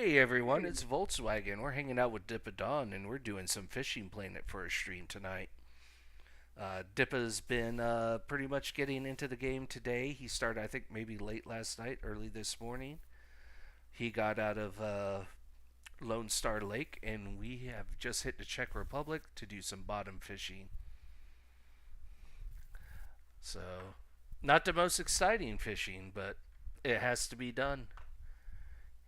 Hey everyone, it's Volkswagen. We're hanging out with Dippa Dawn and we're doing some Fishing Planet for a stream tonight. Dippa's been pretty much getting into the game today. He started, I think, maybe late last night, early this morning. He got out of Lone Star Lake and we have just hit the Czech Republic to do some bottom fishing. So, not the most exciting fishing, but it has to be done.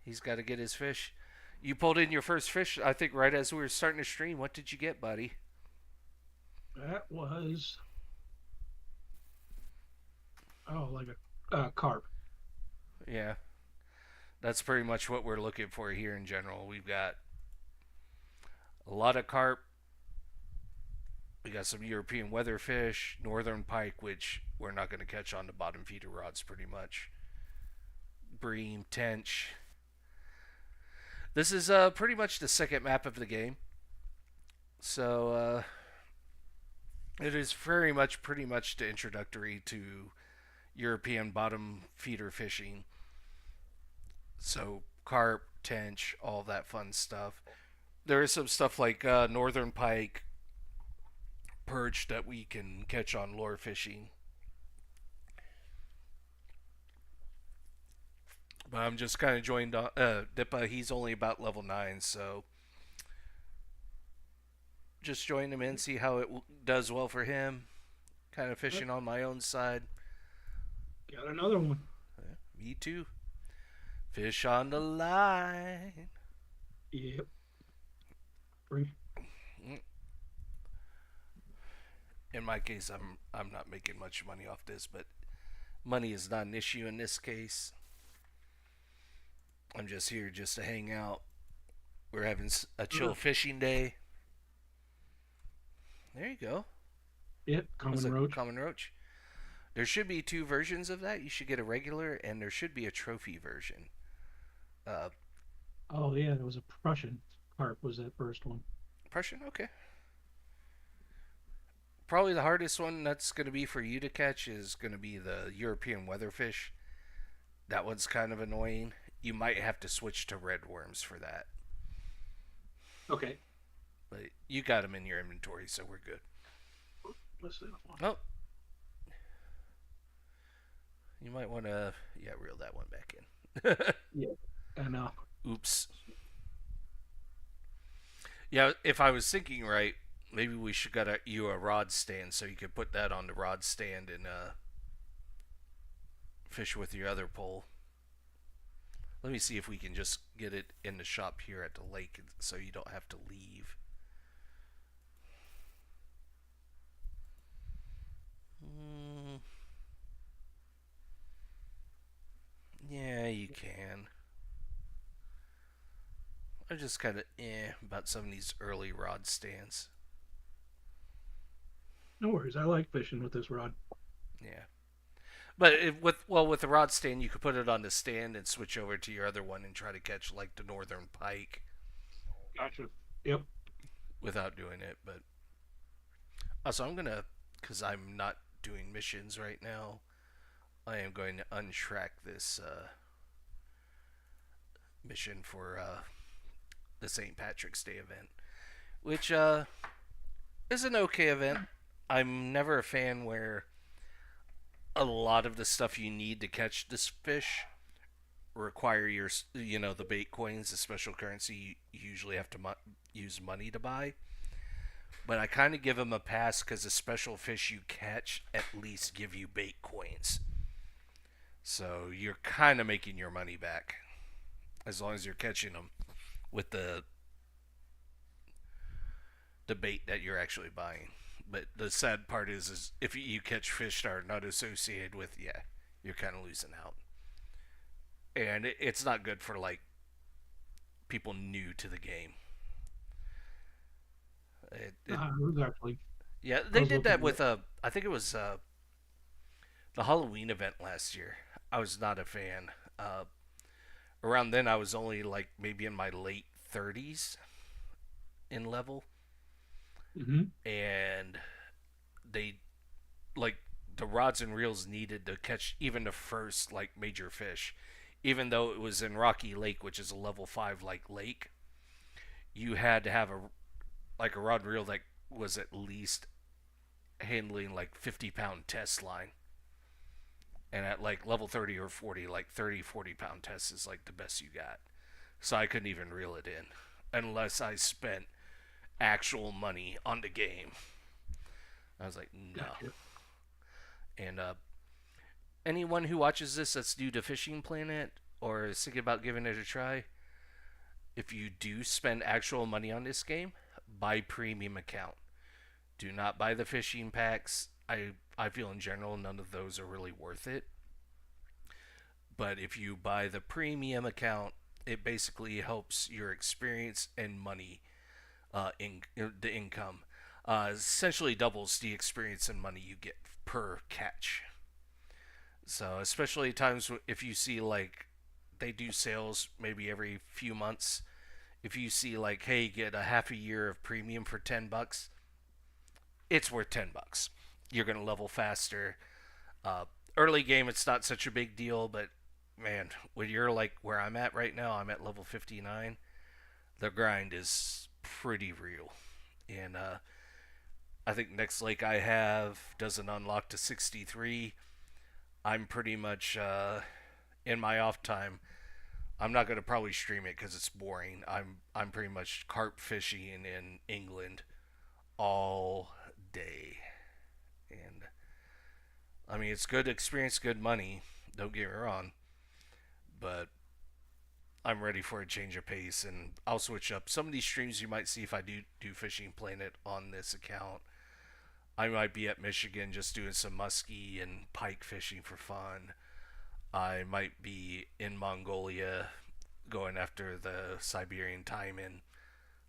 He's got to get his fish. You pulled in your first fish, I think, right as we were starting to stream. What did you get, buddy? That was like a carp. Yeah, that's pretty much what we're looking for here in general. We've got a lot of carp. We got some European weatherfish, northern pike, which we're not going to catch on the bottom feeder rods pretty much. Bream, tench. This is pretty much the second map of the game. So it is very much pretty much the introductory to European bottom feeder fishing. So carp, tench, all that fun stuff. There is some stuff like northern pike, perch that we can catch on lure fishing. But I'm just kind of joined Dippa. He's only about level 9, so just join him in, see how it does well for him. Kind of Yep, fishing on my own side. got another one. Yeah, me too. Fish on the line. Yep. Bring. In my case, I'm not making much money off this, but money is not an issue in this case. I'm just here just to hang out. We're having a chill fishing day. There you go. Yep, That's common a roach. common roach. There should be two versions of that. You should get a regular, and there should be a trophy version. Uh, Oh yeah, there was a Prussian carp. Was that first one? Prussian, okay. Probably the hardest one that's going to be for you to catch is going to be the European weatherfish. That one's kind of annoying. You might have to switch to red worms for that. Okay. But you got them in your inventory, so we're good. Let's see. Oh, you might want to, yeah, reel that one back in. Yeah. And Oops. Yeah, if I was thinking right, maybe we should get you a rod stand so you could put that on the rod stand and fish with your other pole. Let me see if we can just get it in the shop here at the lake so you don't have to leave. Mm, yeah, you can. I'm just kind of about some of these early rod stands. no worries. I like fishing with this rod. Yeah. But with the rod stand, you could put it on the stand and switch over to your other one and try to catch like the northern pike Gotcha. Yep. without doing it. But also, I'm gonna, because I'm not doing missions right now, I am going to untrack this mission for the St. Patrick's Day event, which is an okay event. I'm never a fan where a lot of the stuff you need to catch this fish require the bait coins, the special currency you usually have to use money to buy. But I kind of give them a pass because the special fish you catch at least give you bait coins. So you're kind of making your money back as long as you're catching them with the bait that you're actually buying. But the sad part is if you catch fish that are not associated with, yeah, you're kind of losing out. And it's not good for like people new to the game. It was actually. Yeah, I they was did looking that at it. with I think it was the Halloween event last year. I was not a fan. Around then, I was only like maybe in my late 30s in level, Mm-hmm. and they like the rods and reels needed to catch even the first like major fish. even though it was in Rocky Lake, which is a level 5 like lake, you had to have a rod and reel that was at least handling like 50-pound test line. And at like level 30 or 40, like 30, 40-pound test is like the best you got. So I couldn't even reel it in unless I spent actual money on the game. I was like, no. Gotcha. And anyone who watches this that's new to Fishing Planet or is thinking about giving it a try, if you do spend actual money on this game, buy premium account. Do not buy the fishing packs. I feel in general none of those are really worth it. But if you buy the premium account, it basically helps your experience and money in the income. Essentially doubles the experience and money you get per catch. So especially times if you see like they do sales maybe every few months. If you see like, hey, get a half a year of premium for $10, it's worth $10. You're gonna level faster. Uh, Early game, it's not such a big deal, but man, when you're like where I'm at right now, I'm at level 59. The grind is pretty real, and I think next lake I have doesn't unlock to 63. I'm pretty much in my off time. I'm not gonna probably stream it because it's boring. I'm pretty much carp fishing in England all day, and I mean it's good experience, good money. Don't get me wrong, but I'm ready for a change of pace, and I'll switch up some of these streams you might see if I do Fishing Planet on this account. I might be at Michigan just doing some muskie and pike fishing for fun. I might be in Mongolia going after the Siberian taimen.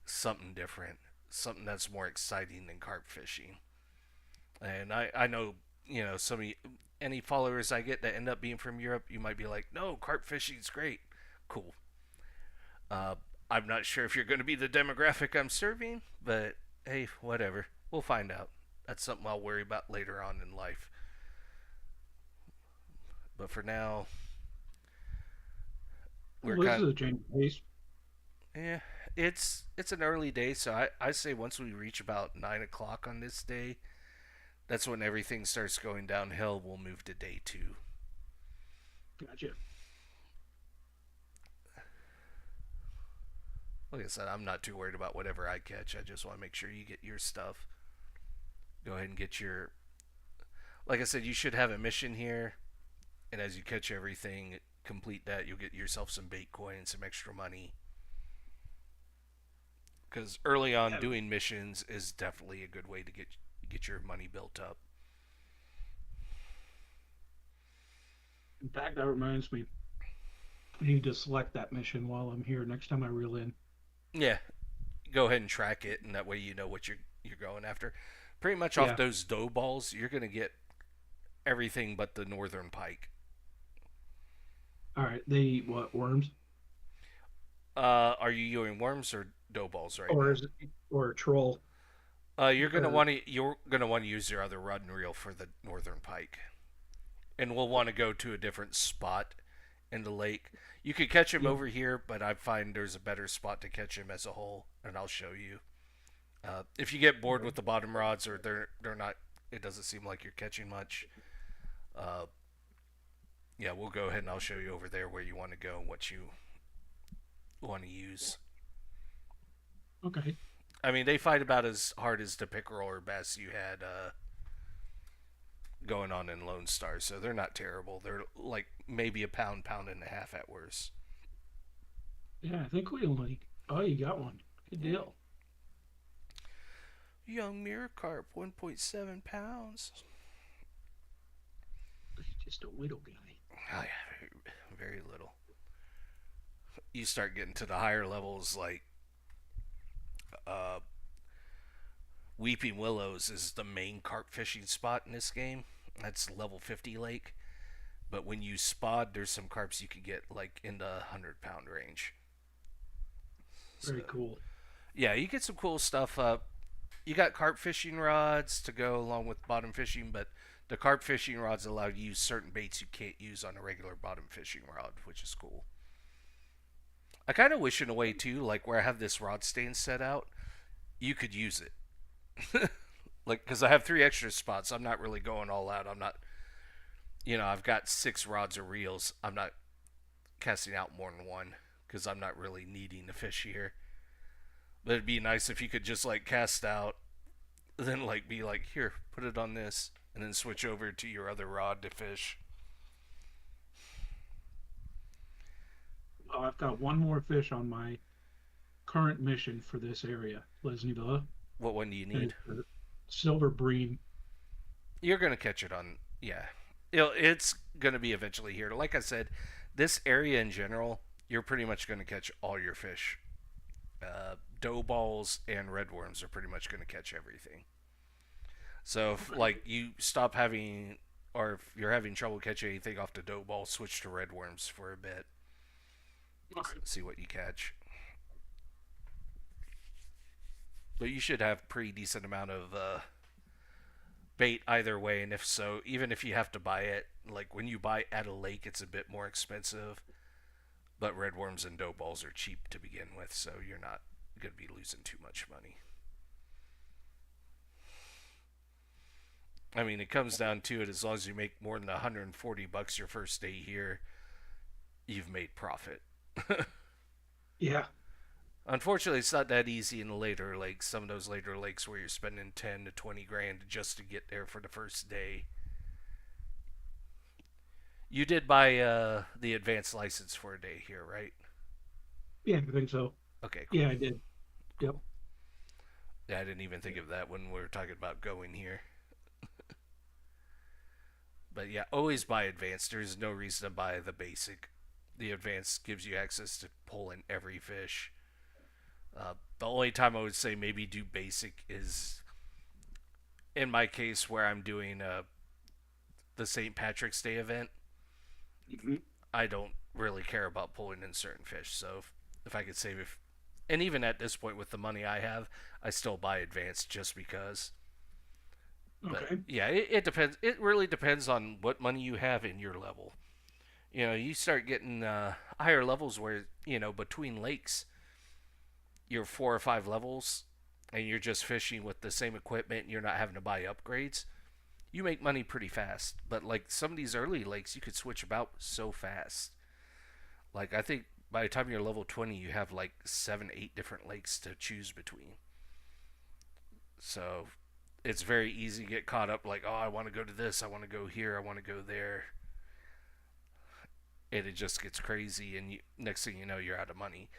Something different. Something that's more exciting than carp fishing. And I know, some of any followers I get that end up being from Europe, you might be like, no, carp fishing's great. Cool. Uh, I'm not sure if you're going to be the demographic I'm serving, but hey, whatever. We'll find out. That's something I'll worry about later on in life. But for now, we're Well, this kind is a change of pace. yeah, it's an early day, so I say once we reach about 9 o'clock on this day, that's when everything starts going downhill. We'll move to day two. Gotcha. Like I said, I'm not too worried about whatever I catch. I just want to make sure you get your stuff. Go ahead and get your. Like I said, you should have a mission here, and as you catch everything, complete that. You'll get yourself some bait coin and some extra money. Because early on, Yeah. doing missions is definitely a good way to get your money built up. In fact, that reminds me, I need to select that mission while I'm here next time I reel in. Yeah, go ahead and track it, and that way you know what you're going after. Pretty much off Yeah. those dough balls, you're gonna get everything but the northern pike. All right. They eat what, worms? Are you using worms or dough balls right Or now? is it, or a troll? Or You're gonna want to use your other rod and reel for the northern pike, and we'll want to go to a different spot in the lake. You could catch him yeah. over here, but I find there's a better spot to catch him as a whole, and I'll show you. If you get bored with the bottom rods or they're not, it doesn't seem like you're catching much. Uh, yeah, we'll go ahead and I'll show you over there where you want to go and what you want to use. Okay. I mean, they fight about as hard as the pickerel or bass you had going on in Lone Star, so they're not terrible. They're like maybe a pound, pound and a half at worst. Yeah, I think we only. Oh, you got one. Good Yeah. deal. Young mirror carp, 1.7 pounds. Just a little guy. Oh, yeah, very little. You start getting to the higher levels, like uh, Weeping Willows is the main carp fishing spot in this game. That's level 50 lake. But when you spot, there's some carps you can get like in the 100-pound range. So Very cool. yeah, you get some cool stuff. You got carp fishing rods to go along with bottom fishing, but The carp fishing rods allow you to use certain baits you can't use on a regular bottom fishing rod, which is cool. I kind of wish in a way too, like where I have this rod stand set out, you could use it. Like, because I have 3 extra spots, I'm not really going all out. I'm not, I've got 6 rods or reels. I'm not casting out more than one because I'm not really needing to fish here. But it'd be nice if you could just like cast out, then like be like, here, put it on this, and then switch over to your other rod to fish. I've got one more fish on my current mission for this area, Lesnieville, What one do you and need? it's the silver bream. You're gonna catch it on, yeah. It's gonna be eventually here. Like I said, this area in general, you're pretty much gonna catch all your fish. Dough balls and redworms are pretty much gonna catch everything. So if Okay. like you stop having, or if you're having trouble catching anything off the dough ball, switch to redworms for a bit. Okay. See what you catch. But you should have pretty decent amount of bait either way, and if so, even if you have to buy it, like when you buy at a lake, it's a bit more expensive. But redworms and dough balls are cheap to begin with, so you're not going to be losing too much money. I mean, it comes down to it. As long as you make more than $140 your first day here, you've made profit. Yeah. Unfortunately, it's not that easy in the later lakes. Some of those later lakes where you're spending 10 to 20 grand just to get there for the first day. You did buy the advanced license for a day here, right? Yeah, I think so. Okay, Yeah, cool, I did. Yep. cool. Yeah, I didn't even think of that when we were talking about going here. But yeah, always buy advanced. There's no reason to buy the basic. The advanced gives you access to pull in every fish. The only time I would say maybe do basic is in my case where I'm doing the St. Patrick's Day event. Hmm. I don't really care about pulling in certain fish. So if I could save it, and even at this point with the money I have, I still buy advanced just because. But Okay. yeah, it depends. It really depends on what money you have in your level. You start getting higher levels where between lakes, you're 4 or 5 levels, and you're just fishing with the same equipment. And you're not having to buy upgrades. You make money pretty fast. But like some of these early lakes, you could switch about so fast. Like I think by the time you're level 20, you have like 7, 8 different lakes to choose between. So it's very easy to get caught up. Like, oh, I want to go to this. I want to go here. I want to go there. And it just gets crazy. And next thing you know, you're out of money.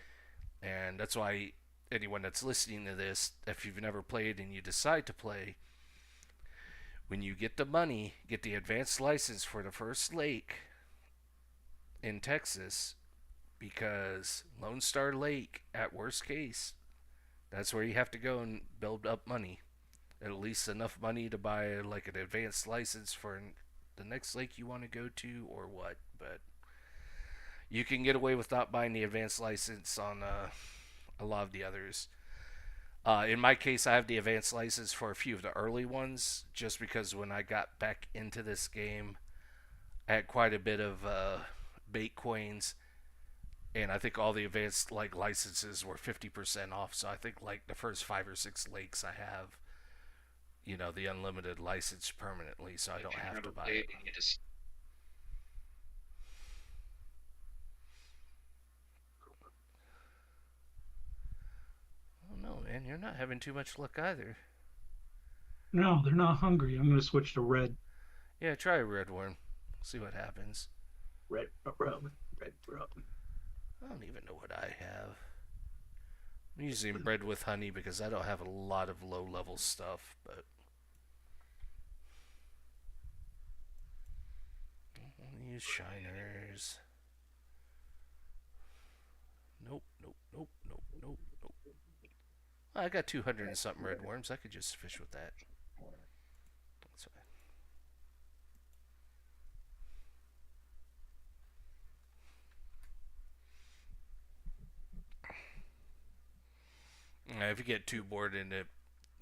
And that's why anyone that's listening to this, if you've never played and you decide to play, when you get the money, get the advanced license for the first lake in Texas, because Lone Star Lake, at worst case, that's where you have to go and build up money. At least enough money to buy like an advanced license for the next lake you want to go to or what. But you can get away with not buying the advanced license on a lot of the others. In my case, I have the advanced license for a few of the early ones, just because when I got back into this game, I had quite a bit of bait coins, and I think all the advanced like licenses were 50% off. So I think like the first 5 or 6 lakes I have, the unlimited license permanently, so I If don't you've have to never buy played it. and you just Oh no, man, you're not having too much luck either. No, they're not hungry. I'm going to switch to red. Yeah, try a red worm. See what happens. Red rum. Red rum. I don't even know what I have. I'm using bread with honey because I don't have a lot of low level stuff, but I'll use shiners. Nope, nope, nope, nope, nope, nope. I got 200 and something red worms. I could just fish with that. That's fine. If you get too bored in it,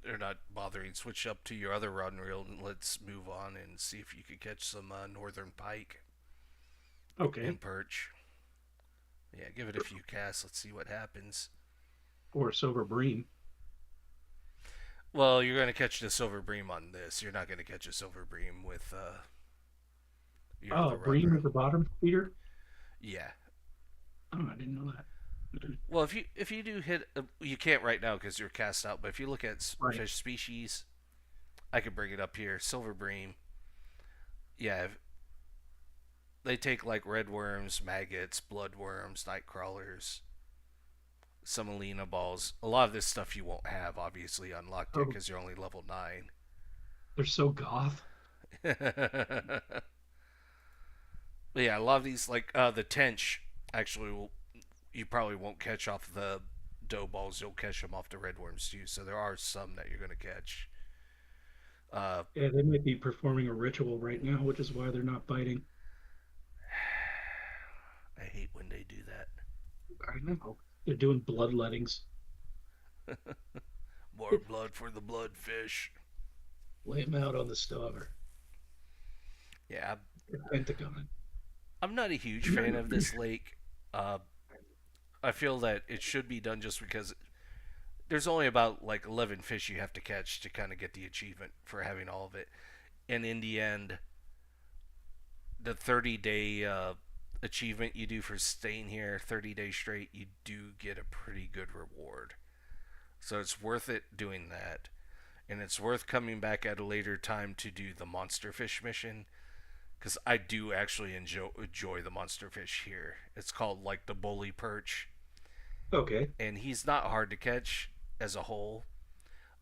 they're not bothering. Switch up to your other rod and reel, and let's move on and see if you could catch some northern pike Okay. and perch. Yeah, give it a few casts. Let's see what happens. Or silver bream. Well, you're going to catch the silver bream on this. You're not going to catch a silver bream with your Oh, other rod and bream reel. is the bottom feeder? Yeah. Oh, I didn't know that. Well, if you do hit, you can't right now because you're cast out. But if you look at Right. fish species, I could bring it up here. Silver bream. Yeah, they take like red worms, maggots, bloodworms, night crawlers, some Alina balls. A lot of this stuff you won't have obviously unlocked yet Oh, because you're only level 9. they're so goth. But yeah, a lot of these like the tench actually will, you probably won't catch off the dough balls. You'll catch them off the red worms too. So there are some that you're gonna catch. Uh, Yeah, they might be performing a ritual right now, which is why they're not biting. I hate when they do that. I know. They're doing bloodlettings. More blood for the bloodfish. Lay them out on the star. Yeah, The Pentagon. I'm not a huge fan of this lake. Uh, I feel that it should be done just because there's only about like 11 fish you have to catch to kind of get the achievement for having all of it. And in the end, the 30-day achievement you do for staying here 30 days straight, you do get a pretty good reward. So it's worth it doing that. And it's worth coming back at a later time to do the monster fish mission because I do actually enjoy the monster fish here. It's called like the bully perch, Okay. and he's not hard to catch as a whole.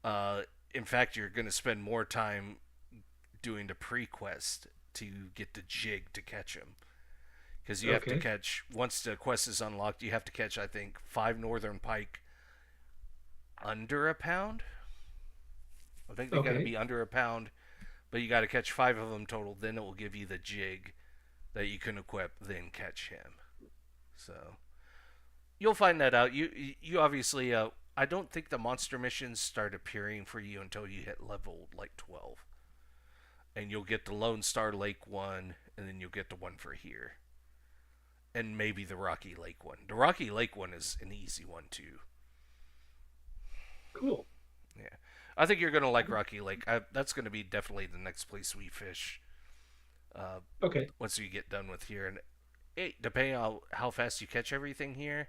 Uh, in fact, you're going to spend more time doing the pre-quest to get the jig to catch him because you have to Okay. catch once the quest is unlocked. You have to catch I think 5 northern pike under a pound. I think they got to Okay. be under a pound, but you got to catch 5 of them total. Then it will give you the jig that you can equip. Then catch him. So you'll find that out. You obviously. I don't think the monster missions start appearing for you until you hit level like 12, and you'll get the Lone Star Lake one, and then you'll get the one for here, and maybe the Rocky Lake one. The Rocky Lake one is an easy one too. Cool. Yeah, I think you're gonna like Rocky Lake. That's gonna be definitely the next place we fish. Uh, Okay. once you get done with here, and depending on how fast you catch everything here,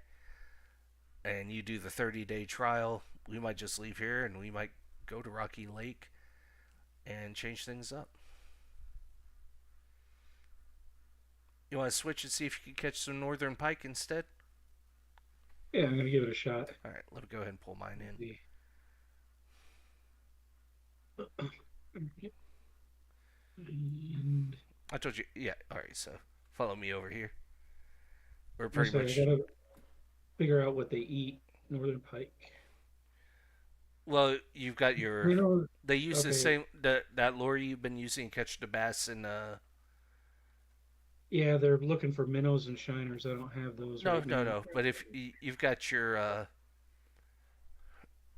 and you do the 30-day trial, we might just leave here and we might go to Rocky Lake and change things up. You want to switch and see if you can catch some northern pike instead? Yeah, I'm gonna give it a shot. All right, let me go ahead and pull mine in. The- And I told you, yeah. All right, so follow me over here. We're I pretty say I much gotta figure out what they eat. Northern pike. well. You've got your. You know. They use the Okay. same that lure you've been using to catch the bass and Yeah, they're looking for minnows and shiners. I don't have those no, right no, now. no. But if you've got your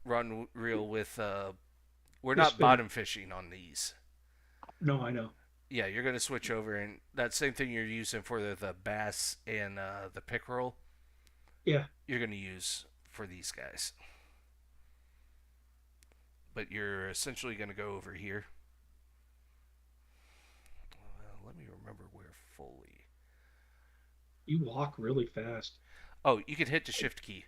run reel with we're The not spinner. bottom fishing on these. No, I know. Yeah, you're gonna switch over and that same thing you're using for the bass and the pickerel, Yeah. you're gonna use for these guys. But you're essentially gonna go over here. Let me remember where fully. You walk really fast. Oh, you can hit the shift key.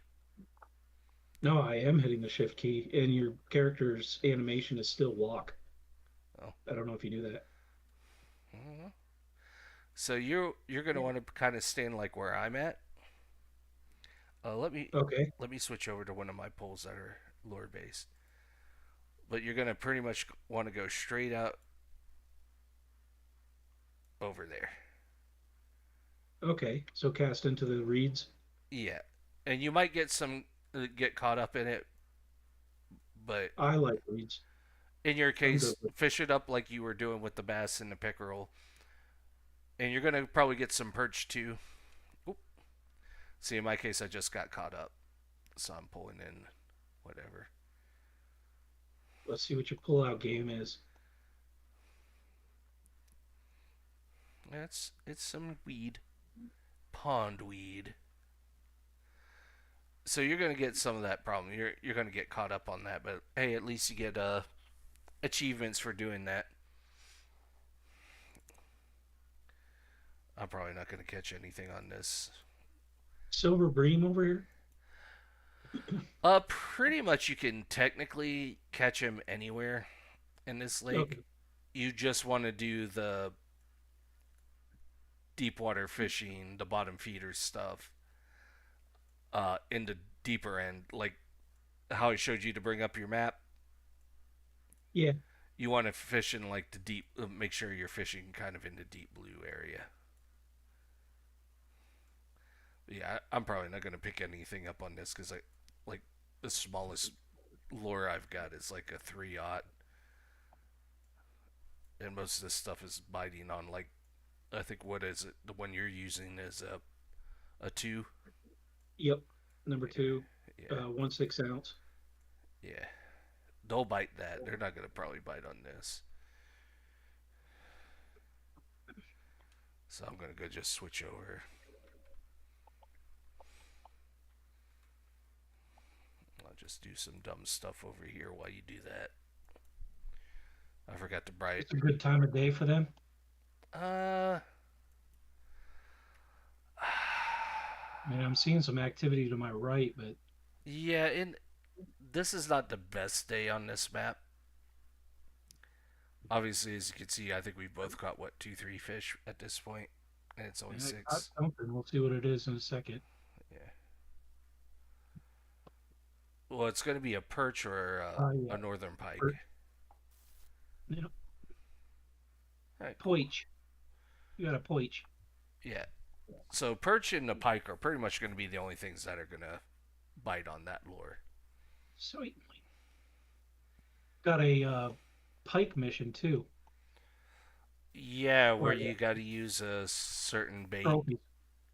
No, I am hitting the shift key, and your character's animation is still walk. Oh, I don't know if you knew that. I don't know. So you're gonna want to kind of stand like where I'm at. Let me Okay. switch over to one of my poles that are lure based. But you're gonna pretty much want to go straight out over there. Okay. So cast into the reeds. Yeah, and you might get caught up in it, but I like reeds. in your I'm good case, with. fish it up like you were doing with the bass and the pickerel, and you're gonna probably get some perch too. Oop. See, in my case, I just got caught up, so I'm pulling in whatever. Let's see what your pullout game is. It's some weed, pond weed. So you're gonna get some of that problem. You're gonna get caught up on that, but hey, at least you get achievements for doing that. I'm probably not gonna catch anything on this. Silver bream over here. Pretty much you can technically catch him anywhere in this lake. Okay. You just want to do the deep water fishing, the bottom feeder stuff, in the deeper end, like how I showed you to bring up your map. Yeah. You want to fish in like the deep. Make sure you're fishing kind of in the deep blue area. Yeah, I'm probably not gonna pick anything up on this because like the smallest lure I've got is like a 3/0, and most of this stuff is biting on like I think what is it? The one you're using is a 2. Yep. Number two, Yeah, 1/6 ounce. yeah. They'll bite that. They're not gonna probably bite on this. So I'm gonna go just switch over. I'll just do some dumb stuff over here while you do that. I forgot to bright. It's a good time of day for them. Uh, Man, I'm seeing some activity to my right, but yeah. And this is not the best day on this map. Obviously, as you can see, I think we've both caught what 2, 3 fish at this point, and it's only man, I caught 6. something. We'll see what it is in a second. Yeah. Well, it's going to be a perch or Yeah. a northern pike. Per, you know, All right, cool. poich. You got a poich. Yeah. So perch and the pike are pretty much going to be the only things that are going to bite on that lure. Certainly. Got a pike mission too. Yeah, where Or you got to use a certain bait. trophies.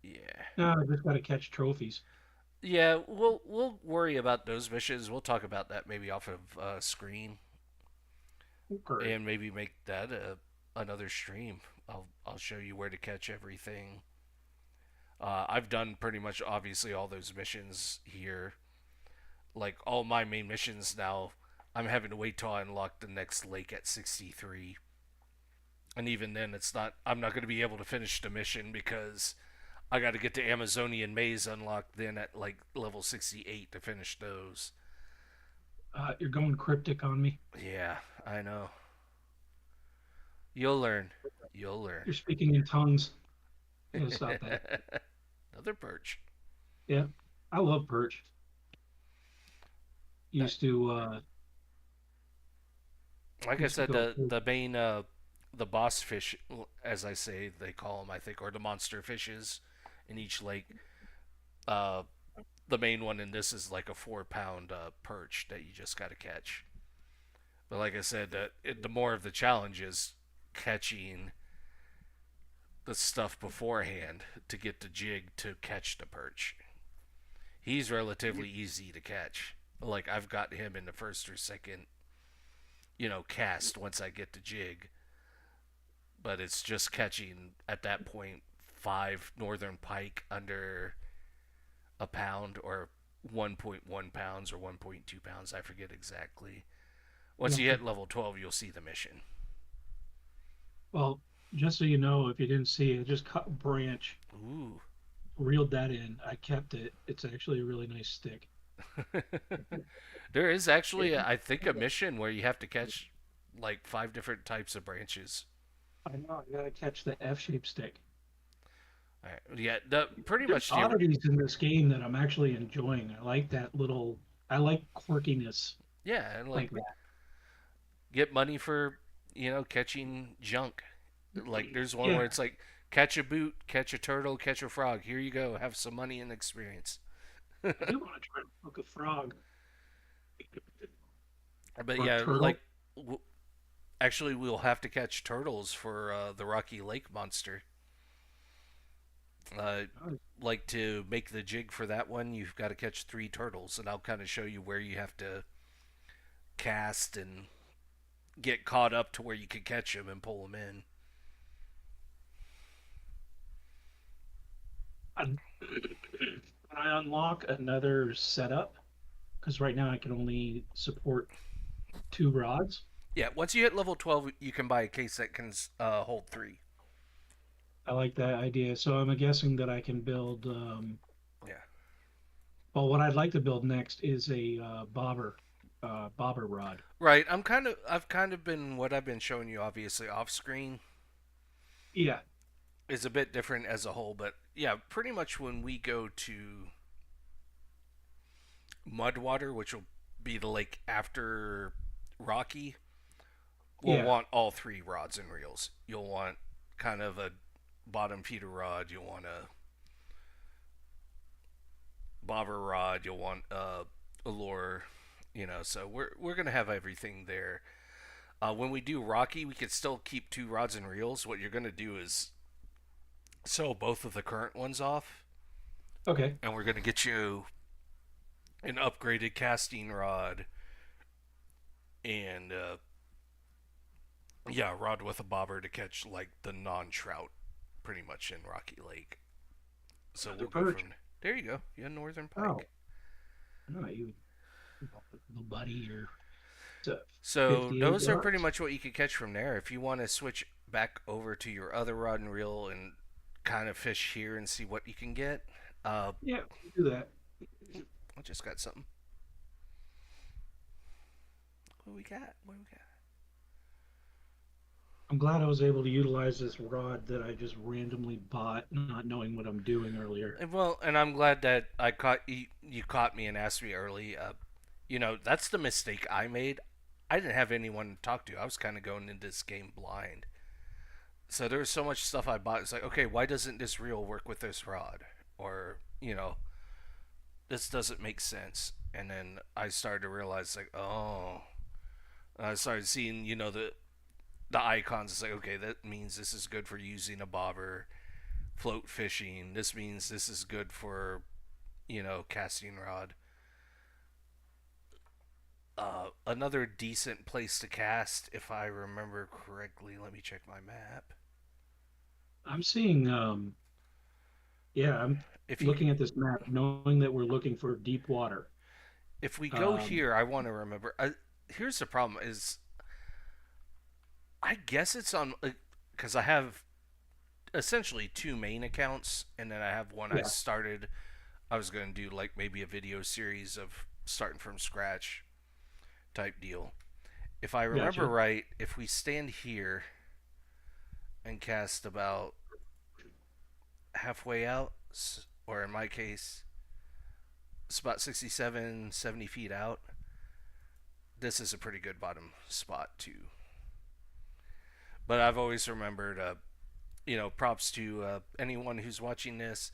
Yeah. No, I just got to catch trophies. Yeah, we'll worry about those missions. We'll talk about that maybe off of screen, Okay. and maybe make that another stream. I'll show you where to catch everything. I've done pretty much obviously all those missions here. Like all my main missions now, I'm having to wait till I unlock the next lake at 63. And even then, it's not. I'm not going to be able to finish the mission because I got to get the Amazonian maze unlocked then at like level 68 to finish those. You're going cryptic on me. Yeah, I know. You'll learn. You'll learn. You're speaking in tongues. You gotta stop that. Another perch. Yeah, I love perch. That, Used to like I used to said, go. the main the boss fish, as I say, they call them, I think, or the monster fishes in each lake. Uh, the main one in this is like a 4 pound perch that you just got to catch. But like I said, the more of the challenge is catching the stuff beforehand to get the jig to catch the perch. He's relatively easy to catch. Like I've got him in the first or second, cast once I get the jig. But it's just catching at that point 5 northern pike under a pound or 1.1 pounds or 1.2 pounds. I forget exactly. Once you Okay. hit level 12, you'll see the mission. Well, just so you know, if you didn't see it, I just cut a branch, Ooh. reeled that in. I kept it. It's actually a really nice stick. There is actually, I think, a mission where you have to catch like 5 different types of branches. I know. I gotta catch the F-shaped stick. All right. Yeah, pretty There's much the oddities in this game that I'm actually enjoying. I like that little. I like quirkiness yeah, and like like that. get money for catching junk. Like there's one Yeah, where it's like catch a boot, catch a turtle, catch a frog. Here you go, have some money and experience. I do want to try to hook a frog But or a yeah, turtle. like actually we'll have to catch turtles for the Rocky Lake monster. Uh, Oh, like to make the jig for that one, you've got to catch 3 turtles, and I'll kind of show you where you have to cast and get caught up to where you could catch them and pull them in. I, I unlock another setup because right now I can only support two rods. Yeah, once you hit level 12, you can buy a case that can hold three. I like that idea. So I'm guessing that I can build. Yeah. Well, what I'd like to build next is a bobber rod. Right. I've kind of been what I've been showing you obviously off screen Yeah, is a bit different as a whole, but yeah, pretty much when we go to Mudwater, which will be the lake after Rocky, we'll yeah. want all three rods and reels. You'll want kind of a bottom feeder rod, you'll want a bobber rod, you'll want a lure, so we're gonna have everything there. When we do Rocky, we can still keep two rods and reels. What you're gonna do is sell both of the current ones off, Okay. and we're gonna get you an upgraded casting rod and yeah, a rod with a bobber to catch like the non-trout, pretty much in Rocky Lake. So Another we'll go perch. from there. You go. Yeah, northern Oh, pike. no, little buddy, you're to So 58 those are pretty yards. much what you could catch from there. If you want to switch back over to your other rod and reel and kind of fish here and see what you can get, uh, Yeah, we can do that. I just got something. What do we got? What do we got? I'm glad I was able to utilize this rod that I just randomly bought, not knowing what I'm doing earlier. Well, and I'm glad that I caught you. You caught me and asked me early. That's the mistake I made. I didn't have anyone to talk to. I was kind of going into this game blind. So there was so much stuff I bought. It's like, okay, why doesn't this reel work with this rod? Or this doesn't make sense. And then I started to realize, like, oh, and I started seeing, the icons. It's like, okay, that means this is good for using a bobber, float fishing. This means this is good for, casting rod. Another decent place to cast, if I remember correctly. Let me check my map. I'm seeing, yeah, I'm If you looking at this map, knowing that we're looking for deep water. if we go Um, here, I want to remember. Here's the problem: is I guess it's on because I have essentially two main accounts, and then I have one I yeah, started. I was going to do like maybe a video series of starting from scratch type deal. If I remember gotcha. right, if we stand here and cast about halfway out, or in my case, it's about 67, 70 feet out, this is a pretty good bottom spot too. But I've always remembered, props to anyone who's watching this.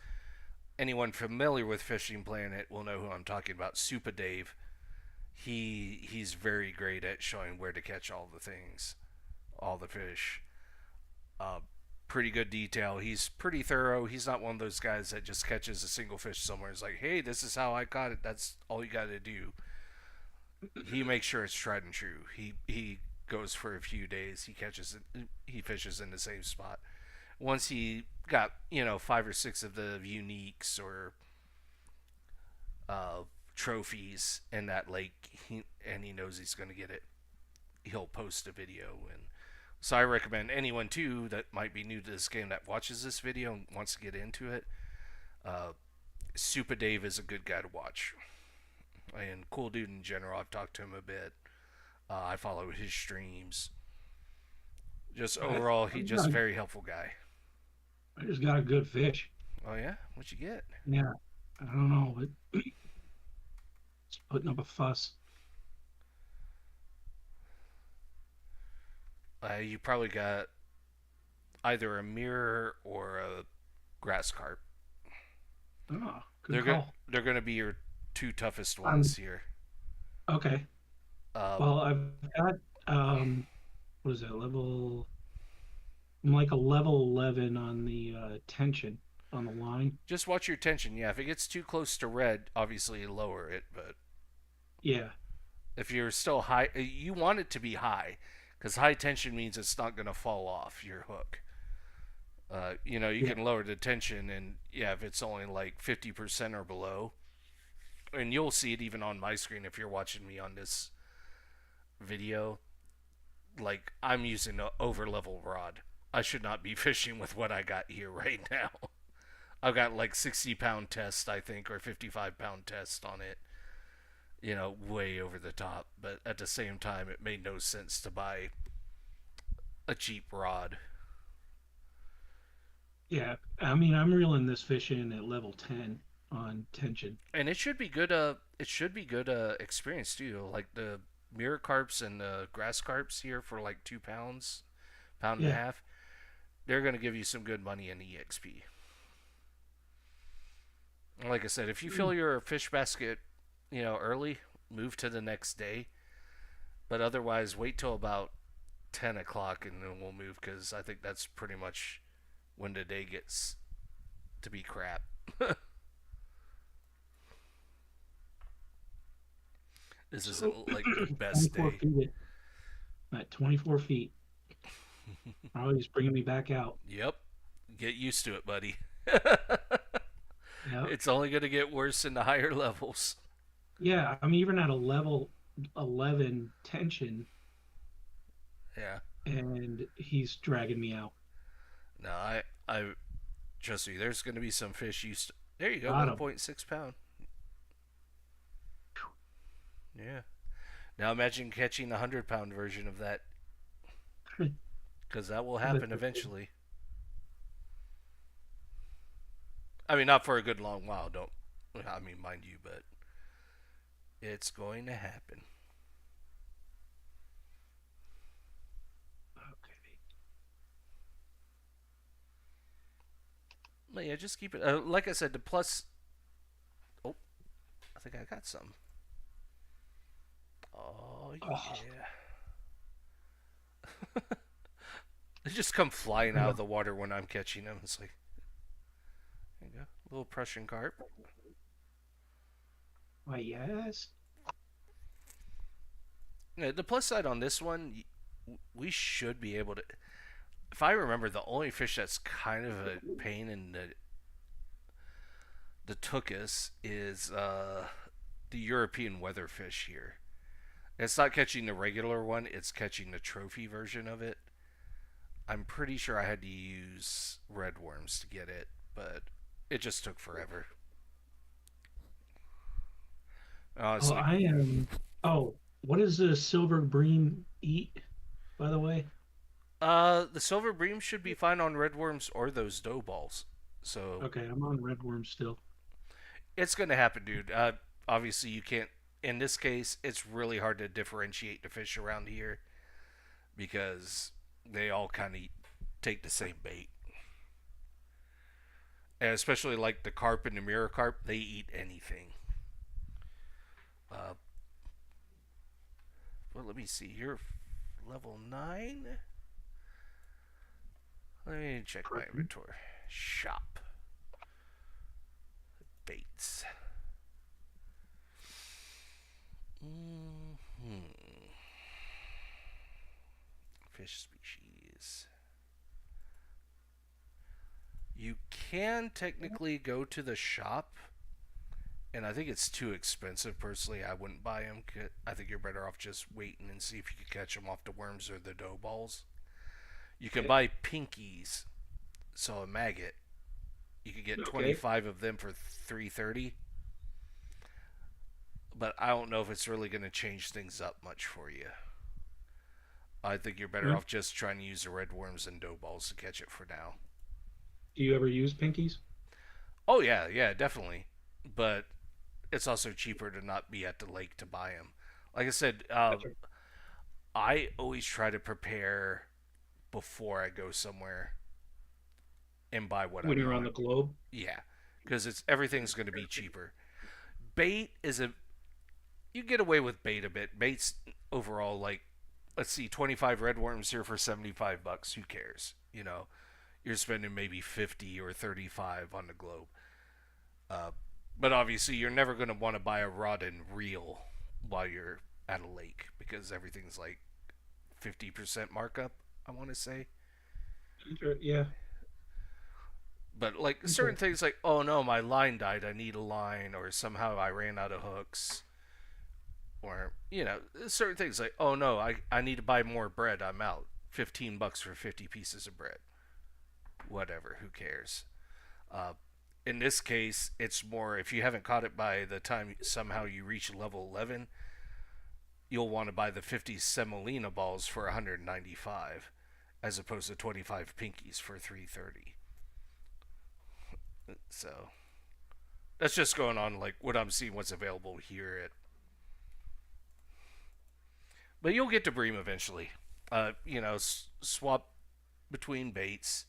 Anyone familiar with Fishing Planet will know who I'm talking about. Super Dave. He's very great at showing where to catch all the things, all the fish. Uh, Pretty good detail. He's pretty thorough. He's not one of those guys that just catches a single fish somewhere. It's like, hey, this is how I caught it. That's all you got to do. He makes sure it's tried and true. He goes for a few days. He catches it. He fishes in the same spot. Once he got five or six of the uniques or uh, trophies in that lake, and he knows he's going to get it, he'll post a video. And so I recommend anyone too that might be new to this game that watches this video and wants to get into it. Uh, Super Dave is a good guy to watch, and cool dude in general. I've talked to him a bit. I follow his streams. Just I, overall, he I've just got, very helpful guy. I just got a good fish. Oh yeah, what'd you get? Yeah, I don't know, but it's putting up a fuss. You probably got either a mirror or a grass carp. Oh, good They're go- call. they're going to be your two toughest Um, ones here. okay. Uh, Well, I've got what is that level? I'm like a level 11 on the tension on the line. just watch your tension. Yeah, if it gets too close to red, obviously lower it. But Yeah. If you're still high, you want it to be high, because high tension means it's not going to fall off your hook. You Yeah. can lower the tension, and yeah, if it's only like 50% or below, and you'll see it even on my screen if you're watching me on this video. Like, I'm using an over level rod. I should not be fishing with what I got here right now. I've got like 60-pound test, I think, or 55-pound test on it. Way over the top. But at the same time, it made no sense to buy a cheap rod. Yeah. I mean, I'm reeling this fish in at level 10 on tension. And it should be good. It should be good. Experience too. Like the mirror carps and the grass carps here for like 2 pounds, pound and a Yeah. half. They're gonna give you some good money in EXP. Like I said, if you Mm. fill your fish basket, early, move to the next day. But otherwise, wait till about 10 o'clock and then we'll move because I think that's pretty much when the day gets to be crap. This So isn't like the best 24 day. feet at 24 feet. Always bringing me back out. Yep. Get used to it, buddy. Yeah. It's only going to get worse in the higher levels. Yeah. I'm even at a level 11 tension Yeah. and he's dragging me out. No, I trust me. There's going to be some fish used. There you go, Got him. 1.6 pound. Yeah. Now imagine catching the 100-pound version of that, because that will But happen eventually. I mean, not for a good long while. Don't. I mean, mind you, but it's going to happen. okay. But yeah, just keep it. Like I said, the plus. Oh, I think I got some. Oh Oh, yeah. They just come flying out of yeah. the water when I'm catching them. It's like, there you go, little Prussian carp. Why, yes. Yeah, the plus side on this one, we should be able to. If I remember, the only fish that's kind of a pain in the tuchus is the European weatherfish here. It's not catching the regular one; it's catching the trophy version of it. I'm pretty sure I had to use red worms to get it, but it just took forever. Oh, Honestly, I am. Oh, what does a silver bream eat, by the way? the silver bream should be fine on red worms or those dough balls. So Okay, I'm on red worm still. it's gonna happen, dude. Obviously, you can't. In this case, it's really hard to differentiate the fish around here because they all kind of take the same bait. And especially like the carp and the mirror carp, they eat anything. Uh, well, let me see. You're level 9. Let me check my Perfect. inventory. Shop. Baits. Hmm. Fish species. You can technically go to the shop, and I think it's too expensive. Personally, I wouldn't buy them. I think you're better off just waiting and see if you can catch them off the worms or the dough balls. You can Okay. buy pinkies, so a maggot. You could get Okay. 25 of them for 330, but I don't know if it's really going to change things up much for you. I think you're better Yeah. off just trying to use the red worms and dough balls to catch it for now. Do you ever use pinkies? Oh yeah, yeah, definitely. But it's also cheaper to not be at the lake to buy them. Like I said, Gotcha. I always try to prepare before I go somewhere and buy what I When you're on want. the globe? Yeah, because it's everything's going to be cheaper. Bait is a you get away with bait a bit. Bait's overall like, let's see, 25 red worms here for 75 bucks. Who cares? You're spending maybe 50 or 35 on the globe. Uh, but obviously, you're never going to want to buy a rod and reel while you're at a lake because everything's like 50% markup, I want to say. Yeah. But like certain Interesting. things like, oh no, my line died, I need a line, or somehow I ran out of hooks, or certain things like, oh no, I need to buy more bread, I'm out. $15 for 50 pieces of bread. Whatever, who cares? Uh, in this case, it's more if you haven't caught it by the time somehow you reach level 11, you'll want to buy the 50 semolina balls for 195 as opposed to 25 pinkies for 330. So that's just going on like what I'm seeing what's available here at. But you'll get to Bream eventually. Swap between baits.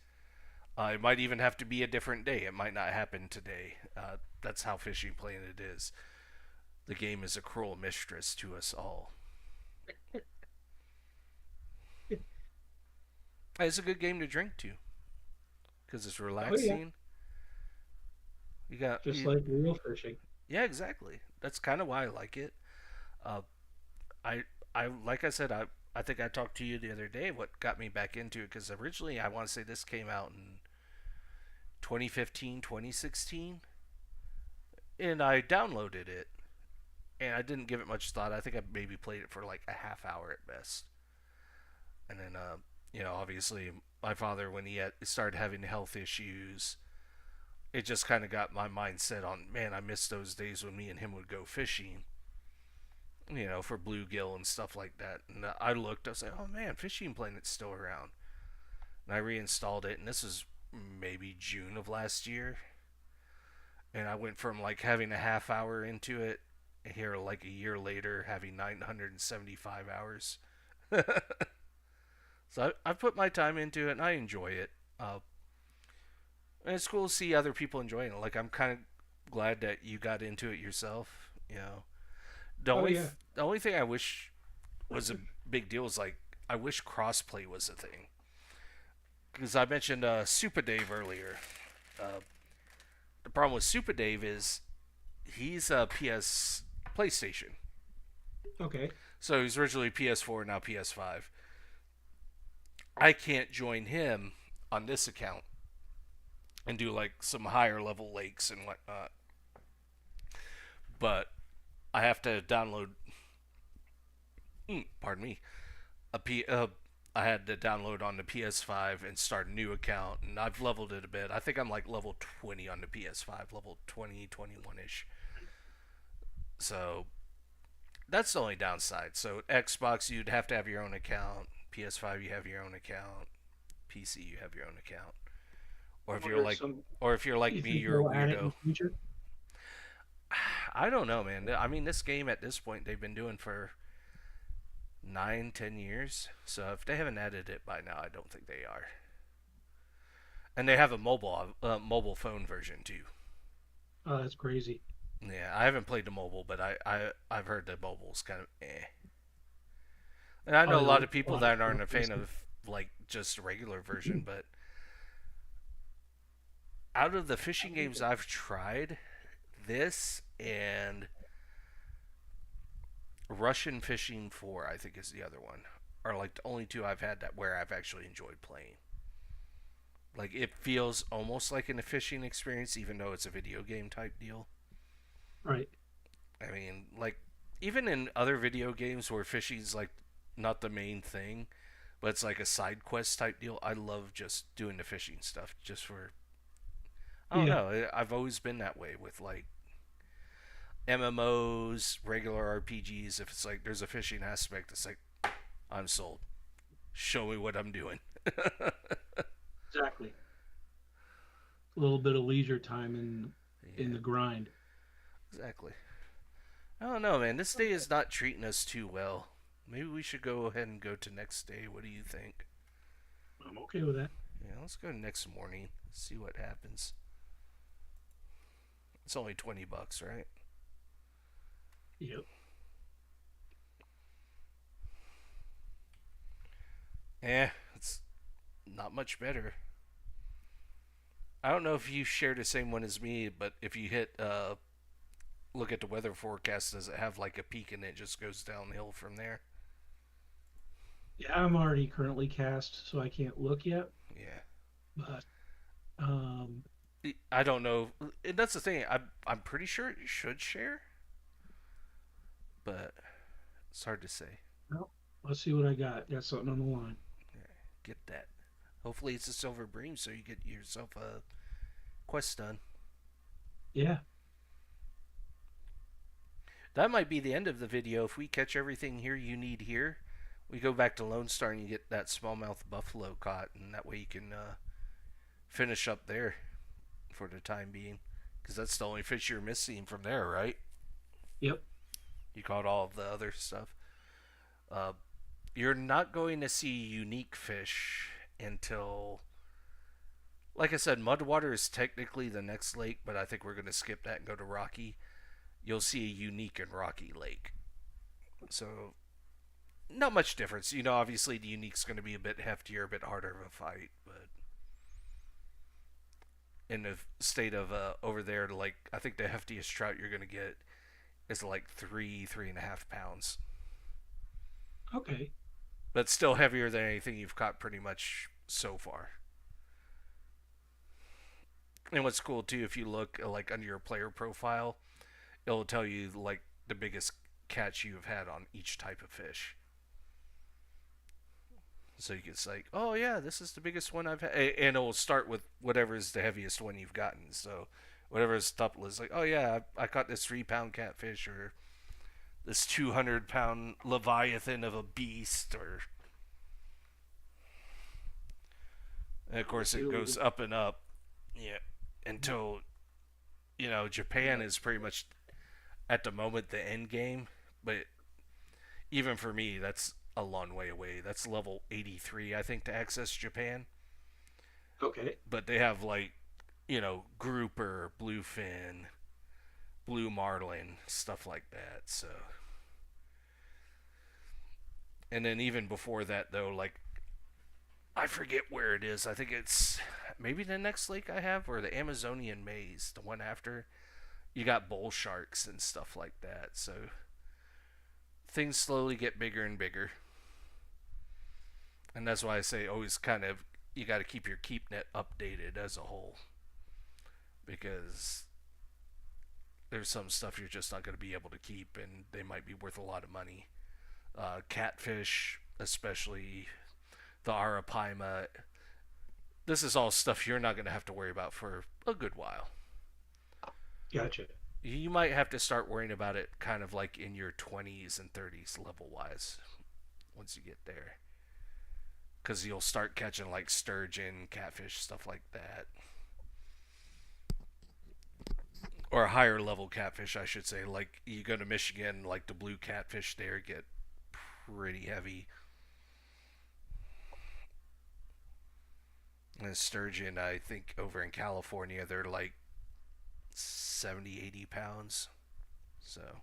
It might even have to be a different day. It might not happen today. That's how Fishing Planet is. The game is a cruel mistress to us all. It's a good game to drink to because it's Oh yeah. relaxing. You got Just you, like real fishing. yeah, exactly. That's kind of why I like it. Uh, I I like I said I think I talked to you the other day. What got me back into it because originally I want to say this came out in 2015, 2016, and I downloaded it and I didn't give it much thought. I think I maybe played it for like a half hour at best, and then obviously my father when he started having health issues, it just kind of got my mind set on man. I miss those days when me and him would go fishing, for bluegill and stuff like that. And I looked, I was like, oh man, Fishing Planet's still around. And I reinstalled it, and this is maybe June of last year. And I went from like having a half hour into it, here like a year later, having 975 hours. So I've put my time into it, and I enjoy it. And it's cool to see other people enjoying it. Like I'm kind of glad that you got into it yourself. The Oh only yeah. the only thing I wish was a big deal is like I wish crossplay was a thing because I mentioned Super Dave earlier. Uh, the problem with Super Dave is he's a PS PlayStation, Okay. so he's originally PS4 now PS5. I can't join him on this account and do like some higher level lakes and whatnot, but I have to download. Pardon me. A P. I had to download on the PS5 and start a new account, and I've leveled it a bit. I think I'm like level 20 on the PS5, level 20, 21 ish. So that's the only downside. So Xbox, you'd have to have your own account. PS5, you have your own account. PC, you have your own account. Or I if you're wonder if like, some or if you're like you me, think you're a they'll add it in weirdo. the future. I don't know, man. I mean, this game at this point they've been doing for 9, 10 years. So if they haven't added it by now, I don't think they are. And they have a mobile phone version too. Oh, that's crazy. Yeah, I haven't played the mobile, but I've heard the mobile's kind of eh. And I know a Probably lot like of a people lot of that aren't a fan characteristics. of like just regular version, but out of the fishing games I've tried, this and Russian Fishing 4, I think is the other one, are like the only two I've had that where I've actually enjoyed playing. Like it feels almost like a fishing experience, even though it's a video game type deal. Right. I mean, like even in other video games where fishing's like not the main thing, but it's like a side quest type deal. I love just doing the fishing stuff just for I don't Yeah. know. I've always been that way with like MMOs, regular RPGs. If it's like there's a fishing aspect, it's like I'm sold. Show me what I'm doing. Exactly. A little bit of leisure time in Yeah, the grind. exactly. I don't know, man. This day is not treating us too well. Maybe we should go ahead and go to next day. What do you think? I'm okay with that. Yeah, let's go next morning. See what happens. It's only $20, right? Yep. It's not much better. I don't know if you share the same one as me, but if you hit look at the weather forecast. Does it have like a peak and it just goes downhill from there? Yeah, I'm already currently cast, so I can't look yet. Yeah. But um, I don't know. And that's the thing. I'm pretty sure it should share, but it's hard to say. well, let's see what I got. Got something on the line. Yeah, get that. Hopefully it's a silver bream, so you get yourself a quest done. Yeah. That might be the end of the video. If we catch everything here you need here, we go back to Lone Star and you get that smallmouth buffalo caught, and that way you can finish up there for the time being. Because that's the only fish you're missing from there, right? Yep. You caught all of the other stuff. Uh, you're not going to see unique fish until, like I said, Mudwater is technically the next lake, but I think we're going to skip that and go to Rocky. You'll see a unique and Rocky Lake. So, not much difference. You know, obviously the unique's going to be a bit heftier, a bit harder of a fight, but in the state of over there, like I think the heftiest trout you're going to get is like 3.5 pounds, Okay. but still heavier than anything you've caught pretty much so far. And what's cool too, if you look like under your player profile, it'll tell you like the biggest catch you've had on each type of fish. So you can say, oh yeah, this is the biggest one I've had, and it'll start with whatever is the heaviest one you've gotten. So whatever is top list, like, oh yeah, I caught this 3 pound catfish or this 200 pound leviathan of a beast, or and of course it goes up and up, yeah, until Japan is pretty much at the moment the end game, but even for me, that's a long way away. That's level 83, I think, to access Japan. Okay. But they have like, grouper, bluefin, blue marlin, stuff like that. So, and then even before that, though, like I forget where it is. I think it's maybe the next lake I have, or the Amazonian maze, the one after. You got bull sharks and stuff like that. So things slowly get bigger and bigger. And that's why I say always kind of you got to keep your keep net updated as a whole, because there's some stuff you're just not going to be able to keep, and they might be worth a lot of money. Catfish, especially the arapaima. This is all stuff you're not going to have to worry about for a good while. Gotcha. You might have to start worrying about it kind of like in your 20s and 30s level wise once you get there. Because you'll start catching like sturgeon, catfish, stuff like that. Or higher level catfish, I should say. Like you go to Michigan, like the blue catfish there get pretty heavy. And sturgeon, I think over in California, they're like 70, 80 pounds. So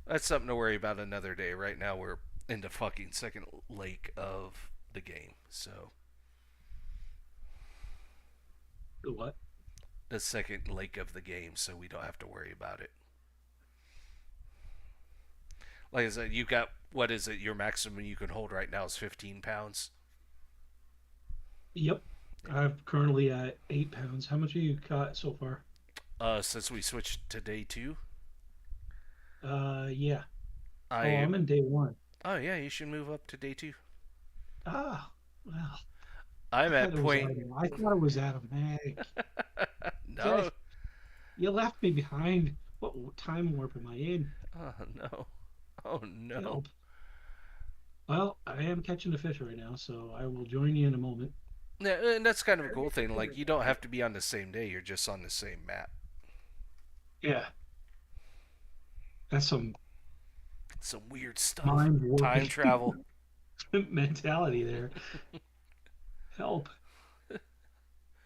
that's something to worry about another day. Right now, we're in the fucking second lake of the game. So The what? the second lake of the game, so we don't have to worry about it. Like I said, you got, what is it? Your maximum you can hold right now is 15 pounds. Yep. I'm currently at 8 pounds. How much have you caught so far? Since we switched to day two, Yeah. Oh, I I'm in day one. oh yeah, you should move up to day two. Ah, well, I I'm thought at it was point. auto- I thought it was automatic. No. Gosh, you left me behind. What time warp am I in? Oh no. Oh no. Help. Well, I am catching a fish right now, so I will join you in a moment. Yeah, and that's kind of a cool thing. Like you don't have to be on the same day. You're just on the same map. Yeah, that's some Some weird stuff. mind Time warping travel. mentality there. Help.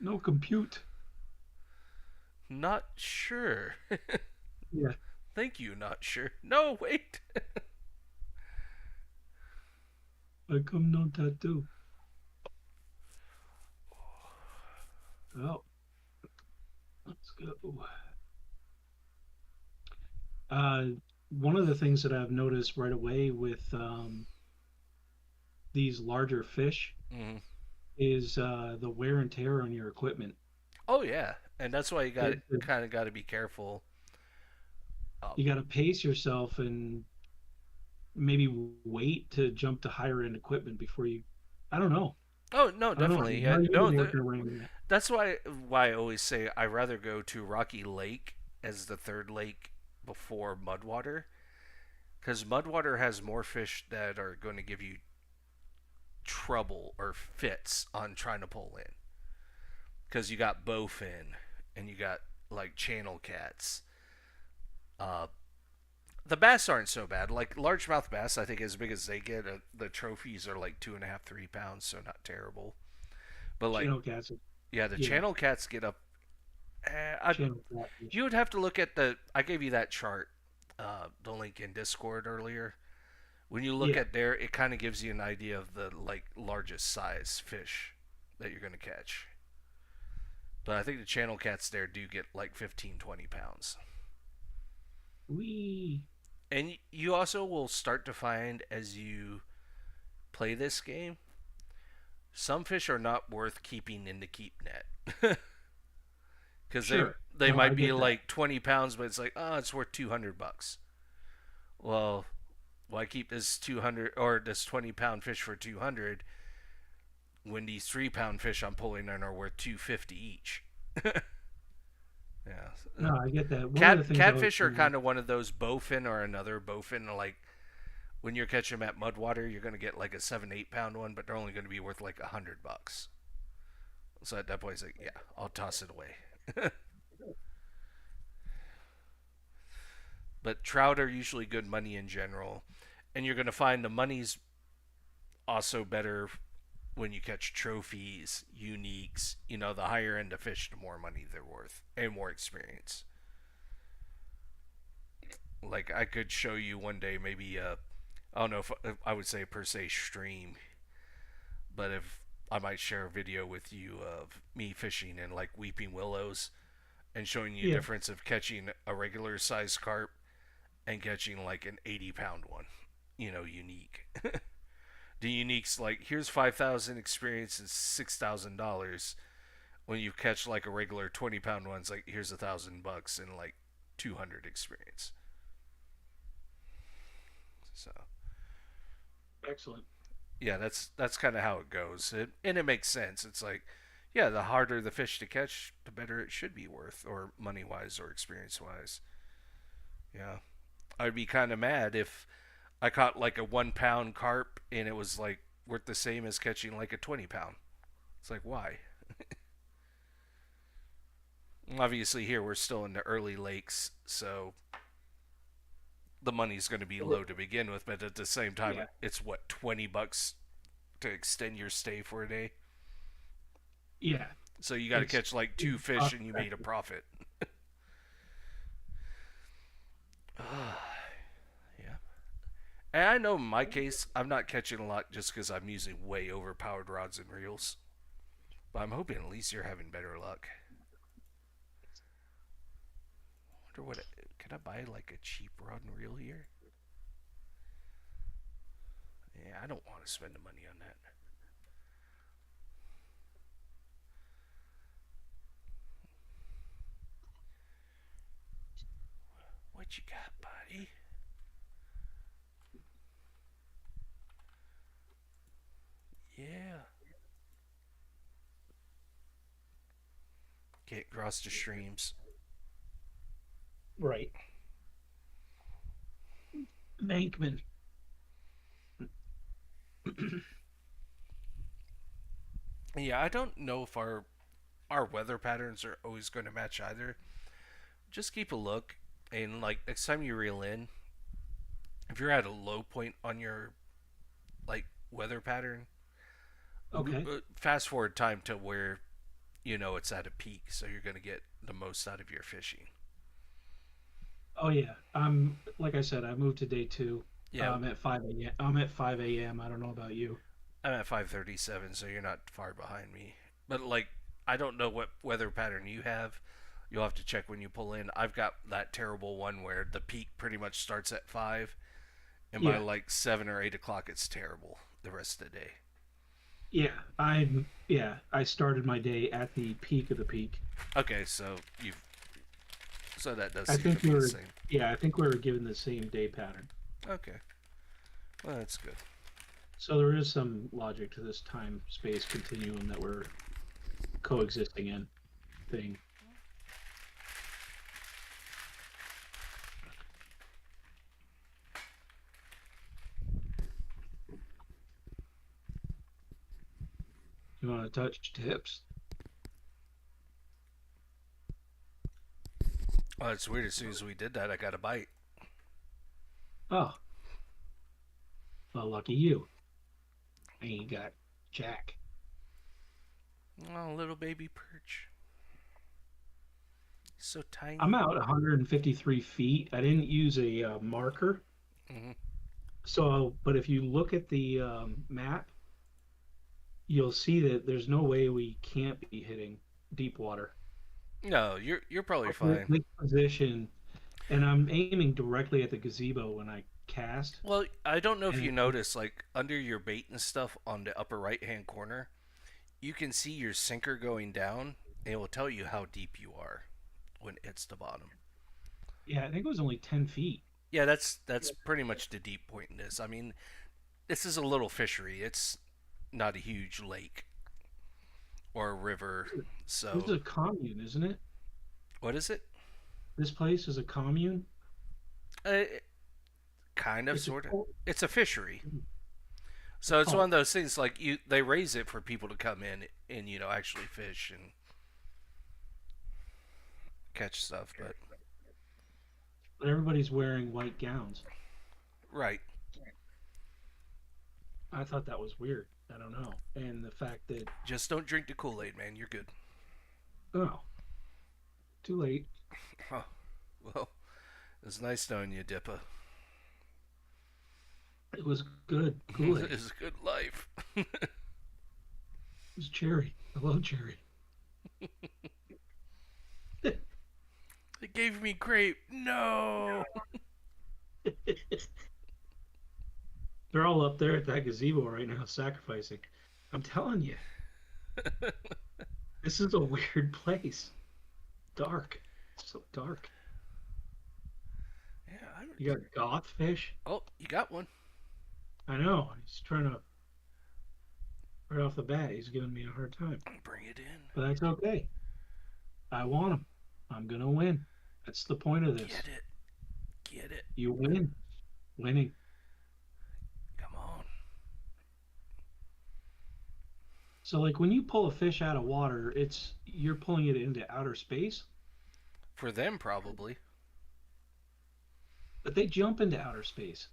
No compute. Not sure. Yeah, Thank you. Not sure. No, wait. I come no tattoo. Oh, Let's go. Uh, One of the things that I've noticed right away with these larger fish Hmm. is the wear and tear on your equipment. Oh yeah, and that's why you got It, it, kind of got to be careful. Um, you got to pace yourself and maybe wait to jump to higher end equipment before you. I don't know. oh no, I don't know. definitely. How Yeah, are you no, been working around that? that's why I always say I rather go to Rocky Lake as the third lake before Mudwater, because Mudwater has more fish that are going to give you trouble or fits on trying to pull in, because you got bowfin and you got like channel cats. Uh, the bass aren't so bad. Like largemouth bass, I think as big as they get, the trophies are like 2.5, 3 pounds, so not terrible. But like, Channel cats. yeah, the Yeah, channel cats get up. channel catfish. You would have to look at the. I gave you that chart, the link in Discord earlier. When you look Yeah, at there, it kind of gives you an idea of the like largest size fish that you're going to catch. But I think the channel cats there do get like 15, 20 pounds. we. And you also will start to find as you play this game, some fish are not worth keeping in the keep net. Because Sure. they No, I might be get that. like 20 pounds, but it's like, oh, it's worth $200. Well, why keep this 200 or this 20-pound fish for 200 when these 3-pound fish I'm pulling in are worth 250 each? Yeah. No, I get that. One of the things I was Catfish are gonna, kind of one of those bowfin or another bowfin. Like when you're catching them at Mudwater, you're going to get like a 7, 8 pound one, but they're only going to be worth like $100. So at that point, it's like, yeah, I'll toss it away. But trout are usually good money in general, and you're going to find the money's also better when you catch trophies, uniques. You know, the higher end of fish, the more money they're worth and more experience. Like I could show you one day, maybe I don't know if I would say per se stream, but if I might share a video with you of me fishing in like weeping willows and showing you a yeah. difference of catching a regular size carp and catching like an 80-pound one, unique. The unique's like, here's 5,000 experience and $6,000. When you catch like a regular 20-pound one's like, here's $1,000 and like 200 experience. So Excellent. yeah, that's kind of how it goes, and it makes sense. It's like, yeah, the harder the fish to catch, the better it should be worth, or money wise, or experience wise. Yeah, I'd be kind of mad if I caught like a 1 pound carp and it was like worth the same as catching like a 20 pound. It's like, why? Obviously, here we're still in the early lakes, so the money's going to be low to begin with. But at the same time, Yeah, it's what, $20 to extend your stay for a day. yeah. So you got to It's catch like two it's fish cost and you made a effective. profit. Yeah. And I know in my case, I'm not catching a lot just because I'm using way overpowered rods and reels. But I'm hoping at least you're having better luck. I wonder what. Can I buy like a cheap rod and reel here? Yeah, I don't want to spend the money on that. What you got, buddy? Yeah. Can't cross the streams. Right. Bankman. Yeah, I don't know if our weather patterns are always going to match either. Just keep a look, and like next time you reel in, if you're at a low point on your like weather pattern, Okay. fast forward time to where it's at a peak, so you're going to get the most out of your fishing. Oh yeah. I'm like I said, I moved to day two. Yeah, At 5 a.m. I'm at 5 a.m. I don't know about you. I'm at 5:37, so you're not far behind me. But like, I don't know what weather pattern you have. You'll have to check when you pull in. I've got that terrible one where the peak pretty much starts at 5, and by Yeah, like 7 or 8 o'clock, it's terrible the rest of the day. I started my day at the peak of the peak. Okay, so you so that does I seem to think be we the were same. I think we were given the same day pattern. Okay, well that's good. So there is some logic to this time space continuum that we're coexisting in thing. You want to touch tips? Well, it's weird. As soon as we did that, I got a bite. Oh, well, lucky you. I ain't got Jack. Oh, little baby perch. He's so I'm tiny. out 153 feet. I didn't use a marker. Hmm. So, but if you look at the map, you'll see that there's no way we can't be hitting deep water. No, you're probably This fine. this position, and I'm aiming directly at the gazebo when I cast. Well, I don't know if And you notice, like under your bait and stuff on the upper right hand corner, you can see your sinker going down, and it will tell you how deep you are when it hits the bottom. yeah, I think it was only 10 feet. Yeah, that's pretty much the deep point in this. I mean, this is a little fishery. It's not a huge lake or a river. This is So, a commune, isn't it? what is it? This place is a commune. Uh, kind of, It's a sort of. cult. It's a fishery. A So it's one of cult. those things like they raise it for people to come in and actually fish and catch stuff. But But everybody's wearing white gowns. right, I thought that was weird. I don't know. And the fact that, just don't drink the Kool Aid, man. You're good. oh, too late. Oh, well, it's nice knowing you, Dippa. It was good Kool-Aid. It It's a good life. was cherry. I love cherry. They gave me grape. No. They're all up there at that gazebo right now sacrificing. I'm telling you, this is a weird place. Dark. It's so dark. Yeah. You got goth fish? Oh, you got one. I know. He's trying to, right off the bat, he's giving me a hard time. Bring it in. But that's okay. I want him. I'm going to win. That's the point of this. Get it. Get it. You win. Winning. Come on. So, like when you pull a fish out of water, you're pulling it into outer space, For them, probably. but they jump into outer space.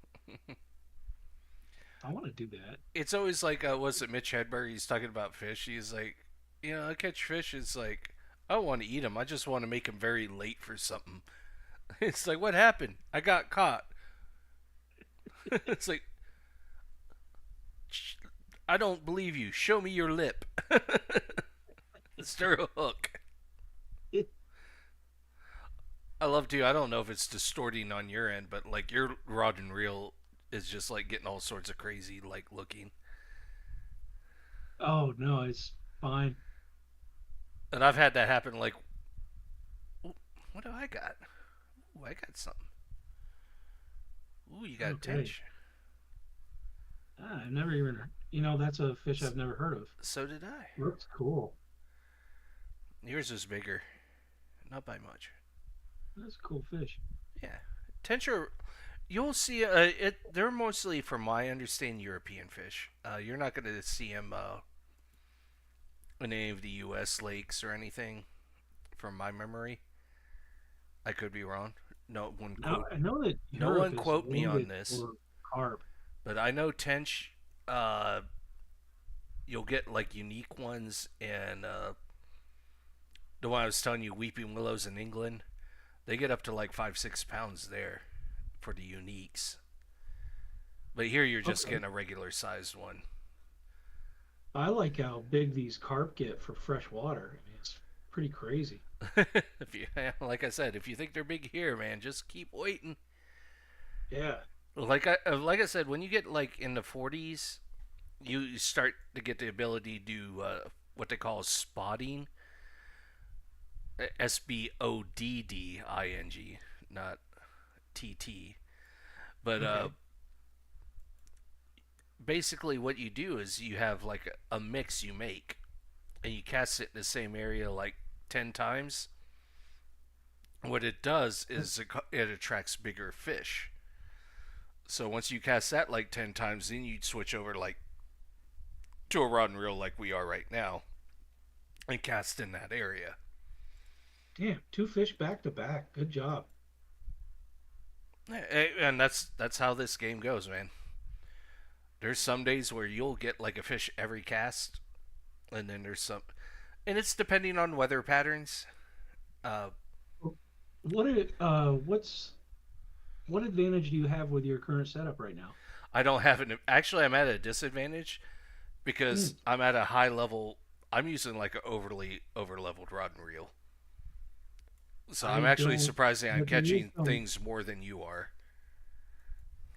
I want to do that. It's always like, was it Mitch Hedberg? He's talking about fish. He's like, I catch fish. It's like, I don't want to eat them. I just want to make them very late for something. It's like, what happened? I got caught. It's like, I don't believe you. Show me your lip. Stir a hook. I love to. I don't know if it's distorting on your end, but like your rod and reel is just like getting all sorts of crazy, like looking. Oh no, it's fine. And I've had that happen. Like, what do I got? Ooh, I got something. Ooh, you got Okay. tension. I've never even, that's a fish I've never heard of. So did I. Looks cool. Yours is bigger, not by much. That's a cool fish. Yeah, tension. You'll see. They're mostly, from my understanding, European fish. You're not going to see them in any of the U.S. lakes or anything, from my memory. I could be wrong. No one Now quote. I know that No Europe one is quote me on noted this, for carp. but I know tench. You'll get like unique ones, and the one I was telling you, weeping willows in England, they get up to like 5-6 pounds there for the uniques. But here you're just Okay. getting a regular sized one. I like how big these carp get for fresh water. I mean, pretty crazy. If you, like I said, if you think they're big here, man, just keep waiting. Yeah. Like I said, when you get like in the 40s, you start to get the ability to do what they call spotting, SBODDING, not TT. But Okay. basically, what you do is you have like a mix you make, and you cast it in the same area like 10 times. What it does is it attracts bigger fish. So once you cast that like 10 times, then you'd switch over like to a rod and reel like we are right now, and cast in that area. Damn, two fish back to back. Good job. And that's how this game goes, man. There's some days where you'll get like a fish every cast, and then there's some, and it's depending on weather patterns. Uh, What's what advantage do you have with your current setup right now? I don't have an actually. I'm at a disadvantage because Mm. I'm at a high level. I'm using like an overly over leveled rod and reel, so I'm I actually don't, surprising I'm but there is catching some. things more than you are.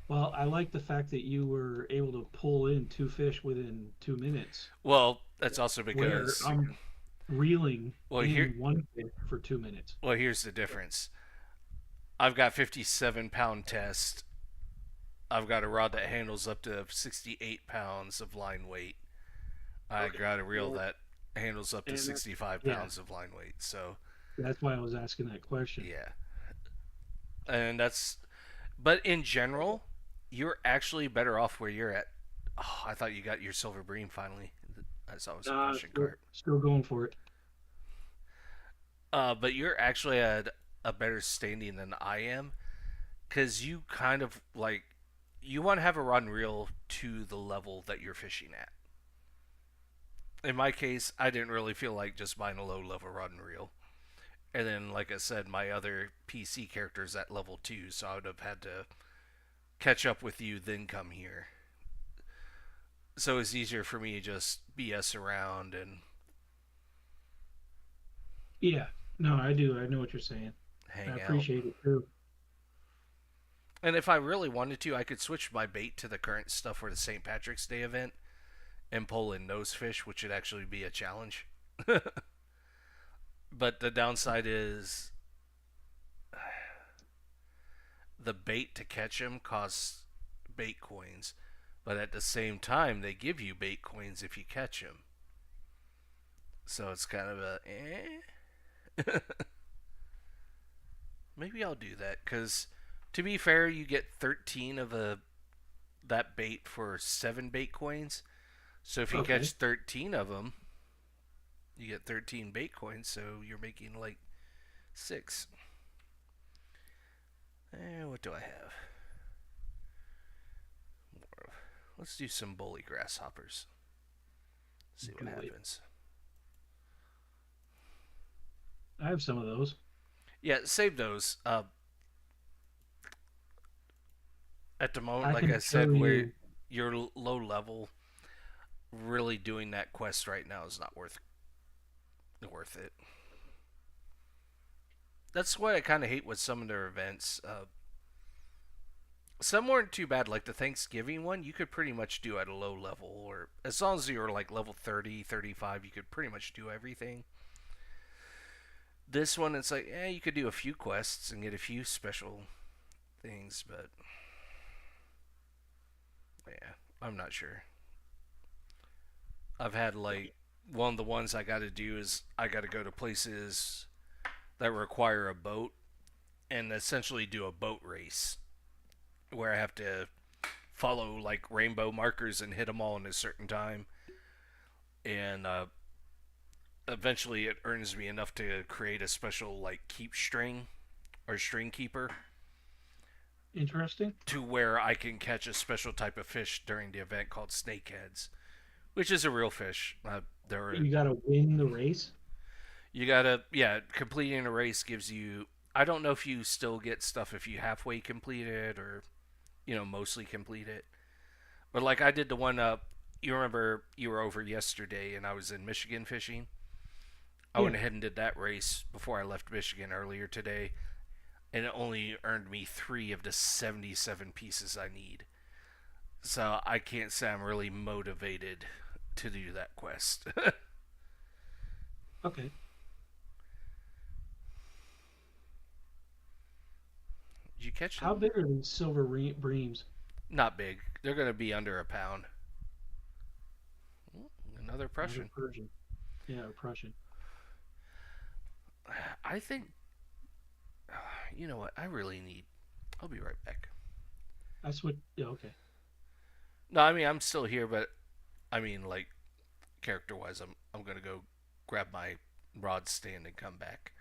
Well, I like the fact that you were able to pull in two fish within 2 minutes, Well, that's also where because I'm reeling well here in one fish for 2 minutes. well here's the difference. I've got 57-pound test. I've got a rod that handles up to 68 pounds of line weight. I Okay. got a reel Well, that handles up to and that's 65 yeah, pounds of line weight. So that's why I was asking that question. yeah, and that's but in general, you're actually better off where you're at. Oh, I thought you got your silver bream finally. I saw it was a Christian Still, carp. still going for it. But you're actually at a better standing than I am because you kind of like you want to have a rod and reel to the level that you're fishing at. In my case, I didn't really feel like just buying a low level rod and reel. And then, like I said, my other PC character's at level 2, so I would have had to catch up with you, then come here. So it's easier for me to just BS around and Yeah. No, I do. I know what you're saying. I hang out. appreciate it too. And if I really wanted to, I could switch my bait to the current stuff for the St. Patrick's Day event and pull in those fish, which would actually be a challenge. But the downside is the bait to catch them costs bait coins, but at the same time, they give you bait coins if you catch them. So it's kind of a maybe I'll do that because to be fair, you get 13 of a that bait for 7 bait coins. So if you catch Okay. 13 of them, you get 13 bait coins. So you're making like 6. What do I have? Let's do some bully grasshoppers. See what Do it. happens. I have some of those. Yeah, save those. At the moment, I like can I show said, where you. you're low level, really doing that quest right now is not worth it. That's what I kind of hate with some of their events. Some weren't too bad, like the Thanksgiving one. You could pretty much do at a low level, or as long as you were like level 30, 35, you could pretty much do everything. This one, it's like, you could do a few quests and get a few special things, but yeah, I'm not sure. I've had like one of the ones I got to do is I got to go to places that require a boat and essentially do a boat race where I have to follow like rainbow markers and hit them all in a certain time. And eventually it earns me enough to create a special like keep string or string keeper Interesting. to where I can catch a special type of fish during the event called snakeheads, which is a real fish. They're You got to win the race. You gotta, yeah, completing a race gives you. I don't know if you still get stuff if you halfway complete it or, mostly complete it. But like I did the one up, you remember you were over yesterday and I was in Michigan fishing. I went Yeah. ahead and did that race before I left Michigan earlier today, and it only earned me 3 of the 77 pieces I need. So I can't say I'm really motivated to do that quest. Did Okay. you catch How them? big are these silver breams? Not big. They're going to be under a pound. Ooh, another Another Prussian. Persian. Yeah, or Prussian. I think, you know what? I really need. I'll be right back. That's what. Yeah, okay. No, I mean, I'm still here, but I mean, like, character wise, I'm going to go grab my rod stand and come back.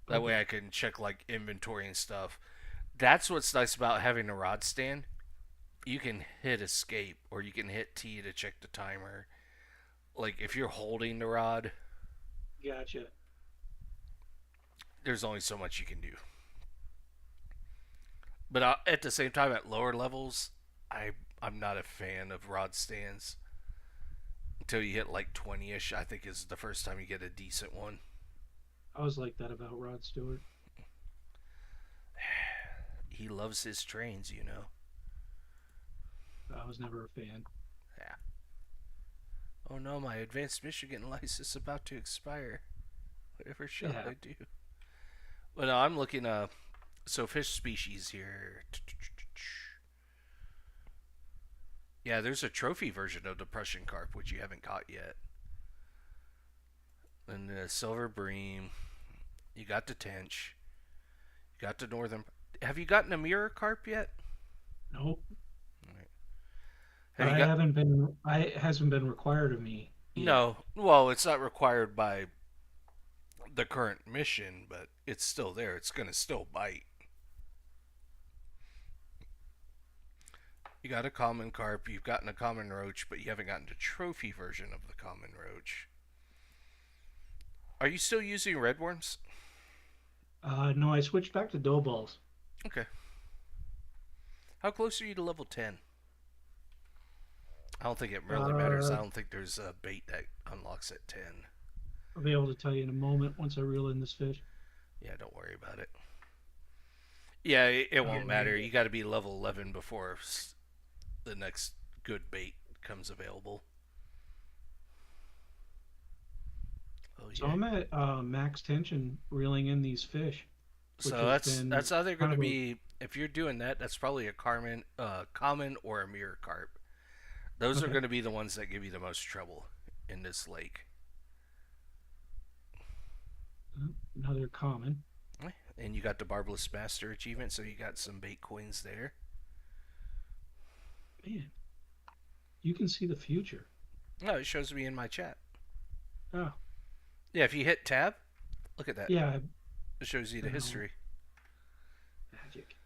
That way Okay. I can check, like, inventory and stuff. That's what's nice about having a rod stand. You can hit escape or you can hit T to check the timer. Like, if you're holding the rod, Gotcha. there's only so much you can do. But at the same time, at lower levels, I'm not a fan of rod stands until you hit like 20ish. I think is the first time you get a decent one. I was like that about Rod Stewart. He loves his trains, you know. I was never a fan. Yeah. Oh no, my advanced Michigan license is about to expire. Whatever It shall I happened. do? Well, no, I'm looking. So fish species here. Yeah, there's a trophy version of the Prussian carp which you haven't caught yet. And the silver bream. You got the tench. You got the northern. Have you gotten a mirror carp yet? Nope. Right. Have But you I got? haven't been. I it hasn't been required of me yet. No. Well, it's not required by the current mission, but it's still there. It's gonna still bite. You got a common carp. You've gotten a common roach, but you haven't gotten the trophy version of the common roach. Are you still using red worms? No, I switched back to dough balls. Okay. How close are you to level 10? I don't think it really matters. I Uh, don't think there's a bait that unlocks at 10. I'll be able to tell you in a moment once I reel in this fish. Yeah, don't worry about it. Yeah, it Oh yeah, won't there you matter. go. You got to be level 11 before the next good bait comes available. Oh So yeah. I'm at max tension reeling in these fish, which So has that's been either going kind to of a be if you're doing that, that's probably a common or a mirror carp. Those are okay. going to be the ones that give you the most trouble in this lake. Another common. And you got the Barbless Master achievement, so you got some bait coins there. Man, you can see the future. No, it shows me in my chat. Oh, Yeah, if you hit tab, look at that. yeah. It shows you the Oh, history. magic.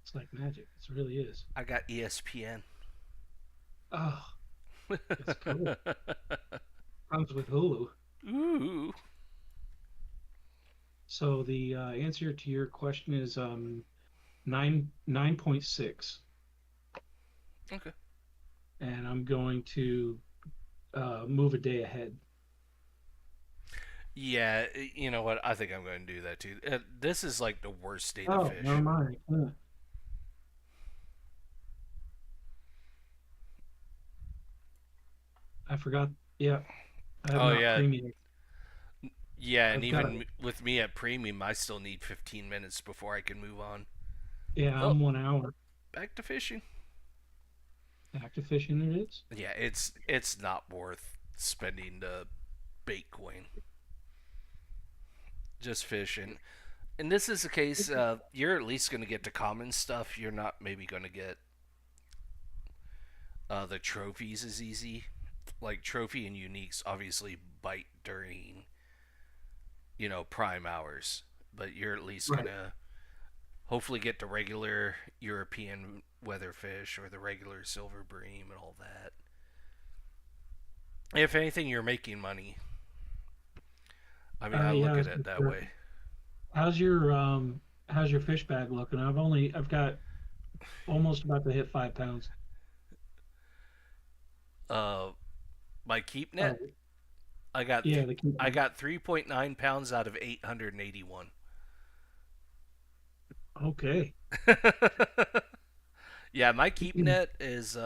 It's like magic. It really is. I got ESPN. Oh, it's cool. Comes with Hulu. Ooh. So the answer to your question is 9.6, Okay. and I'm going to move a day ahead. Yeah, you know what? I think I'm going to do that too. This is like the worst day to Oh, never fish. mind. Yeah. I forgot. Yeah, I have Oh not yeah, premium. yeah, and I've got. even with me at premium, I still need 15 minutes before I can move on. Yeah, Oh, I'm 1 hour. back to fishing. Active fishing it is. Yeah, it's not worth spending the bait coin. Just fishing. And this is the case. You're at least going to get the common stuff. You're not maybe going to get the trophies as easy. Like trophy and uniques obviously bite during prime hours, but you're at least Right. gonna hopefully get the regular European weatherfish or the regular silver bream and all that. If anything, you're making money. I mean, I Yeah, look I at was it gonna that say, way. how's your fish bag looking? I've got almost about to hit 5 pounds. Uh, my keep net, Oh, I got Yeah, the keep. I got 3.9 pounds out of 881. Okay. Yeah, my keep net is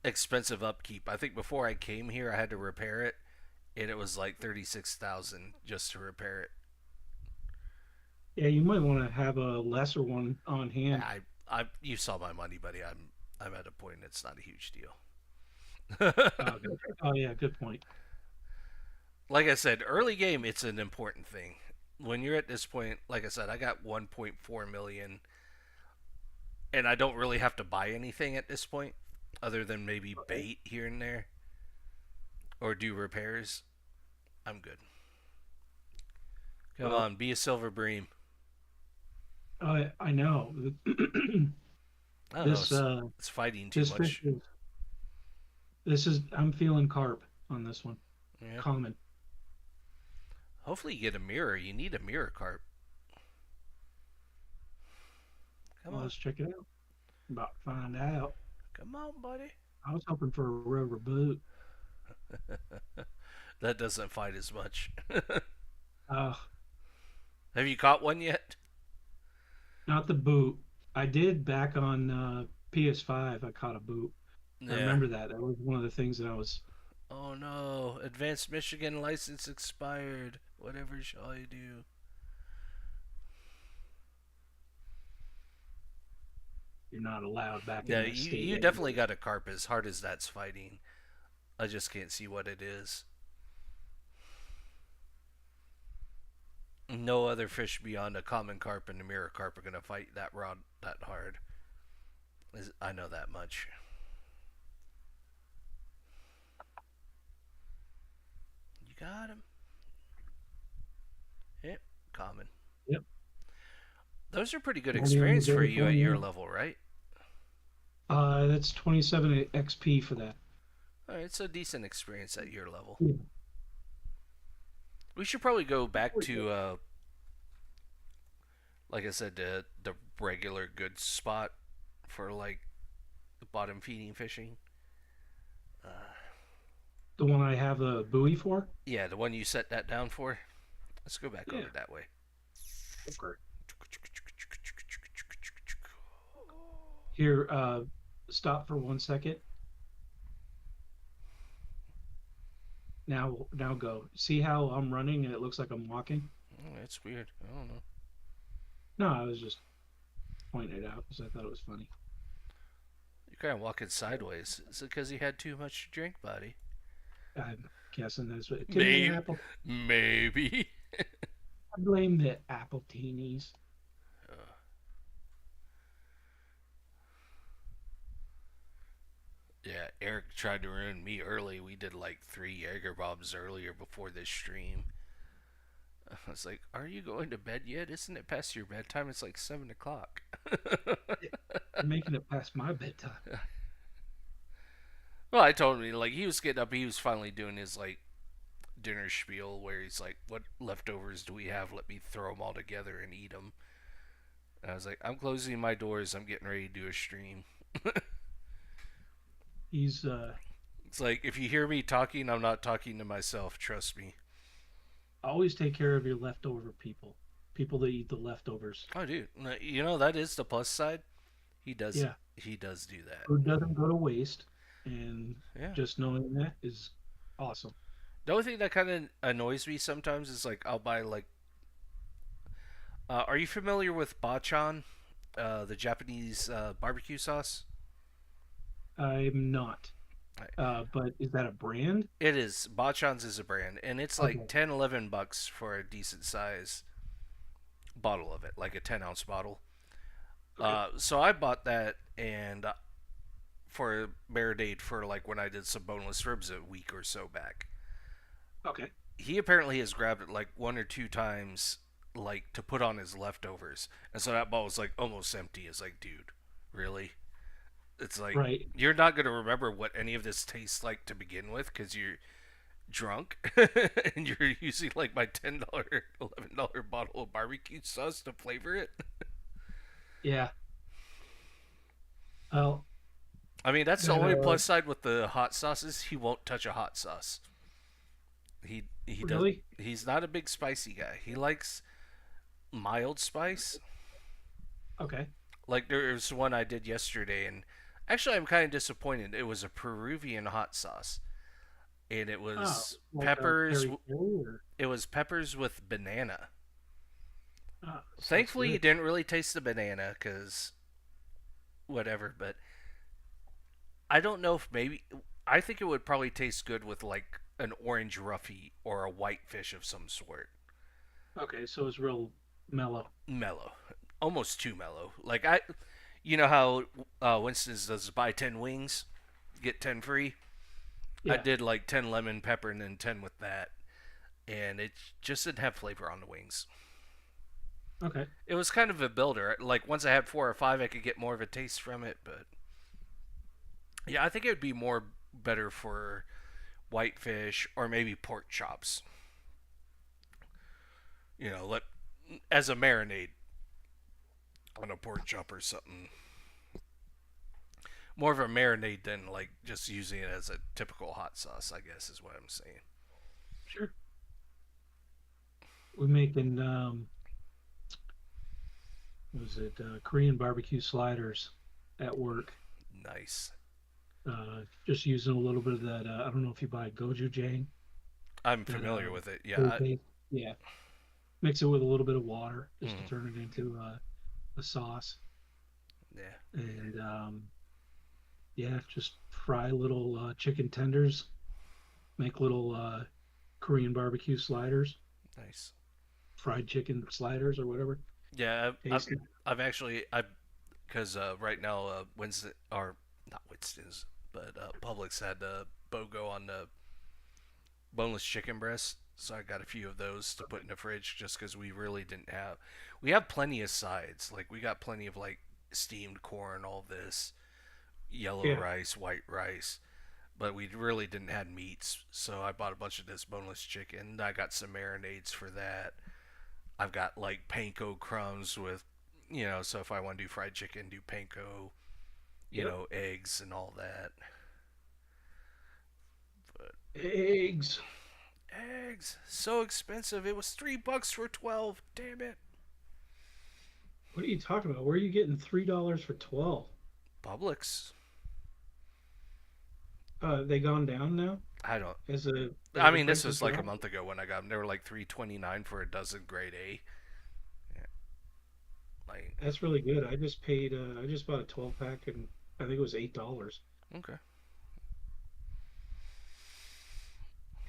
expensive upkeep. I think before I came here, I had to repair it, and it was like 36,000 just to repair it. Yeah, you might want to have a lesser one on hand. You saw my money, buddy. I'm at a point. It's not a huge deal. Oh yeah, good point. Like I said, early game, it's an important thing. When you're at this point, like I said, I got 1.4 million, and I don't really have to buy anything at this point, other than maybe Okay. bait here and there or do repairs. I'm good. Come Well, on, be a silver bream. I know I don't know. this It's fighting too fish much. is I'm feeling carp on this one. Yeah. Common. Hopefully you get a mirror. You need a mirror carp. Come Well, on. let's check it out. About to find out. Come on, buddy. I was hoping for a rubber boot. That doesn't fight as much. Uh, Have you caught one yet? Not the boot. I did back on PS5. I caught a boot. I Yeah. remember that. That was one of the things that I was. Oh no. Advanced Michigan license expired. Whatever shall I do? You're not allowed back in Yeah, that state you definitely anymore. got a carp as hard as that's fighting. I just can't see what it is. No other fish beyond a common carp and a mirror carp are gonna fight that rod that hard. I know that much. You got him. Yep, common. Yep. Those are pretty good Only on the experience for very you at your corner. level, right? That's 27 XP for that. It's a decent experience at your level. Yeah. We should probably go back to, like I said, the regular good spot for like the bottom feeding fishing. Uh, The one I have a buoy for? yeah, the one you set that down for. Let's go back Yeah. over that way. Okay. Here, stop for 1 second. Now go. See how I'm running and it looks like I'm walking? Oh, that's weird. I don't know. No, I was just pointing it out because I thought it was funny. You're kind of walking sideways. Is it because you had too much to drink, buddy? I'm guessing that's what. Give me an Maybe. apple. Maybe. I blame the apple teenies. Uh, yeah, Eric tried to ruin me early. We did like 3 Jaeger bombs earlier before this stream. I was like, "Are you going to bed yet? Isn't it past your bedtime? It's like 7 o'clock." You're making it past my bedtime. Well, I told him like he was getting up. He was finally doing his like dinner spiel where he's like, "What leftovers do we have? Let me throw them all together and eat them." And I was like, "I'm closing my doors. I'm getting ready to do a stream." He's It's like if you hear me talking, I'm not talking to myself. Trust me. always take care of your leftover people. People that eat the leftovers. Oh, dude, you know that is the plus side. He does. Yeah. He does do that. Food doesn't go to waste, and Yeah. just knowing that is awesome. The only thing that kind of annoys me sometimes is like I'll buy like. Are you familiar with bachan, the Japanese barbecue sauce? I'm not. But is that a brand? It is. Bachan's is a brand, and it's like Okay. 10, $11 for a decent size bottle of it, like a 10-ounce bottle. Okay. So I bought that and for marinade for like when I did some boneless ribs a week or so back. Okay. He apparently has grabbed it like 1 or 2 times, like to put on his leftovers, and so that bottle was like almost empty. It's like, dude, really? It's like Right. you're not gonna remember what any of this tastes like to begin with because you're drunk and you're using like my $10, $11 bottle of barbecue sauce to flavor it. Yeah. Well, I mean, that's the that only plus side with the hot sauces. He won't touch a hot sauce. He does. Really? He's not a big spicy guy. He likes mild spice. Okay. Like there was one I did yesterday, and actually I'm kind of disappointed. It was a Peruvian hot sauce, and it Oh, was like a peppers. peri peri or It was peppers with banana. oh, sounds Thankfully, you good. didn't really taste the banana because whatever. But I don't know if maybe I think it would probably taste good with like an orange roughy or a white fish of some sort. Okay, so it's real mellow. Mellow, almost too mellow. You know how Winston's does buy 10 wings, get 10 free. I Yeah. did like 10 lemon pepper and then 10 with that, and it just didn't have flavor on the wings. Okay. It was kind of a builder. Like once I had 4 or 5, I could get more of a taste from it. But yeah, I think it would be more better for whitefish or maybe pork chops. Let as a marinade on a pork chop or something. More of a marinade than like just using it as a typical hot sauce, I guess is what I'm saying. Sure. We're making what was it Korean barbecue sliders at work. Nice. Just using a little bit of that. I don't know if you buy gochujang, I'm that familiar with it. chili Yeah. paste. Yeah. Mix it with a little bit of water just to Mm, turn it into a sauce. yeah. And yeah, just fry little chicken tenders. Make little Korean barbecue sliders, Nice. fried chicken sliders or whatever. Yeah. Tasty. I've actually I because right now Winston or not Winston's but Publix had BOGO on the boneless chicken breast. So I got a few of those to put in the fridge just because we really didn't have. We have plenty of sides. Like we got plenty of like steamed corn, all this yellow Yeah. rice, white rice, but we really didn't have meats. So I bought a bunch of this boneless chicken. I got some marinades for that. I've got like panko crumbs with, so if I want to do fried chicken, do panko, Yep. eggs and all that. But Eggs. eggs, so expensive. It was $3 for 12. Damn it. What are you talking about? Where are you getting $3 for 12? Publix. They gone down now I don't. as I the mean, this prices was like a drop. month ago when I got them. They were like 3.29 for a dozen grade A. Yeah, like That's really good. I just paid. I just bought a 12 pack and I think it was $8. okay.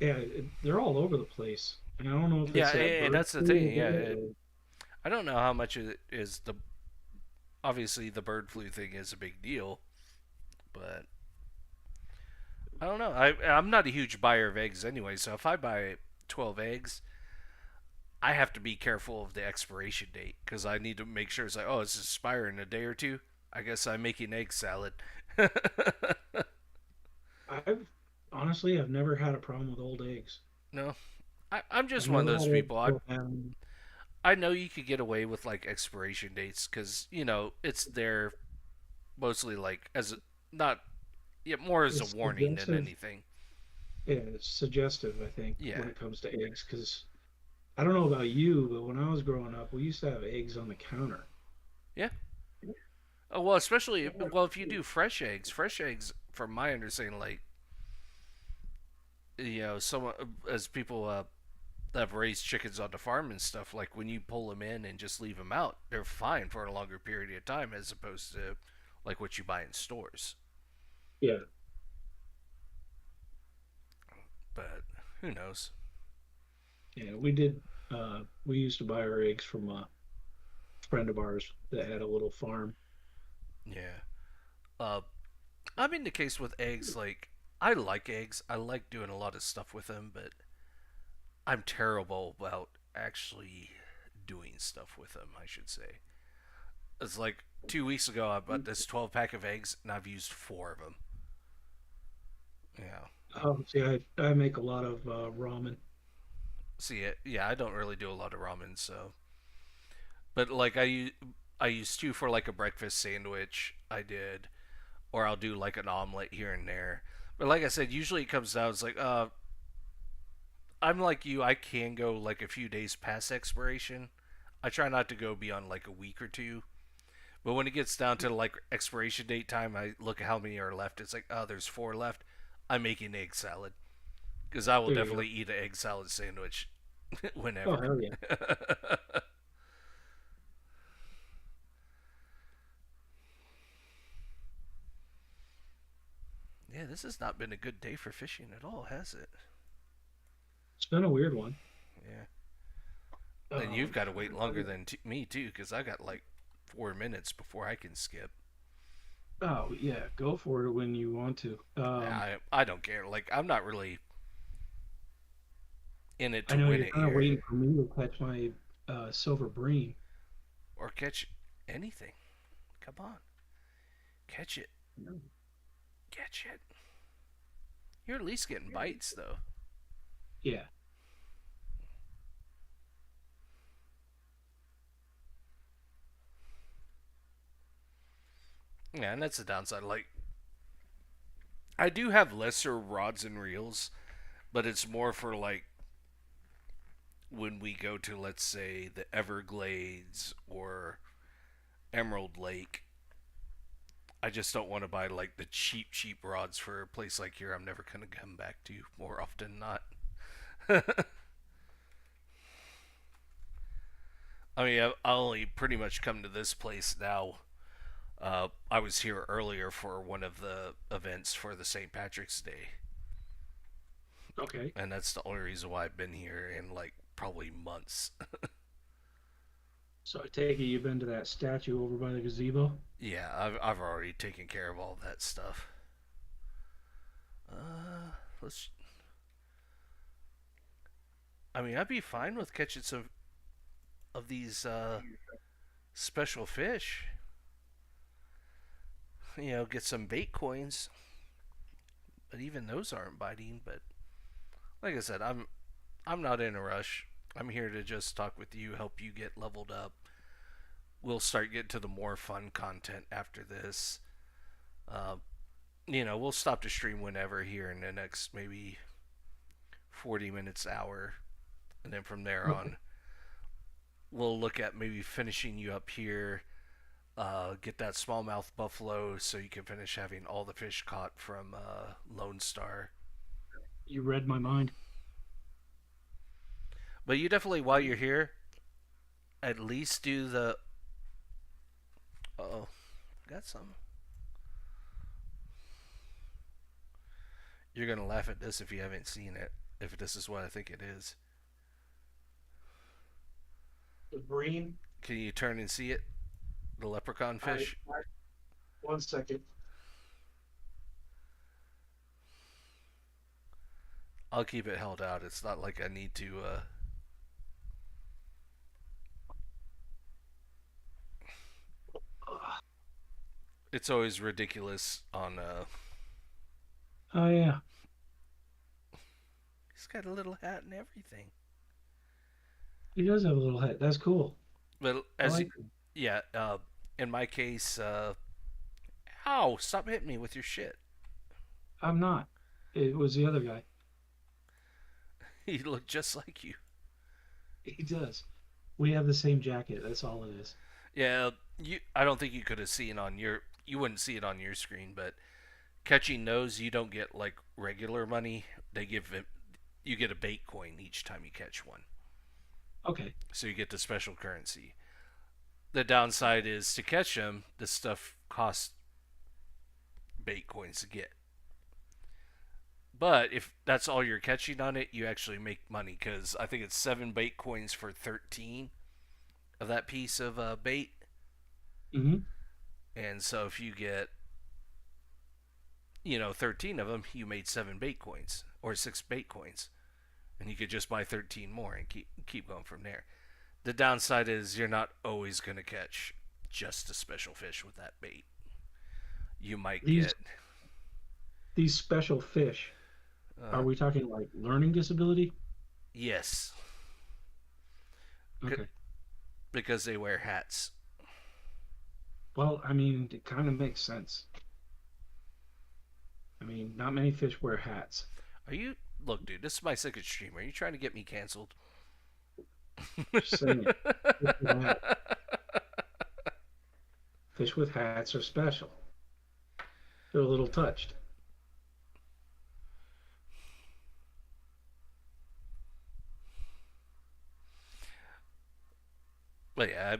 Yeah, they're all over the place. And I don't know if it's Yeah, that bird that's the flu thing. or Yeah, what. I don't know how much it is the. Obviously, the bird flu thing is a big deal, but I don't know. I'm not a huge buyer of eggs anyway, so if I buy 12 eggs, I have to be careful of the expiration date because I need to make sure it's like, oh, it's expire in a day or two. I guess I'm making egg salad. I've honestly, I've never had a problem with old eggs. No, I'm I've just one of never those had a people. I problem. I know you could get away with like expiration dates because it's there mostly like as a, not yeah more as a It's warning than suggestive. anything. Yeah, it's suggestive, I think, Yeah, when it comes to eggs. Because I don't know about you, but when I was growing up, we used to have eggs on the counter. yeah. Oh, well, especially if you do fresh eggs, from my understanding, like some as people that have raised chickens on the farm and stuff, like when you pull them in and just leave them out, they're fine for a longer period of time as opposed to like what you buy in stores. Yeah. But who knows? Yeah, we did. We used to buy our eggs from a friend of ours that had a little farm. Yeah. Uh, I'm in the case with eggs. Like I like eggs. I like doing a lot of stuff with them, but I'm terrible about actually doing stuff with them. I should say. It's like 2 weeks ago I bought this 12 pack of eggs and I've used 4 of them. Yeah. See, I make a lot of ramen. See it. Yeah, I don't really do a lot of ramen, so. But like I use two for like a breakfast sandwich. I did, or I'll do like an omelet here and there. But like I said, usually it comes down. It's like I'm like you. I can go like a few days past expiration. I try not to go beyond like a week or two. But when it gets down to like expiration date time, I look at how many are left. It's like, oh, there's 4 left. I'm making egg salad because I will There you definitely eat an egg salad sandwich go. Oh, whenever. hell yeah. Yeah, this has not been a good day for fishing at all, has it? It's been a weird one. Yeah. And you've Um, got to wait longer than me too, because I got like 4 minutes before I can skip. oh yeah, go for it when you want to. I don't care. Like I'm not really in it I to know win you're it kind of here waiting for me to catch my silver bream. or catch anything. Come on, catch it, catch it. You're at least getting bites though. Yeah. Yeah, and that's the downside. Like I do have lesser rods and reels, but it's more for like when we go to, let's say, the Everglades or Emerald Lake. I just don't want to buy like the cheap rods for a place like here. I'm never gonna come back to more often than not. I mean, I only pretty much come to this place now. I was here earlier for one of the events for the St. Patrick's Day, Okay. and that's the only reason why I've been here in like probably months. So I take it you've been to that statue over by the gazebo? Yeah, I've already taken care of all that stuff. Let's. I mean, I'd be fine with catching some of these special fish. You know, get some bait coins, but even those aren't biting. But like I said, I'm not in a rush. I'm here to just talk with you, help you get leveled up. We'll start getting to the more fun content after this. Uh, we'll stop the stream whenever here in the next maybe 40 minutes, hour, and then from there Okay. on, we'll look at maybe finishing you up here. Get that smallmouth buffalo so you can finish having all the fish caught from Lone Star. You read my mind. But you definitely, while you're here, at least do the. Oh, got some. You're gonna laugh at this if you haven't seen it. If this is what I think it is, The bream. can you turn and see it? The leprechaun I, fish. I 1 second. I'll keep it held out. It's not like I need to. It's always ridiculous on. Oh yeah, He's got a little hat and everything. he does have a little head. That's cool. But I as like it. yeah, in my case, ow! Stop hitting me with your shit. I'm not. It was the other guy. He looked just like you. He does. We have the same jacket. That's all it is. Yeah, you. I don't think you could have seen on your. You wouldn't see it on your screen, but catching those, you don't get like regular money. They give it. You get a bait coin each time you catch one, Okay. so you get the special currency. The downside is to catch them, this stuff costs bait coins to get. But if that's all you're catching on it, you actually make money because I think it's 7 bait coins for 13 of that piece of bait. Mm-hmm. And so if you get, 13 of them, you made 7 bait coins or 6 bait coins, and you could just buy 13 more and keep going from there. The downside is you're not always going to catch just a special fish with that bait. You might These get these special fish. Are uh, we talking like learning disability? yes, Okay. because they wear hats. Well, I mean, it kind of makes sense. I mean, not many fish wear hats. Are you? Look, dude, this is my second stream. Are you trying to get me canceled? Just saying. Fish with hat. Fish with hats are special. They're a little touched. But yeah,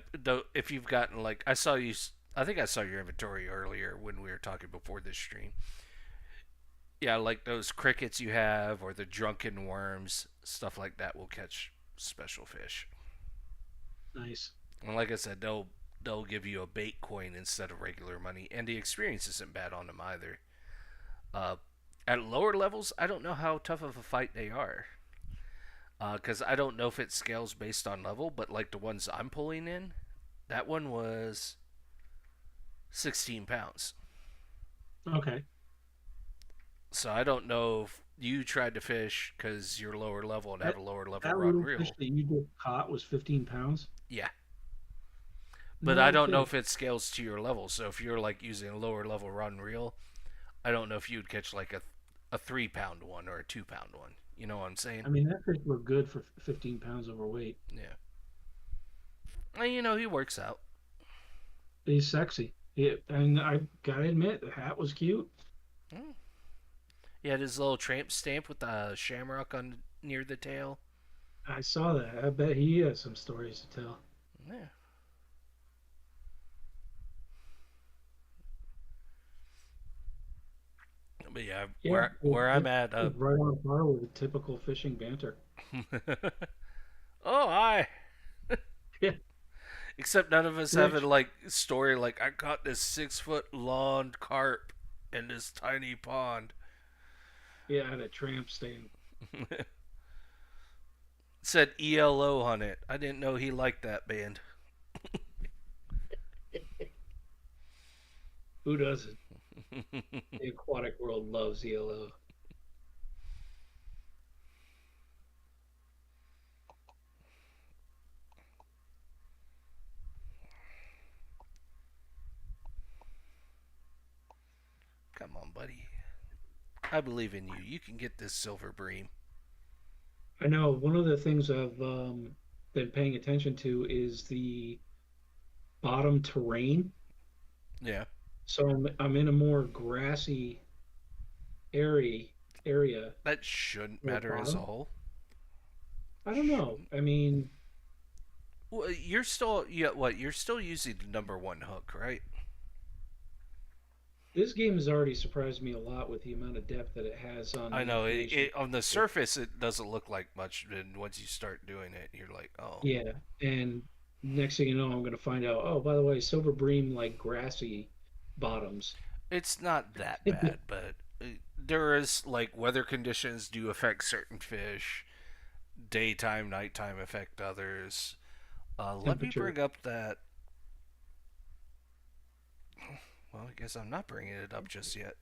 if you've gotten like, I saw you. I think I saw your inventory earlier when we were talking before this stream. Yeah, like those crickets you have, or the drunken worms, stuff like that will catch special fish. Nice. And like I said, they'll give you a bait coin instead of regular money, and the experience isn't bad on them either. Uh, at lower levels, I don't know how tough of a fight they are, because I don't know if it scales based on level. But like the ones I'm pulling in, that one was 16 pounds. Okay. So I don't know if you tried to fish because you're lower level and have That a lower level that rod and little fish reel. that you just caught was 15 pounds. Yeah, but I No don't know kidding. if it scales to your level. So if you're like using a lower level rod and reel, I don't know if you'd catch like a 3 pound one or a 2 pound one. You know what I'm saying? I mean, that fish looked good for 15 pounds overweight. Yeah. And you know he works out. He's sexy. And I gotta admit, the hat was cute. Hmm. He had his little tramp stamp with the shamrock on near the tail. I saw that. I bet he has some stories to tell. Yeah. But yeah, Yeah, where I'm at, it's right on par with typical fishing banter. oh I. Yeah, Except none of us have a Rich. like story like I caught this 6 foot long carp in this tiny pond. Yeah, at a tramp stand. It said ELO on it. I didn't know he liked that band. Who doesn't? The aquatic world loves ELO. Come on, buddy. I believe in you. You can get this silver bream. I know one of the things I've been paying attention to is the bottom terrain. Yeah, So I'm in a more grassy area area that shouldn't or matter as a bottom. whole. I don't know. Shouldn't. I mean, Well, you're still what? You're still using the number one hook, right? this game has already surprised me a lot with the amount of depth that it has on I the know information. on the surface it doesn't look like much, and once you start doing it, you're like, oh, Yeah, and next thing you know, I'm going to find out. Oh, by the way, silver bream like grassy bottoms. it's not that bad, but there is like weather conditions do affect certain fish. Daytime, nighttime affect others. Let me Temperature. bring up that. Well, I guess I'm not bringing it up just yet.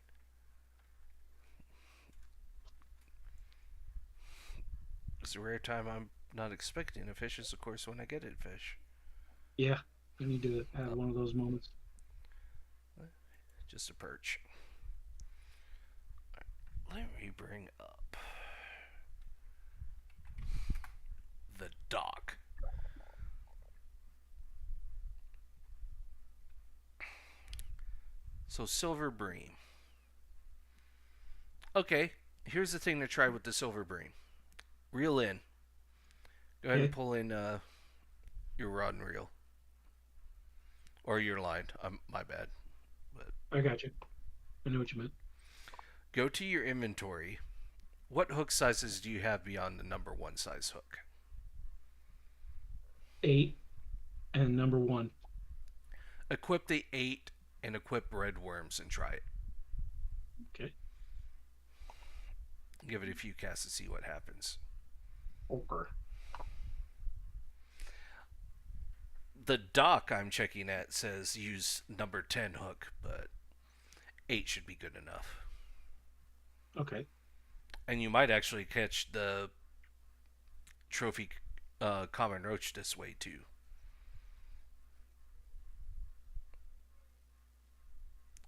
It's a rare time I'm not expecting a fish is, of course, when I get a fish. Yeah, I need to have Oh, one of those moments. just a perch. Let me bring up the dock. So, silver bream. Okay, here's the thing to try with the silver bream. Reel in. Go ahead and Okay, pull in your rod and reel. Or your line. My bad. But I got you. I know what you meant. go to your inventory. What hook sizes do you have beyond the number one size hook? 8 and number 1. Equip the 8 and equip red worms and try it. Okay. Give it a few casts to see what happens. Over. The dock I'm checking at says use number 10 hook, but 8 should be good enough. Okay. And you might actually catch the trophy common roach this way too.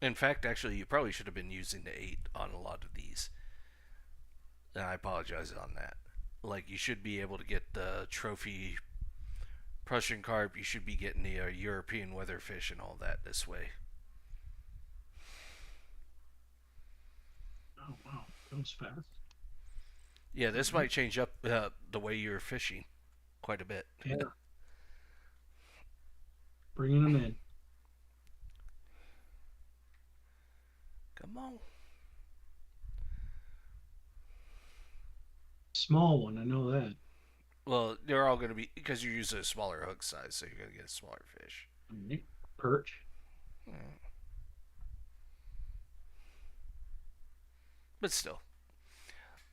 In fact, actually, you probably should have been using the 8 on a lot of these. And I apologize on that. Like, you should be able to get the trophy Prussian carp. You should be getting the European weatherfish and all that this way. Oh wow, goes fast. Yeah, All this right. might change up the way you're fishing quite a bit. Yeah, bringing them in. Come on. Small one, I know that. Well, they're all going to be because you're using a smaller hook size, so you're going to get a smaller fish. All right. Perch. But still,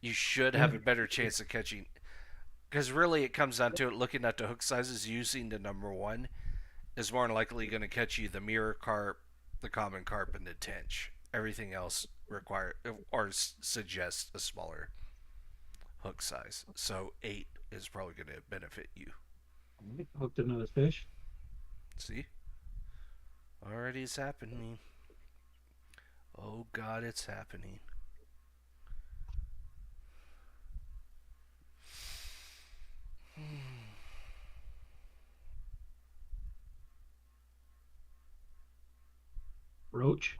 you should Yeah. have a better chance of catching. Because really, it comes down to it. Looking at the hook sizes, using the number one is more than likely going to catch you the mirror carp, the common carp, and the tench. Everything else require or suggests a smaller hook size. So 8 is probably going to benefit you. All right. Hooked another fish. See, already it's happening. Oh God, it's happening. Roach.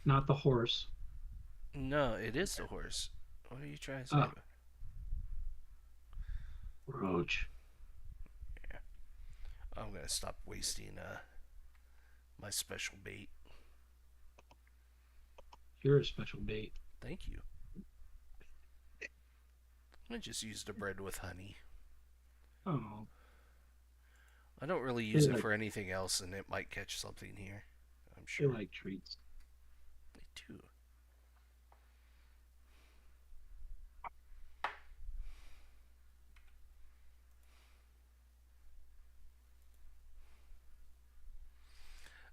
Not the horse. No, it is the horse. What are you trying to say? Ah, roach. Yeah, I'm gonna stop wasting my special bait. You're a special bait. Thank you. I just use the bread with honey. Oh, I don't really they use it like for anything else, and it might catch something here. I'm they sure. like treats. They do.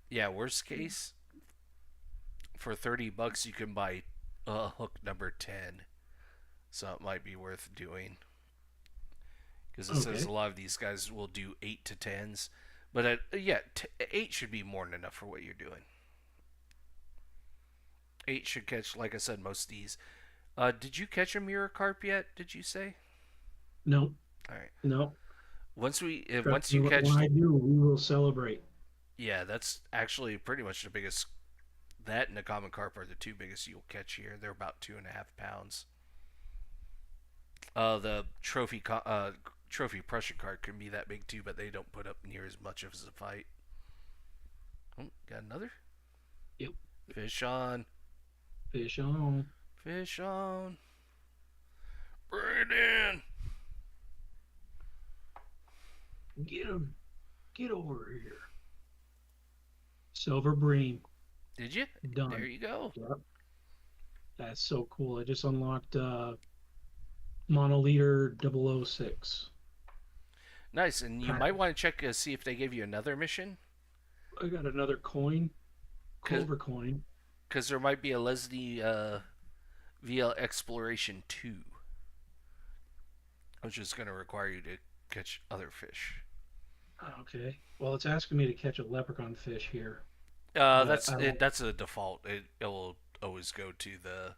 Yeah, worst case, for $30 you can buy hook number 10. So it might be worth doing. Because it says Okay. a lot of these guys will do 8 to 10s. But yeah, 8 should be more than enough for what you're doing. 8 should catch, like I said, most of these. Did you catch a mirror carp yet? Did you say? No, All right. no. Trust Once me, you when catch, I do, we will celebrate. yeah, that's actually pretty much the biggest. That and the common carp are the two biggest you'll catch here. They're about 2.5 pounds. The trophy Prussian carp can be that big too, but they don't put up near as much as a fight. Oh, got another Yep. fish on, Fish on. fish on. Bring it in. Get him. Get over here. Silver bream. Did you? There Done. you go. Yep. That's so cool. I just unlocked monoliter 006. Nice, and you might Pack. want to check see if they gave you another mission, I got another coin. cause, Clover coin. cause there might be a Leslie VL Exploration 2, which is going to require you to catch other fish. Okay. Well, it's asking me to catch a leprechaun fish here, but That's I it. don't. That's a default. It will always go to the.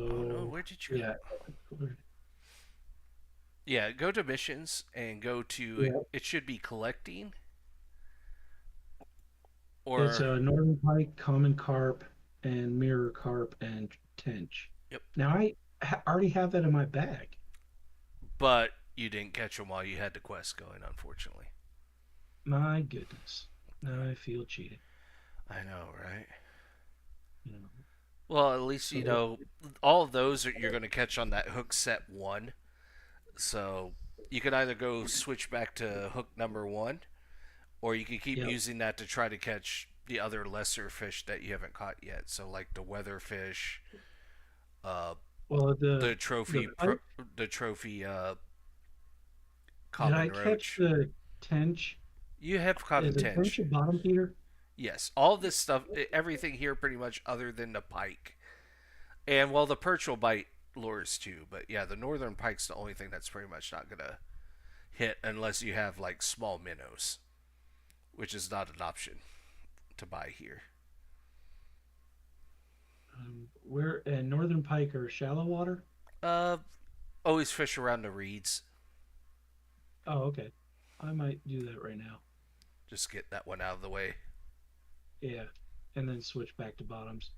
Oh no, So where did you go? yeah, Yeah, go to missions and go to. yeah. It should be collecting It's or. a northern pike, common carp, and mirror carp and tench. Yep. Now already have that in my bag. But you didn't catch them while you had the quest going, unfortunately. My goodness. Now I feel cheated. I know, right? You know. Well, at least you So know all of those you're going to catch on that hook set one. So you can either go switch back to hook number one, or you can keep yeah. using that to try to catch the other lesser fish that you haven't caught yet. So like the weatherfish, uh, Well, the the trophy, pike. the trophy Did common I catch roach. the tench? You have caught a Is a tench tench. a bottom feeder? Yes, all this stuff, everything here pretty much other than the pike. And well, the perch will bite lures too, but yeah, the northern pike's the only thing that's pretty much not gonna hit unless you have like small minnows, which is not an option. to buy here. Where and northern pike are shallow water. Uh, Always fish around the reeds. Oh, okay. I might do that right now. Just get that one out of the way. Yeah, and then switch back to bottoms.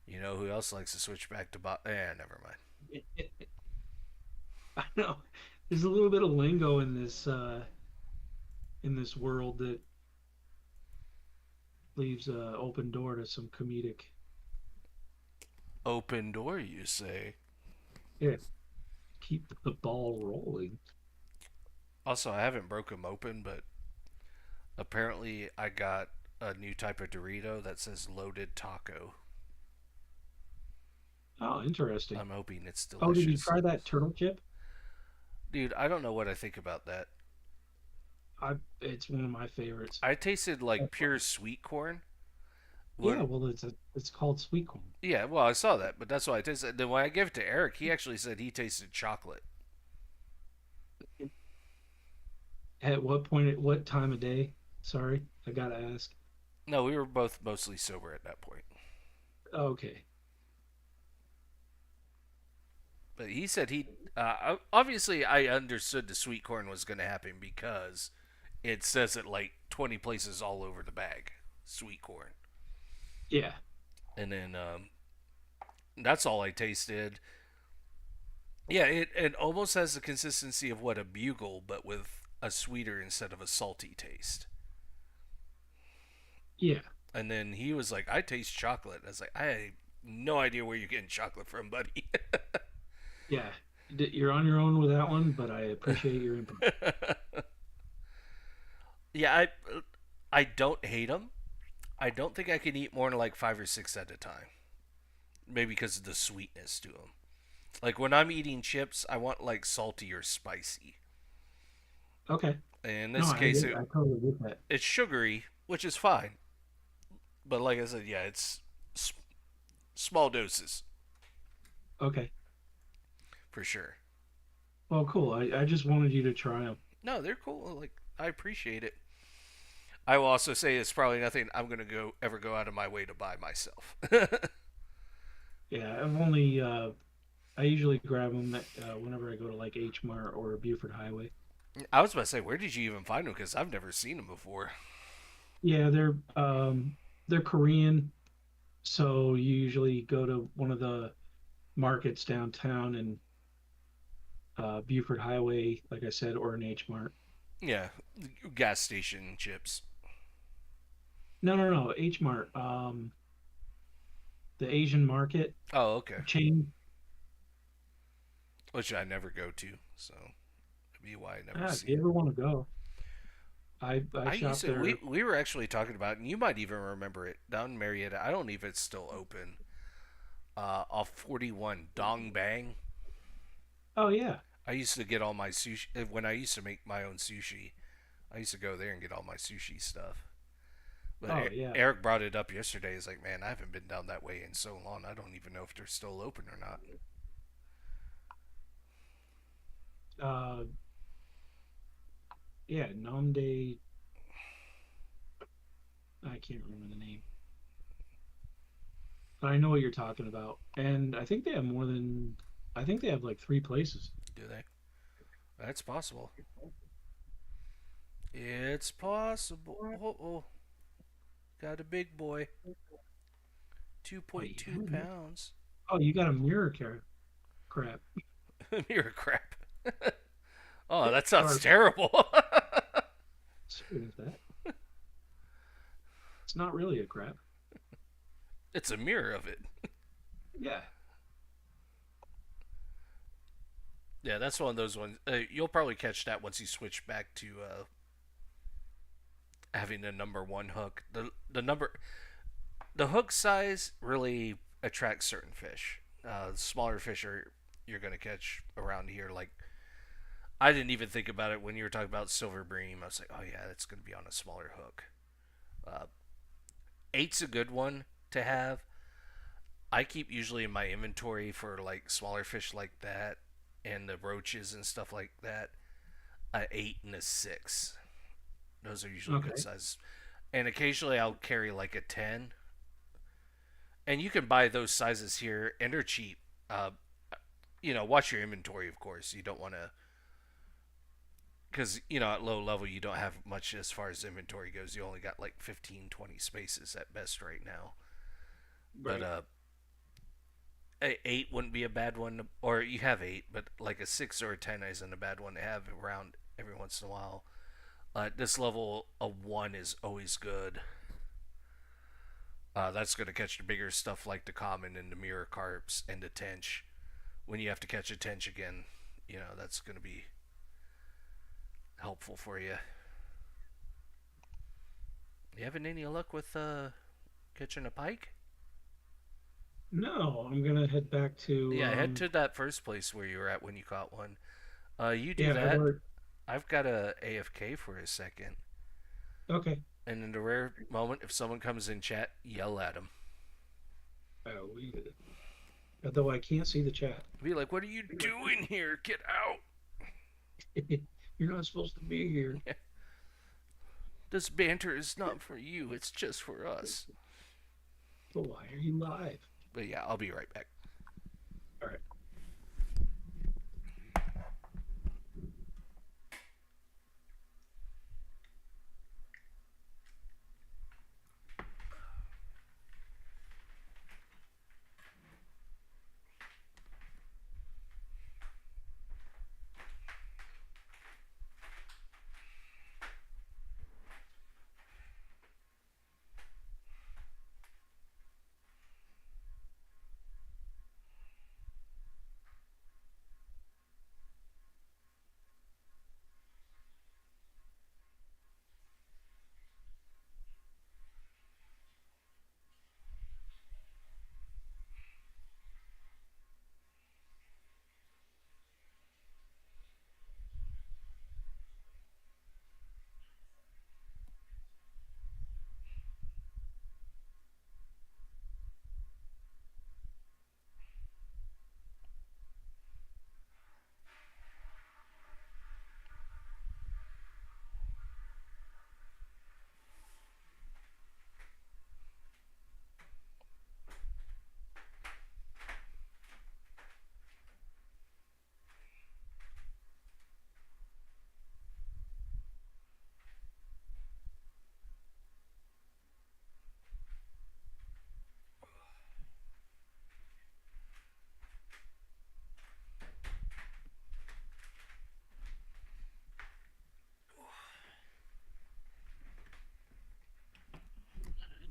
You know who else likes to switch back to never mind. I know there's a little bit of lingo in this world that leaves a open door to some comedic. Open door, you say? Yeah, keep the ball rolling. Also, I haven't broke them open, but apparently I got a new type of Dorito that says loaded taco. Oh, interesting. I'm hoping it's Oh, did you delicious. try that turtle chip? Dude, I don't know what I think about that. It's one of my favorites. I tasted like pure sweet corn. Yeah, When well, it's called sweet corn. Yeah, well, I saw that, but that's what I tasted. Then when I gave it to Eric, he actually said he tasted chocolate. At what point? At what time of day? Sorry, I gotta ask. No, we were both mostly sober at that point. Okay. But he said he obviously I understood the sweet corn was going to happen because it says it like 20 places all over the bag, sweet corn. Yeah. And then that's all I tasted. Yeah, it almost has the consistency of what a bugle, but with a sweeter instead of a salty taste. Yeah. And then he was like, "I taste chocolate." I was like, "I have no idea where you're getting chocolate from, buddy." Yeah. You're on your own with that one, but I appreciate your input. Yeah, I don't hate them. I don't think I can eat more than like 5 or 6 at a time. Maybe because of the sweetness to them. Like when I'm eating chips, I want like salty or spicy. Okay. In No, this case, I totally get that. it's sugary, which is fine. But like I said, yeah, it's small doses Okay. for sure. Well, cool. I just wanted you to try them. No, they're cool. Like I appreciate it. I will also say it's probably nothing I'm gonna go out of my way to buy myself. Yeah, I usually grab them whenever I go to like H Mart or Buford Highway. I was about to say, where did you even find them? Because I've never seen them before. Yeah, they're Korean, so you usually go to one of the markets downtown and Buford Highway, like I said, or an H Mart. Yeah, gas station chips. No, no, no, H Mart. The Asian market Oh, okay. chain. Which I never go to, so that'd be why I never Ah, if see you them. ever want to go, I I used shop to. there. We were actually talking about, and you might even remember it down in Marietta. I don't know if it's still open. Off 41 Dong Bang. Oh yeah. I used to get all my sushi when I used to make my own sushi. I used to go there and get all my sushi stuff. But Oh yeah. Eric brought it up yesterday. He's like, "Man, I haven't been down that way in so long. I don't even know if they're still open or not." Uh, yeah. Namde. I can't remember the name, but I know what you're talking about. And I think they have more than. I think they have like three places. Do they? That's possible. It's possible. Oh, oh, got a big boy. Oh, 2.2 yeah. pounds. Oh, you got a mirror crap. You're a crap. Oh, that sounds Sorry, terrible. sorry about that. It's not really a crap. It's a mirror of it. Yeah. Yeah, that's one of those ones. You'll probably catch that once you switch back to having a number one hook. The hook size really attracts certain fish. Smaller fish are you're gonna catch around here. Like I didn't even think about it when you were talking about silver bream. I was like, oh yeah, that's gonna be on a smaller hook. Uh, Eight's a good one to have. I keep usually in my inventory for like smaller fish like that and the roaches and stuff like that. A eight and a six. Those are usually good Okay. sizes. And occasionally I'll carry like a 10. And you can buy those sizes here, and they're cheap. Uh, watch your inventory, of course. You don't want to, because, at low level, you don't have much as far as inventory goes. You only got like 15, 20 spaces at best right now. But Right. a 8 wouldn't be a bad one, or you have 8, but like a 6 or a 10 isn't a bad one to have around every once in a while. This level, a 1 is always good. That's going to catch the bigger stuff like the common and the mirror carps and the tench. When you have to catch a tench again, that's going to be helpful for you. You having any luck with catching a pike? No, I'm gonna head back to Yeah, head to that first place where you were at when you caught one. You do yeah, I've that. already I've got a AFK for a second, okay. and in the rare moment, if someone comes in chat, yell at them. We although I can't see the chat. Be like, "What are you doing here? Get out!" You're not supposed to be here. This banter is not for you. It's just for us. So why are you live? But yeah, I'll be right back. All right.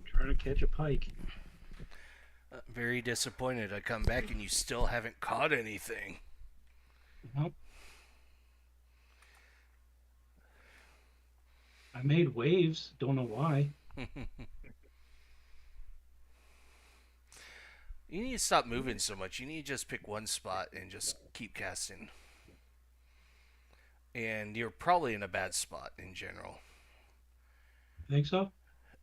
Trying to catch a pike. Very disappointed. I come back and you still haven't caught anything. Nope. I made waves. Don't know why. You need to stop moving so much. You need to just pick one spot and just keep casting. And you're probably in a bad spot in general. Think so?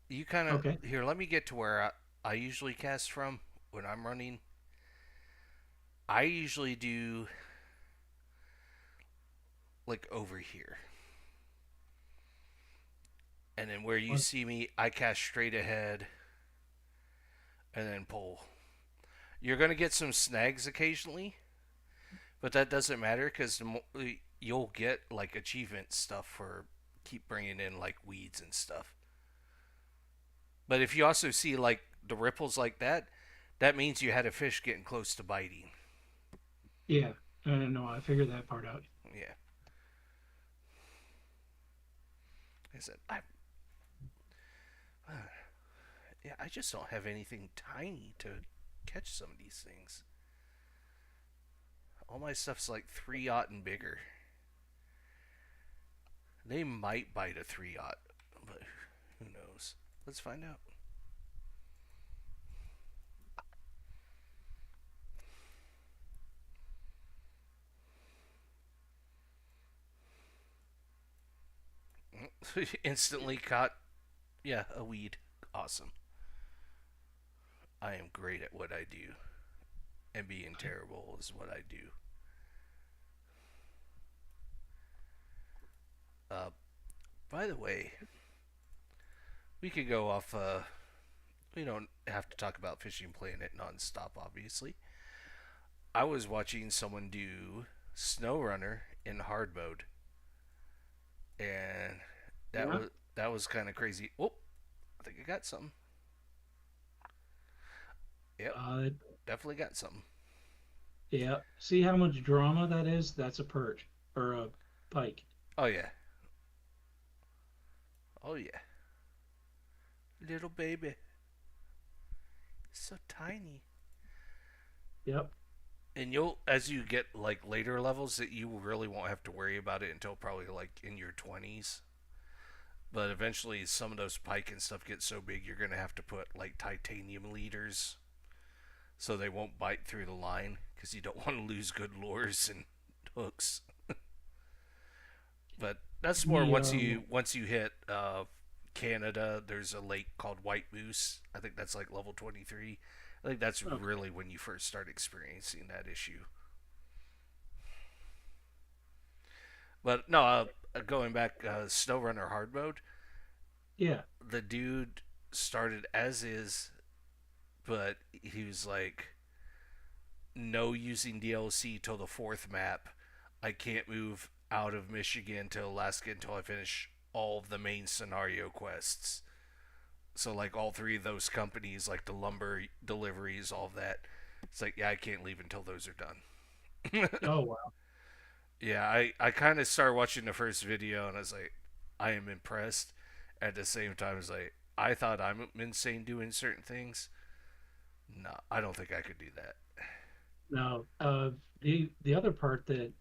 You kind of Okay. here. Let me get to where I usually cast from when I'm running. I usually do like over here, and then where you What? see me, I cast straight ahead and then pull. You're gonna get some snags occasionally, but that doesn't matter because you'll get like achievement stuff for keep bringing in like weeds and stuff. But if you also see like the ripples like that, that means you had a fish getting close to biting. Yeah. I don't know. I figured that part out. Yeah, I said uh, yeah, I just don't have anything tiny to catch some of these things. All my stuff's like 3/0 and bigger. They might bite a 3/0, but who knows? Let's find out. Instantly caught, yeah, a weed. Awesome. I am great at what I do, and being terrible is what I do. By the way, we could go off. We don't have to talk about Fishing Planet nonstop, obviously. I was watching someone do SnowRunner in hard mode, and that Yeah. was that was kind of crazy. Oh, I think I got something. Yep, Uh, definitely got something. yeah. See how much drama that is? That's a perch or a pike. Oh yeah, oh yeah, little baby, so tiny. Yep. And you'll, as you get like later levels, that you really won't have to worry about it until probably like in your 20s. But eventually, some of those pike and stuff get so big, you're gonna have to put like titanium leaders so they won't bite through the line because you don't want to lose good lures and hooks. But that's more The once you hit Canada. There's a lake called White Moose. I think that's like level 23. I think that's okay. really when you first start experiencing that issue. But no, going back, SnowRunner hard mode. Yeah. The dude started as is, but he was like, no using DLC till the fourth map. I can't move out of Michigan to Alaska until I finish all of the main scenario quests. So like all three of those companies, like the lumber deliveries, all of that. It's like, yeah, I can't leave until those are done. Oh wow. Yeah, I kind of started watching the first video and I was like, I am impressed. At the same time, it's like, I thought I'm insane doing certain things. No, I don't think I could do that. Now, the other part that,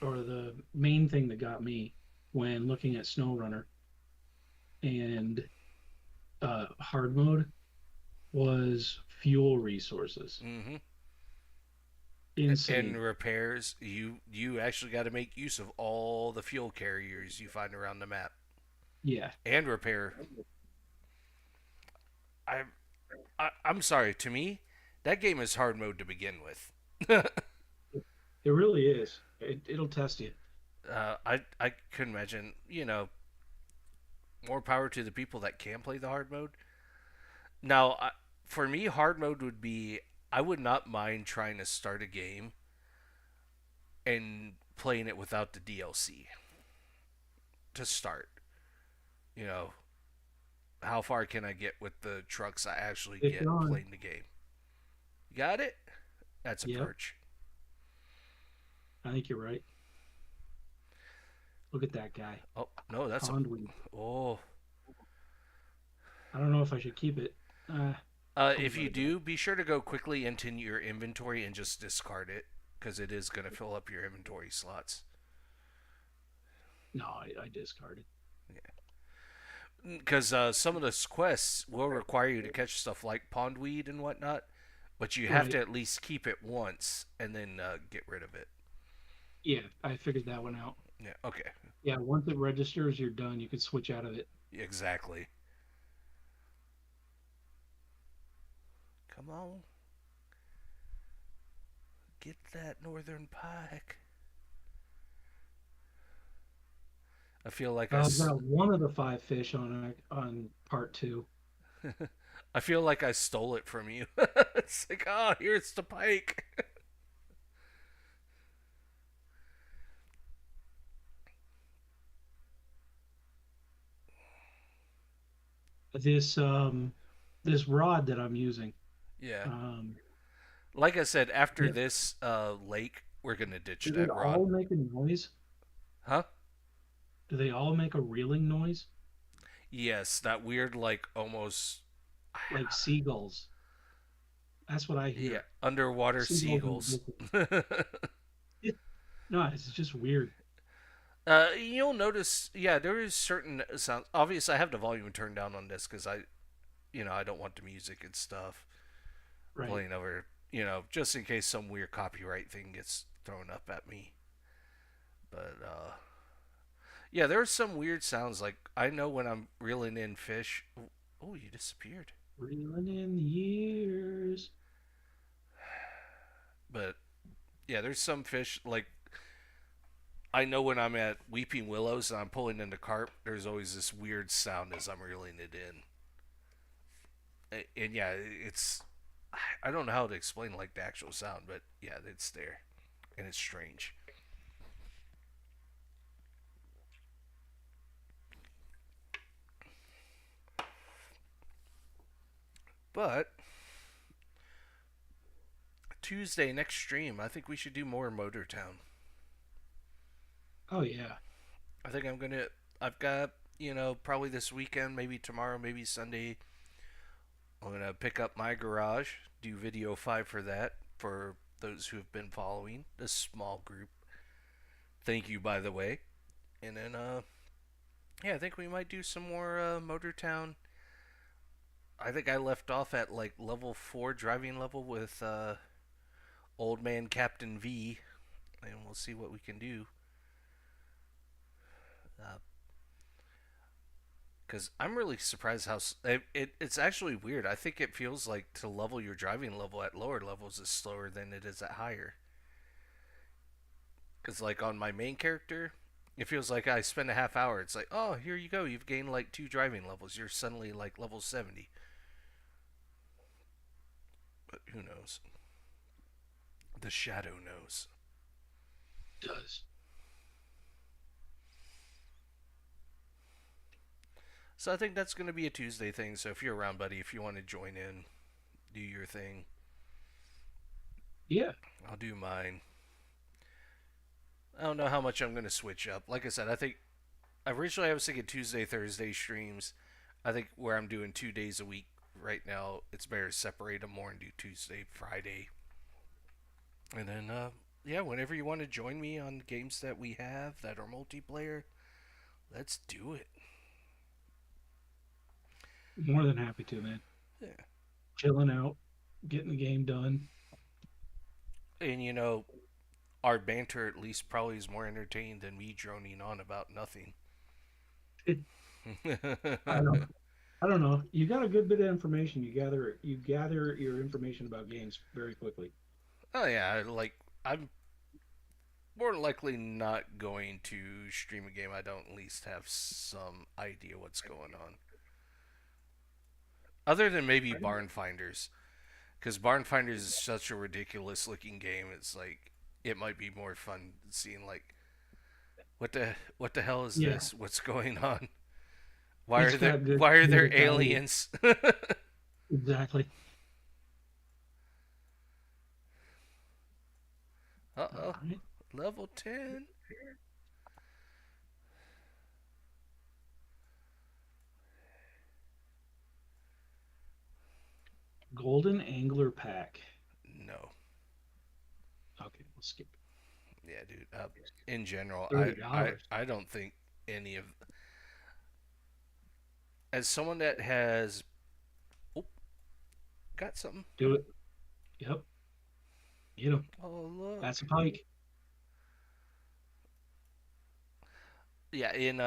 or the main thing that got me when looking at SnowRunner and hard mode was fuel resources. Mm-hmm. And Insane. repairs, you actually got to make use of all the fuel carriers you find around the map Yeah, and repair. I, I'm sorry. To me, that game is hard mode to begin with. it really is. It'll test you. I could imagine, more power to the people that can play the hard mode. Now, for me, hard mode would be, I would not mind trying to start a game and playing it without the DLC to start. You know, how far can I get with the trucks I actually It's get on. playing the game? You got it? That's a Yep, perch. I think you're right. Look at that guy. Oh, no, that's a. Pondweed. Oh. I don't know if I should keep it. I'll If let you it go. do, be sure to go quickly into your inventory and just discard it because it is going to fill up your inventory slots. No, I discarded. Because some of the quests will require you to catch stuff like pondweed and whatnot, but you have Right. to at least keep it once and then get rid of it. Yeah, I figured that one out. Yeah, okay. Yeah, once it registers, you're done. You can switch out of it. Exactly. Come on, get that northern pike. I feel like I've got one of the five fish on part two. I feel like I stole it from you. It's like, oh, here's the pike. This this rod that I'm using. Yeah. Um, Like I said, after yeah, this lake, we're gonna ditch do they that rod. all make a noise? Huh? Do they all make a reeling noise Yes, that weird, like almost, like seagulls? That's what I yeah, hear. underwater Seagulls in the seagulls. distance. It, no, it's just weird. You'll notice, yeah, there is certain sounds. Obviously, I have the volume turned down on this because I don't want the music and stuff Right. playing over, just in case some weird copyright thing gets thrown up at me. But yeah, there are some weird sounds. Like I know when I'm reeling in fish. Oh, you disappeared. Reeling in the years. But yeah, there's some fish like I know when I'm at Weeping Willows and I'm pulling into carp, there's always this weird sound as I'm reeling it in. And yeah, it's I don't know how to explain like the actual sound, but yeah, it's there and it's strange. But Tuesday next stream, I think we should do more Motor Town. Oh yeah. I think I'm gonna. I've got probably this weekend, maybe tomorrow, maybe Sunday. I'm gonna pick up my garage, do video 5 for that. For those who have been following this small group, thank you by the way. And then yeah, I think we might do some more Motor Town. I think I left off at like level 4 driving level with old man Captain V, and we'll see what we can do. Because I'm really surprised how it's actually weird. I think it feels like to level your driving level at lower levels is slower than it is at higher. Because like on my main character, it feels like I spend a half hour. It's like, oh, here you go. You've gained like 2 driving levels. You're suddenly like level 70. But who knows? The shadow knows. It does. So I think that's going to be a Tuesday thing. So if you're around, buddy, if you want to join in, do your thing. Yeah. I'll do mine. I don't know how much I'm going to switch up. Like I said, I think originally I was thinking Tuesday, Thursday streams. I think where I'm doing 2 days a week right now, it's better to separate them more and do Tuesday, Friday. And then, yeah, whenever you want to join me on games that we have that are multiplayer, let's do it. More than happy to, man. Yeah. Chilling out, getting the game done. And, our banter at least probably is more entertaining than me droning on about nothing. It, I don't I don't know. You got a good bit of information. You gather your information about games very quickly. Oh, yeah, like, I'm more likely not going to stream a game I don't at least have some idea what's going on. Other than maybe Barn Finders. Because Barn Finders is such a ridiculous looking game. It's like, it might be more fun seeing, like, what the hell is Yeah, this? What's going on? Why it's are there got good why are there comedic value. aliens? Exactly. Uh All oh, right. level 10. Golden Angler Pack. No, Okay, we'll skip yeah, dude. In general, it. $30. I don't think any of as someone that has oh, got something. Do it. Yep. Get him. Oh look, That's a pike. yeah. In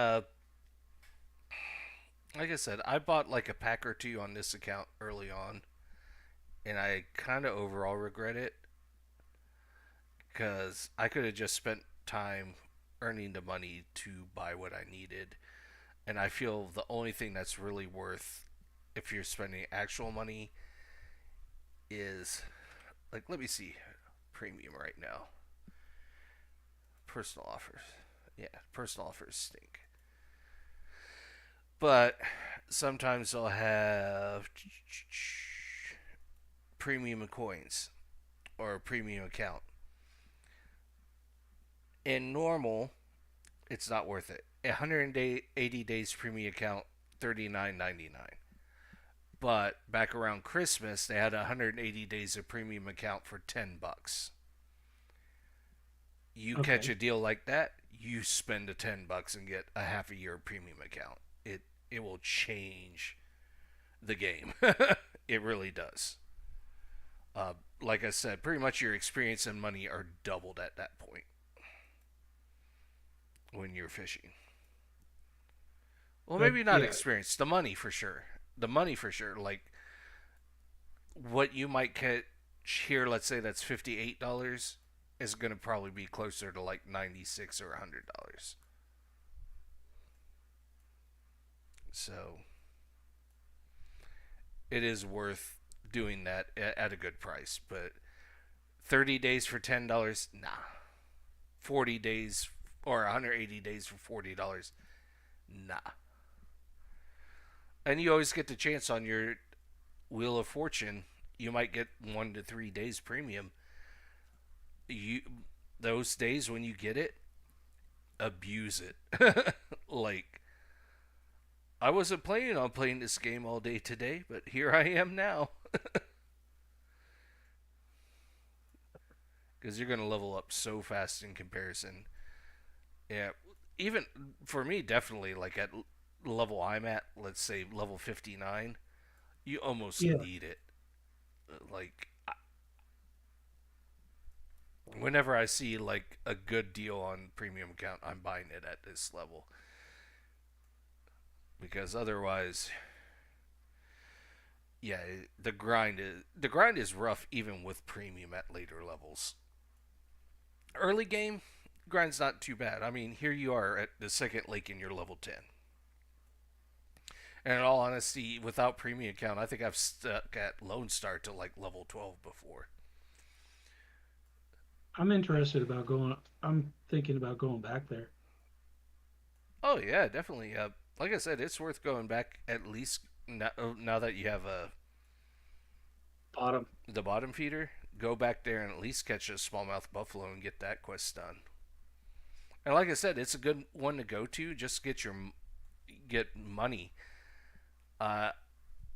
like I said, I bought like a pack or two on this account early on, and I kind of overall regret it because I could have just spent time earning the money to buy what I needed. And I feel the only thing that's really worth if you're spending actual money is like let me see premium right now. Personal offers. Yeah, personal offers stink. But sometimes they'll have premium coins or a premium account. In normal, it's not worth it. 180 days premium account, $39.99. But back around Christmas, they had 180 days of premium account for $10. You catch Okay. a deal like that, you spend the $10 and get a half a year premium account. It will change the game. It really does. Like I said, pretty much your experience and money are doubled at that point when you're fishing. Well, But maybe not yeah, experience. The money for sure. The money for sure. Like what you might catch here, let's say that's $58. is going to probably be closer to like $96 or $100. So it is worth doing that at a good price. But 30 days for $10, nah. 40 days or 180 days for $40, nah. And you always get the chance on your Wheel of Fortune. You might get 1 to 3 days premium. You those days when you get it, abuse it. Like, I wasn't planning on playing this game all day today, but here I am now. Because you're going to level up so fast in comparison. Yeah, even for me, definitely, like at level I'm at, let's say level 59, you almost Yeah, need it. Like, whenever I see like a good deal on premium account, I'm buying it at this level. Because otherwise, yeah, the grind is rough even with premium at later levels. Early game, grind's not too bad. I mean, here you are at the second lake and you're level 10. And in all honesty, without premium account, I think I've stuck at Lone Star to like level 12 before. I'm interested about going. I'm thinking about going back there. Oh yeah, definitely. Like I said, it's worth going back at least now that you have Bottom. the bottom feeder. Go back there and at least catch a smallmouth buffalo and get that quest done. And like I said, it's a good one to go to. Just get money. Uh,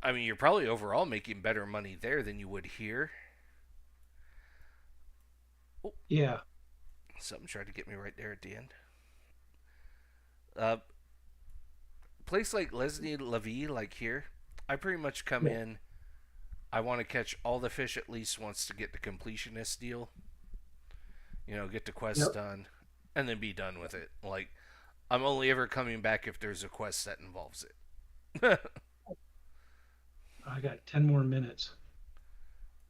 I mean, you're probably overall making better money there than you would here. Oh, Yeah. something tried to get me right there at the end. Uh, Place like Leslie Levy, like here, I pretty much come Yeah. in. I want to catch all the fish at least once to get the completionist deal. Get the quest Yep. done, and then be done with it. Like, I'm only ever coming back if there's a quest that involves it. I got 10 more minutes.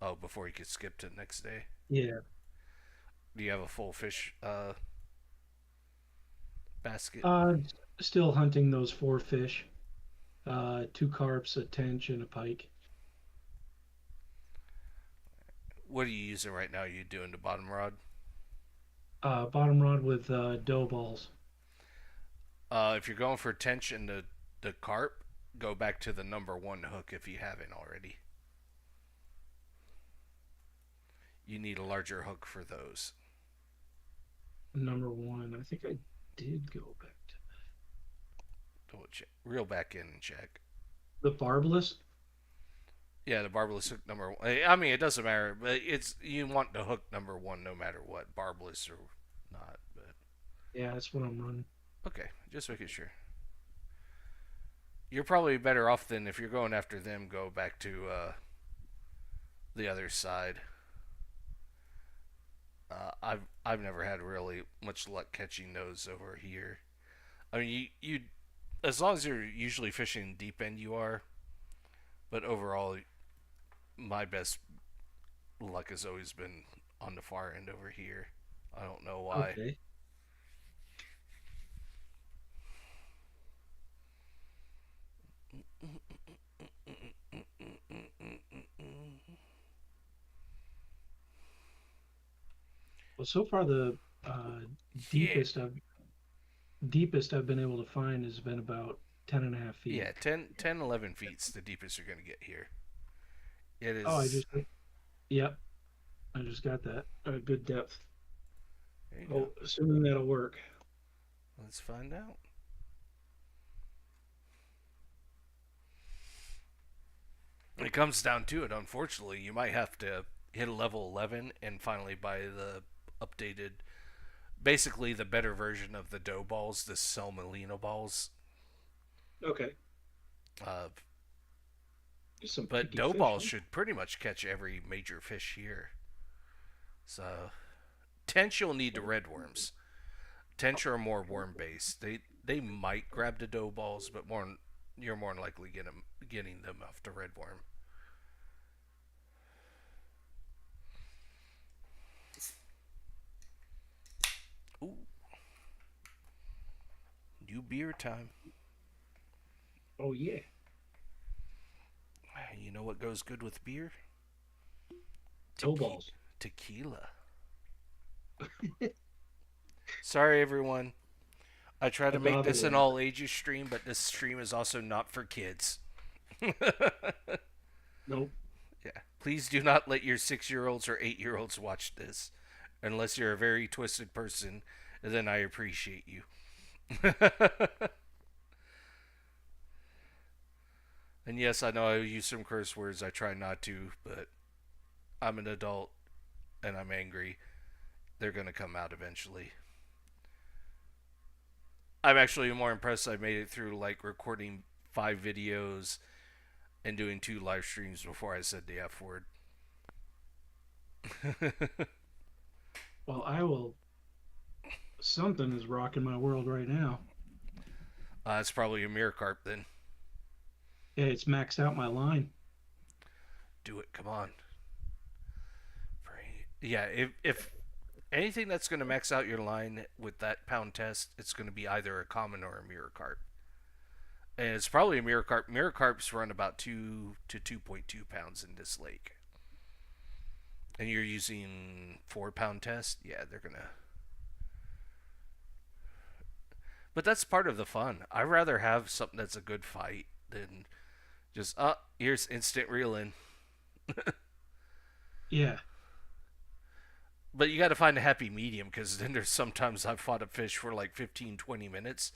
Oh, before you could skip to the next day. Yeah. Do you have a full fish basket? Uh, Still hunting those four fish. Two carps, a tench, and a pike. What are you using right now? Are you doing the bottom rod? Bottom rod with dough balls. If you're going for tension and the carp, go back to the number one hook if you haven't already. You need a larger hook for those. Number one. I think I did go back to Double check. Reel back in and check. the barbless. Yeah, the barbless hook number one. I mean, it doesn't matter, but you want the hook number one no matter what, barbless or not. But Yeah, that's what I'm running. okay, just making sure. You're probably better off than if you're going after them. Go back to the other side. I've never had really much luck catching those over here. I mean, you as long as you're usually fishing deep end, you are. But overall, my best luck has always been on the far end over here. I don't know why. Okay. Well, so far the uh, Yeah, deepest I've been able to find has been about 10.5 feet. yeah, 10, 10, 11 feet's the deepest you're gonna get here. It Oh, is. yep, I just got that. Good depth. There you go. Oh, assuming that'll work. Let's find out. It comes down to it. Unfortunately, you might have to hit a level 11 and finally buy the updated, basically the better version of the dough balls, the Selmalino balls. Okay. Uh, Just some but picky dough fish, balls huh? should pretty much catch every major fish here. So, tench you'll need the red worms. Tench are more worm based. They might grab the dough balls, but you're more than likely getting them off the red worm. beer time. Oh yeah. You know what goes good with beer? Dough Tequi- balls. Tequila. Sorry, everyone. I try to make Agave this an water. all ages stream, but this stream is also not for kids. Nope. Yeah. Please do not let your 6 year olds or 8 year olds watch this. Unless you're a very twisted person, then I appreciate you. And yes, I know I use some curse words. I try not to, but I'm an adult and I'm angry. They're going to come out eventually. I'm actually more impressed I made it through like recording 5 videos and doing 2 live streams before I said the F word. Well, I will. Something is rocking my world right now. It's probably a mirror carp then. Yeah, it's maxed out my line. Do it. Come on. Yeah, if anything that's going to max out your line with that pound test, it's going to be either a common or a mirror carp. And it's probably a mirror carp. Mirror carps run about 2 to 2.2 pounds in this lake. And you're using 4 pound test, yeah, they're going to. But that's part of the fun. I'd rather have something that's a good fight than just, here's instant reel in. Yeah. But you got to find a happy medium because then there's sometimes I've fought a fish for like 15, 20 minutes.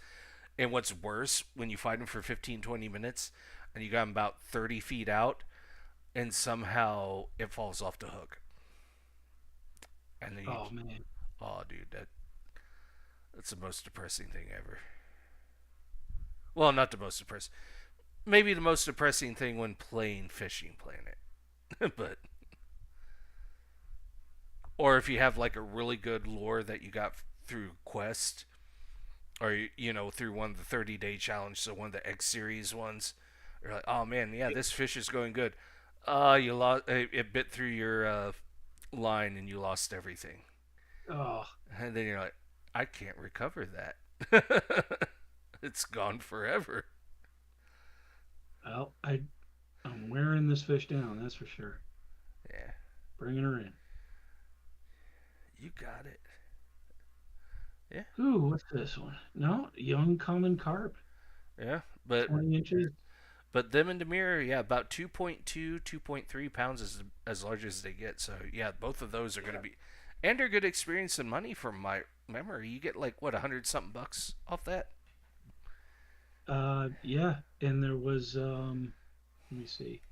And what's worse, when you fight them for 15, 20 minutes and you got them about 30 feet out and somehow it falls off the hook. And then you, Oh man. oh, dude, that's the most depressing thing ever. Well, not the most depressing. Maybe the most depressing thing when playing Fishing Planet. But or if you have like a really good lure that you got through Quest or through one of the 30-day challenge, so one of the X series ones. You're like, oh man, yeah, this fish is going good. You lost. It bit through your line and you lost everything. Oh, And then you're like, I can't recover that. It's gone forever. well, I'm wearing this fish down. That's for sure. Yeah, Bringing her in. you got it. Yeah, Ooh, what's this one? No, young common carp, yeah. But 20 inches. them in the mirror, yeah, about 2.2, 2.3 pounds is as large as they get. So yeah, both of those are going to be, and they're good experience and money from my memory. You get like what 100 something bucks off that. Yeah, and there was let me see.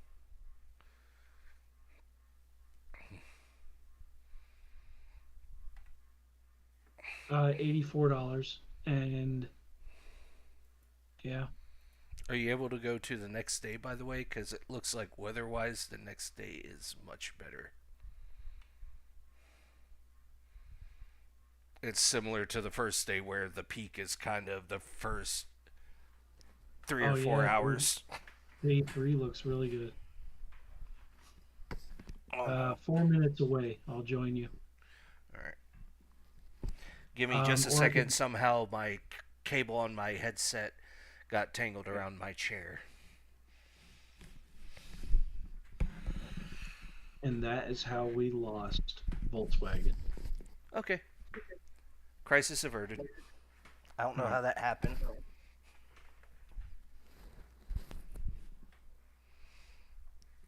$84 and yeah. Are you able to go to the next day, by the way? Because it looks like weather-wise, the next day is much better. It's similar to the first day where the peak is kind of the first three or Oh four yeah, hours. day 3 looks really good. Oh no. 4 minutes away. I'll join you. All right. Give me just a Or I second. could, Somehow my cable on my headset got tangled around my chair. and that is how we lost Volkswagen. Okay. Crisis averted. I don't know All right. how that happened.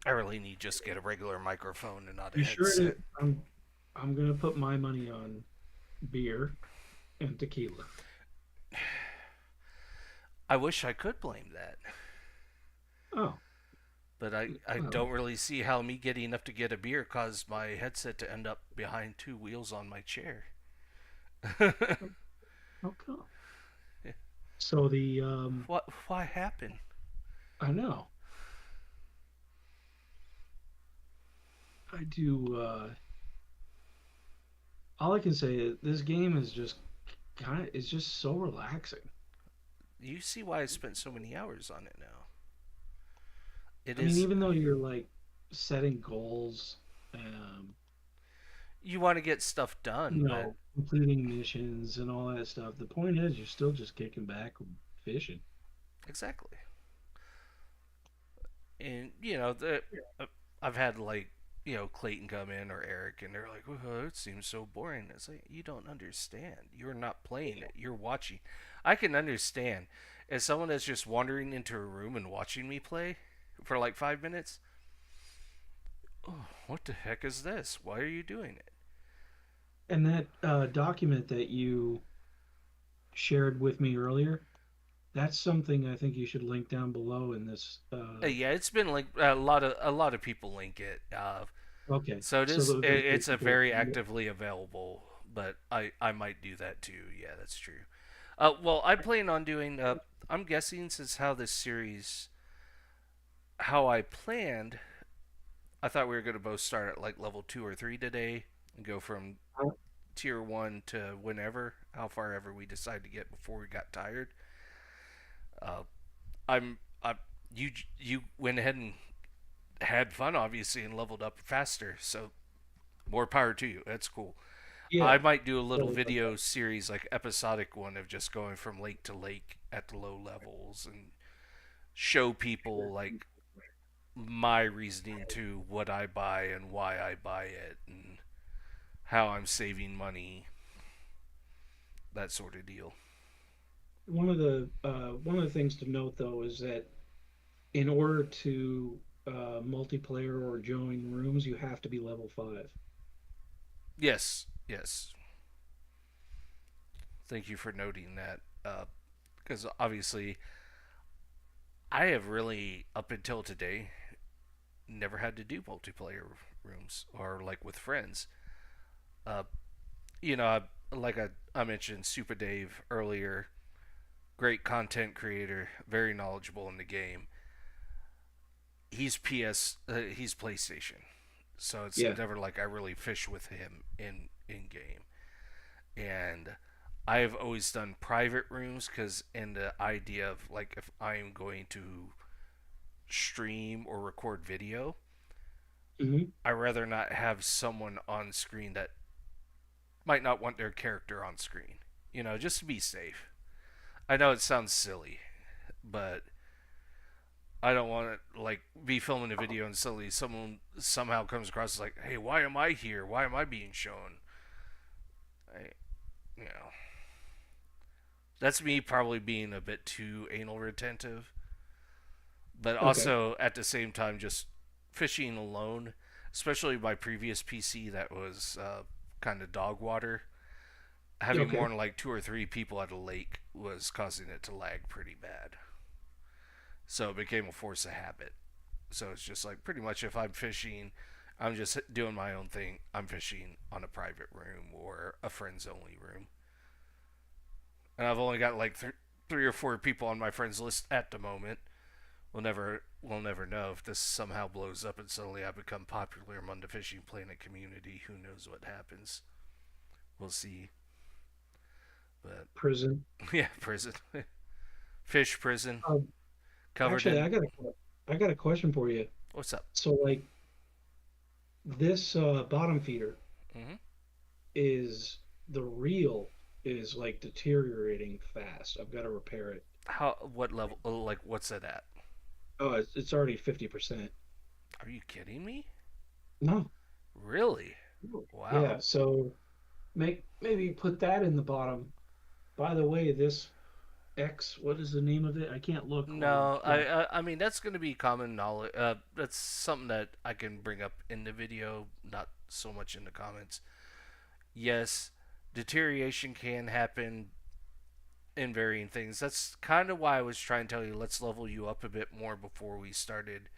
I really need just get a regular microphone and not a You sure headset. that I'm gonna put my money on beer and tequila. I wish I could blame that. Oh, But I well, don't really see how me getting enough to get a beer caused my headset to end up behind 2 wheels on my chair. how come? So What? Why happened? I know. I do all I can say is this game is just it's just so relaxing. You see why I spent so many hours on it now. It I mean, is. even though you're like setting goals, um, you want to get stuff done, but completing missions and all that stuff. The point is, you're still just kicking back fishing. exactly. And uh, I've had like Clayton come in or Eric, and they're like, "Oh, it seems so boring." It's like you don't understand. You're not playing it. You're watching. I can understand as someone that's just wandering into a room and watching me play for like 5 minutes. Oh, what the heck is this? Why are you doing it? And that document that you shared with me earlier, that's something I think you should link down below in this. Yeah, it's been like a lot of people link it. Okay, So it so is. that they It's a can go very find it. actively available. But I might do that too. Yeah, that's true. Well, I plan on doing. I'm guessing since how I planned, I thought we were going to both start at like level 2 or 3 today and go from tier 1 to whenever, how far ever we decide to get before we got tired. Uh, I you went ahead and had fun obviously and leveled up faster, so more power to you. That's cool. I Yeah. might do a little So, video series, like episodic one, of just going from lake to lake at the low levels and show people like my reasoning to what I buy and why I buy it and how I'm saving money, that sort of deal. one of the things to note though is that in order to multiplayer or join rooms, you have to be level 5. Yes, yes. Thank you for noting that. Because obviously, I have really, up until today, never had to do multiplayer rooms or like with friends. Uh, like I mentioned Super Dave earlier, great content creator, very knowledgeable in the game. He's PlayStation, so it's Yeah. never like I really fish with him in game. And I've always done private rooms because in the idea of like if I'm going to stream or record video, Hmm. I rather not have someone on screen that might not want their character on screen. Just to be safe. I know it sounds silly, but I don't want to like be filming a video and suddenly someone somehow comes across as like, "Hey, why am I here? Why am I being shown?" I, you know, that's me probably being a bit too anal retentive, but Okay. also at the same time just fishing alone, especially my previous PC that was kind of dog water. Having more Okay. than like 2 or 3 people at a lake was causing it to lag pretty bad. So it became a force of habit. So it's just like pretty much if I'm fishing, I'm just doing my own thing. I'm fishing on a private room or a friends only room. And I've only got like 3 or 4 people on my friends list at the moment. We'll never know if this somehow blows up and suddenly I become popular among the fishing planet community. Who knows what happens? We'll see. But Prison. yeah, prison, fish prison, Um, covered Actually, in. I got a question for you. What's up? So like this bottom feeder Mm-hmm. is the reel is like deteriorating fast. I've got to repair it. How? What level? Like, what's it at? Oh, it's already 50%. Are you kidding me? No. Really? Wow. Yeah, so maybe put that in the bottom. By the way, this X, what is the name of it? I can't look or No, I yeah. I, I mean that's going to be common knowledge. That's something that I can bring up in the video, not so much in the comments. Yes, deterioration can happen in varying things. That's kind of why I was trying to tell you let's level you up a bit more before we started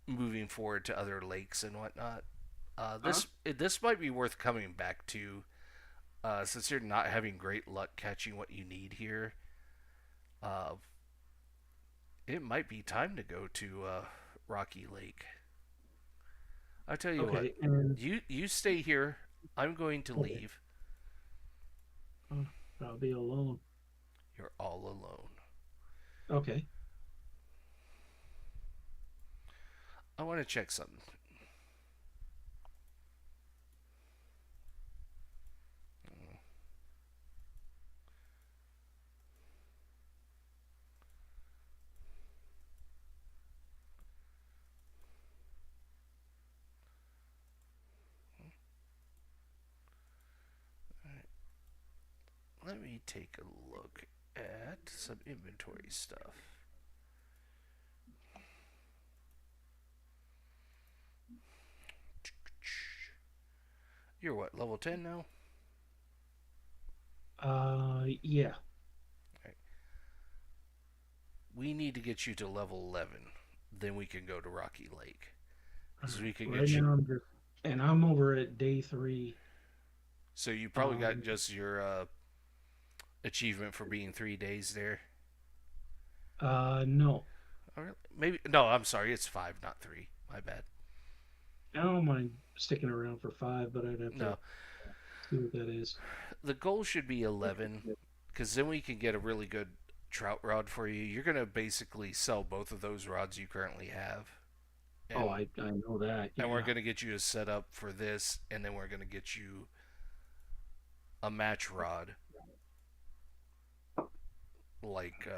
moving forward to other lakes and whatnot. Huh? This might be worth coming back to, since you're not having great luck catching what you need here. Uh, it might be time to go to Rocky Lake. I tell you what, Okay, and you stay here. I'm going to okay. leave. Oh, I'll be alone. You're all alone. Okay. I want to check something. Let me take a look at some inventory stuff. You're what, level 10 now? Yeah. Right. We need to get you to level 11. Then we can go to Rocky Lake. All Because right. we can Right get you. now I'm over at day 3. So you probably got Um, just your achievement for being 3 days there. no, Oh, really? Maybe. No, I'm sorry. It's 5, not 3. My bad. I don't mind sticking around for 5, but I'd have to No. see what that is. The goal should be 11. Because then we can get a really good trout rod for you. You're going to basically sell both of those rods you currently have. Oh, And I know that. and we're Yeah. going to get you a setup for this, and then we're going to get you a match rod, like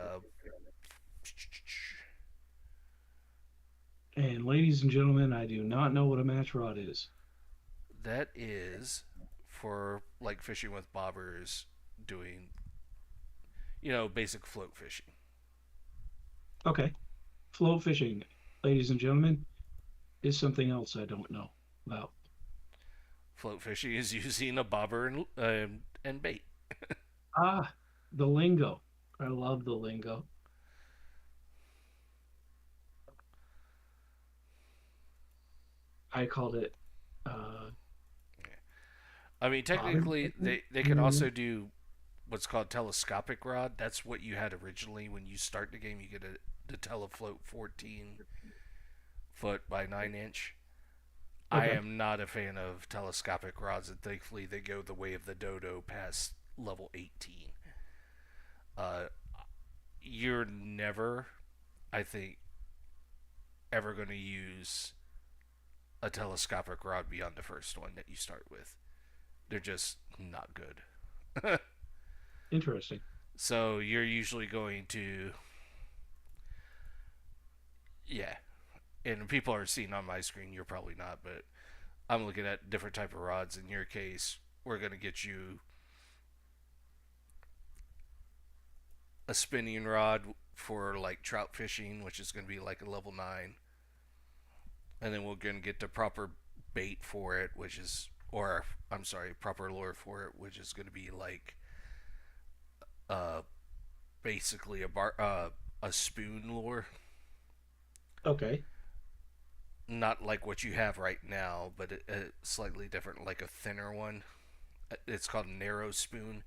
And ladies and gentlemen, I do not know what a match rod is. that is for like fishing with bobbers, doing basic float fishing. Okay. Float fishing, ladies and gentlemen, is something else I don't know about. Float fishing is using a bobber and bait. Ah, the lingo. I love the lingo. I called it uh I mean, bobber technically, fishing. they can also do what's called telescopic rod. That's what you had originally when you start the game. You get the Telefloat 14 foot by 9 inch. I Okay. am not a fan of telescopic rods, and thankfully they go the way of the dodo past level 18. Uh, you're never, I think, ever going to use a telescopic rod beyond the first one that you start with. They're just not good. Interesting. So you're usually going to, yeah. And people are seeing on my screen, you're probably not, but I'm looking at different type of rods. In your case, we're going to get you a spinning rod for like trout fishing, which is going to be like a level 9. And then we're going to get the proper bait for it, which is, or I'm sorry, proper lure for it, which is going to be like uh, basically a spoon lure. Okay. Not like what you have right now, but slightly different, like a thinner one. It's called a narrow spoon.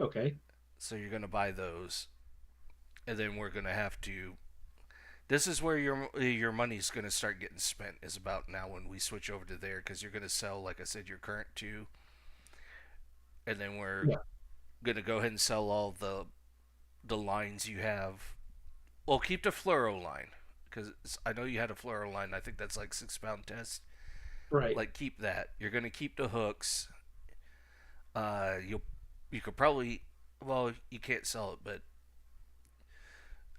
Okay. So you're going to buy those. And then we're going to have to. This is where your money's going to start getting spent, is about now when we switch over to there, because you're going to sell, like I said, your current two. And then we're Yeah. going to go ahead and sell all the lines you have. Well, keep the fluoro line, because I know you had a fluoro line. I think that's like 6 pound test. Right. Like, keep that. You're going to keep the hooks. You could probably, well, you can't sell it, but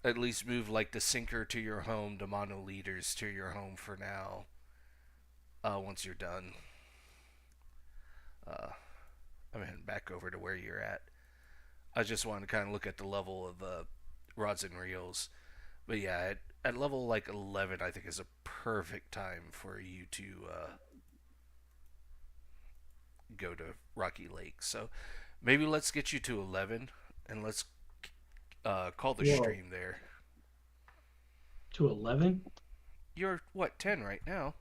at least move like the sinker to your home, the monoliters to your home for now. Once you're done, uh, I'm heading back over to where you're at. I just wanted to kind of look at the level of rods and reels. But yeah, at level like 11, I think is a perfect time for you to go to Rocky Lake. So maybe let's get you to 11, and let's call the Whoa. stream there. To 11? You're what, 10 right now?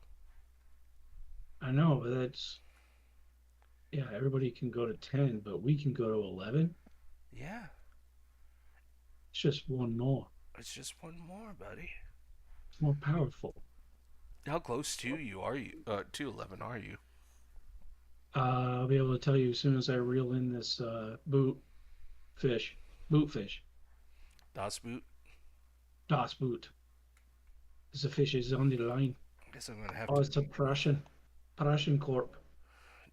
I know, but that's yeah, everybody can go to 10, but we can go to 11. Yeah, It's just one more. it's just one more, buddy. It's more powerful. How close to you are you? To 11 are you? I'll be able to tell you as soon as I reel in this fish, boot fish, Das Boot? das boot. The fish is on the line. I guess I'm gonna have Oh, to. it's a Prussian corp.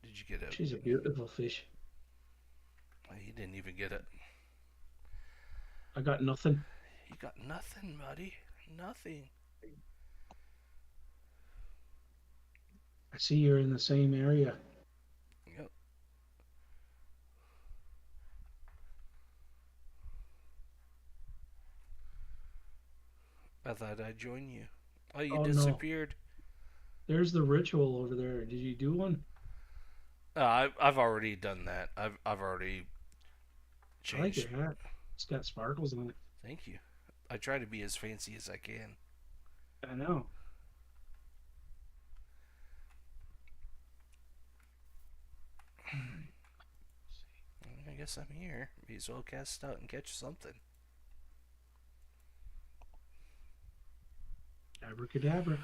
Did you get it? She's a beautiful fish. You didn't even get it. I got nothing. You got nothing, buddy. Nothing. I see you're in the same area. Yep. I thought I'd join you. Oh, you Oh no, disappeared. there's the ritual over there. Did you do one? I've already done that. I've already I like your changed. hat. It's got sparkles on it. Thank you. I try to be as fancy as I can. I know. All right. I guess I'm here. May as well cast out and catch something. Abracadabra.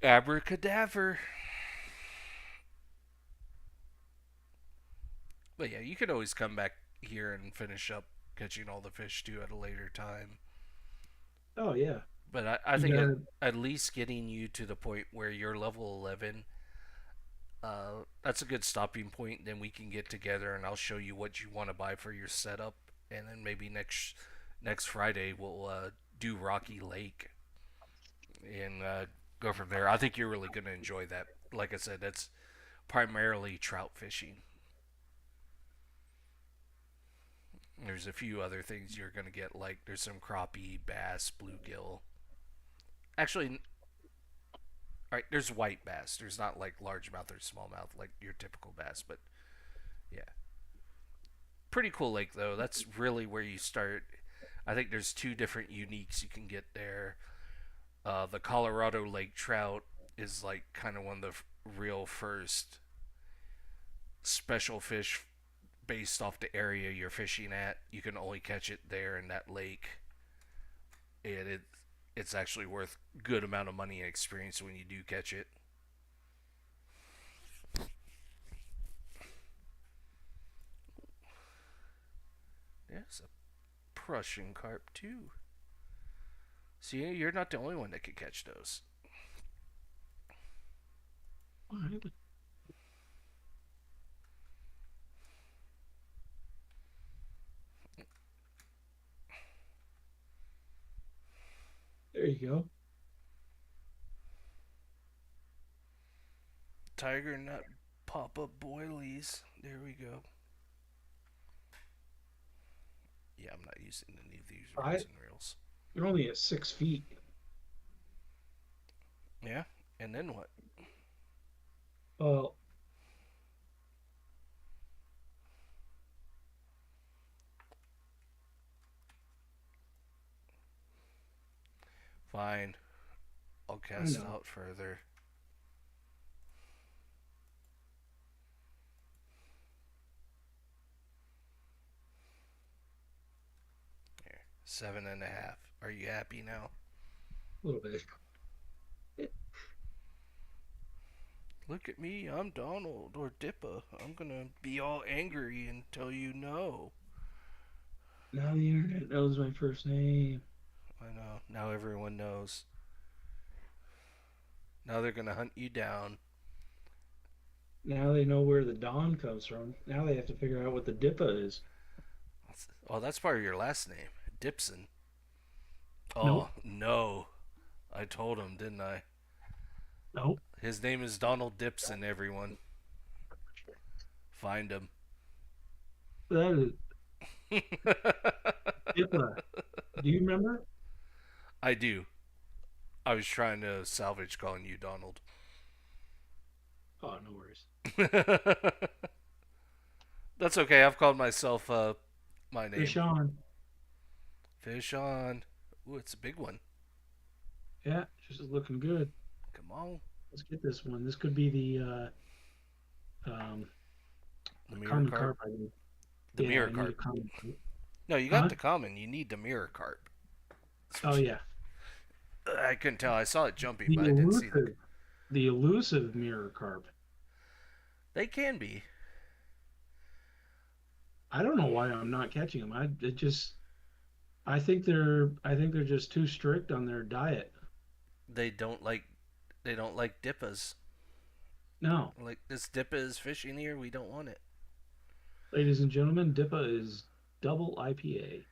Abracadabra. But yeah, you could always come back here and finish up catching all the fish too at a later time. Oh yeah. But I You think got it. at least getting you to the point where you're level 11, that's a good stopping point. Then we can get together and I'll show you what you want to buy for your setup. And then maybe next Friday we'll do Rocky Lake and go from there. I think you're really going to enjoy that. Like I said, that's primarily trout fishing. There's a few other things you're going to get, like there's some crappie, bass, bluegill. Actually, all right, there's white bass. There's not like largemouth or smallmouth like your typical bass, but yeah, pretty cool lake though. That's really where you start. I think there's two different uniques you can get there. The Colorado lake trout is like kind of one of the real first special fish based off the area you're fishing at. You can only catch it there in that lake, and it's actually worth good amount of money and experience when you do catch it. There's a Prussian carp too. See, you're not the only one that can catch those. All right. There you go. Tiger nut pop up boilies. There we go. Yeah, I'm not using any of these rods I and reels. You're only at 6 feet. Yeah, and then what? Well, Fine, I'll I cast know. out further. Here, 7.5. Are you happy now? A little bit. Look at me, I'm Donald or Dippa. I'm gonna be all angry and tell you no. Now the internet knows my first name. I know. Now everyone knows. Now they're gonna hunt you down. Now they know where the Don comes from. Now they have to figure out what the Dippa is. Oh, that's part of your last name, Dipson. Oh Nope. no, I told him, didn't I? Nope. His name is Donald Dipson. Everyone, find him. That is Dippa. Do you remember? I do. I was trying to salvage calling you Donald. Oh, no worries. That's okay. I've called myself my Fish name. on. Fish on. Ooh, it's a big one. Yeah, this is looking good. Come on. Let's get this one. This could be the um The mirror common carp. carp. I need. The Yeah, mirror I need a carp. common carp. No, you got Huh? the common. You need the mirror carp. Oh yeah, I couldn't tell. I saw it jumping, the but I didn't see the. elusive mirror carp. They can be. I don't know why I'm not catching them. I think they're just too strict on their diet. They don't like. They don't like dippas. No, Like this dippa is fishing here. We don't want it. ladies and gentlemen, Dippa is double IPA.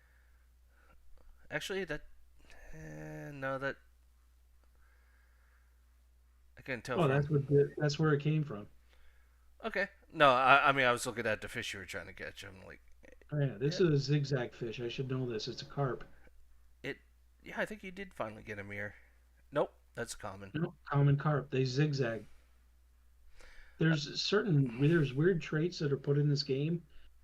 Actually, that. No, that I can tell Oh, from. that's where it came from. Okay. No, I mean I was looking at the fish you were trying to catch. I'm like, Oh, yeah, yeah, this is a zigzag fish. I should know this. It's a carp. it. Yeah, I think you did finally get a mirror. Nope, that's common. No, common carp. They zigzag. Uh, There's weird traits that are put in this game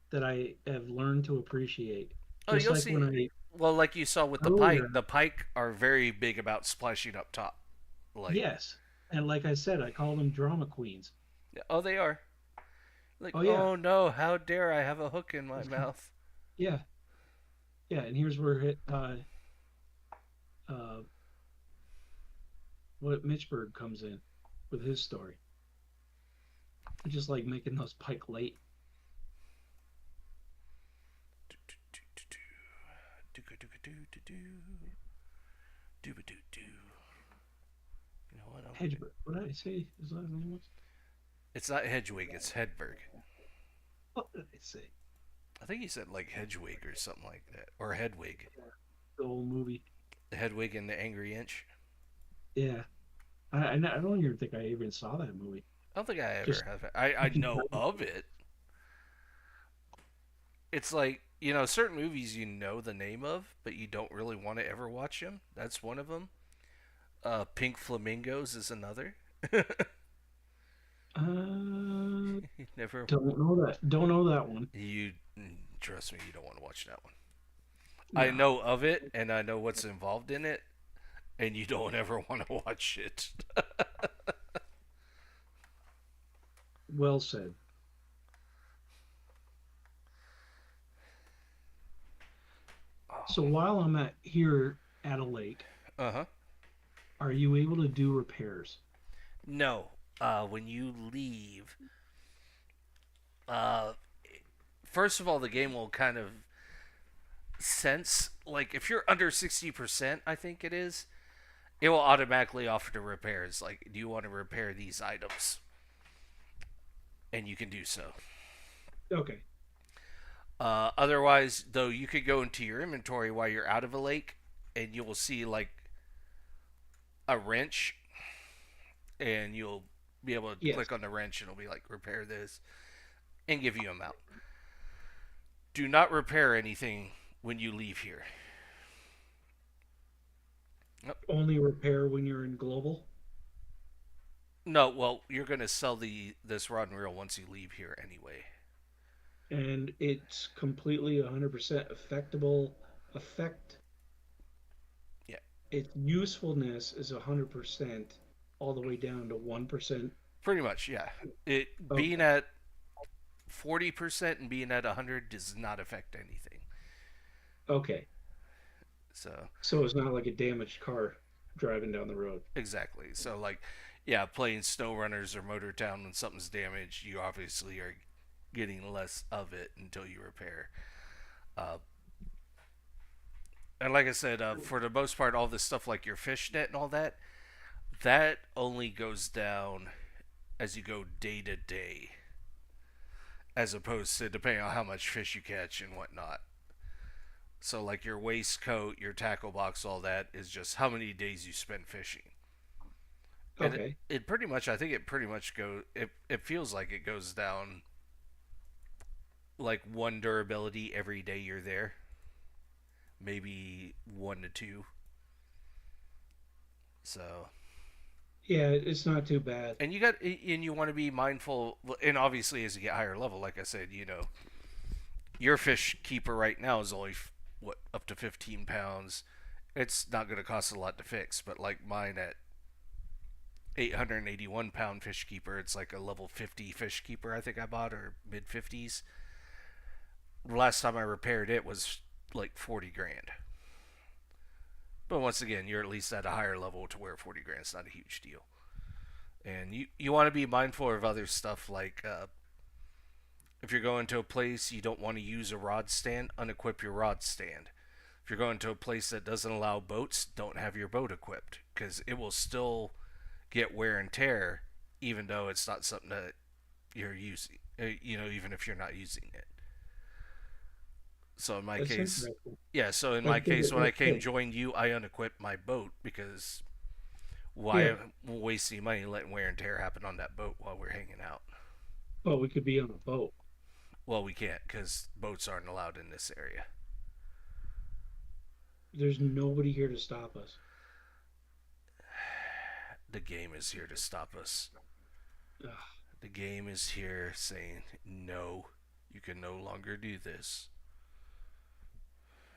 that I have learned to appreciate. oh, Just you'll like when see. I Well, like you saw with earlier, the pike are very big about splashing up top. Like, yes, and like I said, I call them drama queens. oh, they are. Like, Oh yeah, oh no, how dare I have a hook in my mouth? yeah, yeah. And here's where uh, what Mitchburg comes in with his story. I just like making those pike late. You know what? I'm gonna. Hedgeberg. What did I say his last name was? It's not Hedwig. It's Hedberg. What did I say? I think he said like Hedwig or something like that, or Hedwig. The old movie. Hedwig and the Angry Inch. Yeah, I don't even think I even saw that movie. I don't think I ever Just have. I looking know for of it. It's like certain movies you know the name of, but you don't really want to ever watch them. That's one of them. Pink Flamingos is another. Never. don't know that. Don't know that one. You trust me, you don't want to watch that one. I No. know of it, and I know what's involved in it, and you don't ever want to watch it. Well said. So while I'm at here at a lake, Uh huh. are you able to do repairs? No. When you leave, uh, first of all, the game will kind of sense like if you're under 60%, I think it is, it will automatically offer to repairs. Like, do you want to repair these items? And you can do so. Okay. Otherwise, though, you could go into your inventory while you're out of a lake, and you will see like a wrench, and you'll be able to Yes. click on the wrench, and it'll be like repair this, and give you a amount. Do not repair anything when you leave here. Nope. Only repair when you're in global. No, well, you're gonna sell the this rod and reel once you leave here anyway. And it's completely 100% affectable effect. Yeah, Its usefulness is 100% all the way down to 1%. pretty much. Yeah, it being Okay. at 40% and being at 100 does not affect anything. Okay. So So it's not like a damaged car driving down the road. exactly. So like, yeah, playing snow runners or motor town when something's damaged, you obviously are getting less of it until you repair. Uh, and like I said, for the most part, all this stuff like your fish net and all that, that only goes down as you go day to day, as opposed to depending on how much fish you catch and whatnot. So like your waistcoat, your tackle box, all that is just how many days you spend fishing. And Okay. it pretty much, I think it pretty much it feels like it goes down like one durability every day you're there, maybe 1 to 2. So, Yeah, it's not too bad. and you want to be mindful, and obviously as you get higher level, like I said, your fish keeper right now is only what up to 15 pounds. It's not going to cost a lot to fix, but like mine at 881-pound fish keeper, it's like a level 50 fish keeper I think I bought, or mid 50s. Last time I repaired it was like 40 grand. But once again, you're at least at a higher level to where 40 grand is not a huge deal. And you want to be mindful of other stuff like if you're going to a place you don't want to use a rod stand, unequip your rod stand. If you're going to a place that doesn't allow boats, don't have your boat equipped because it will still get wear and tear even though it's not something that you're using. Even if you're not using it. So in my That's case, interesting. yeah. So in my Like, case, when I came okay. join you, I unequipped my boat because why Yeah, am I wasting money letting wear and tear happen on that boat while we're hanging out? but we could be on a boat. Well, we can't because boats aren't allowed in this area. There's nobody here to stop us. The game is here to stop us. Ugh, The game is here saying, no, you can no longer do this.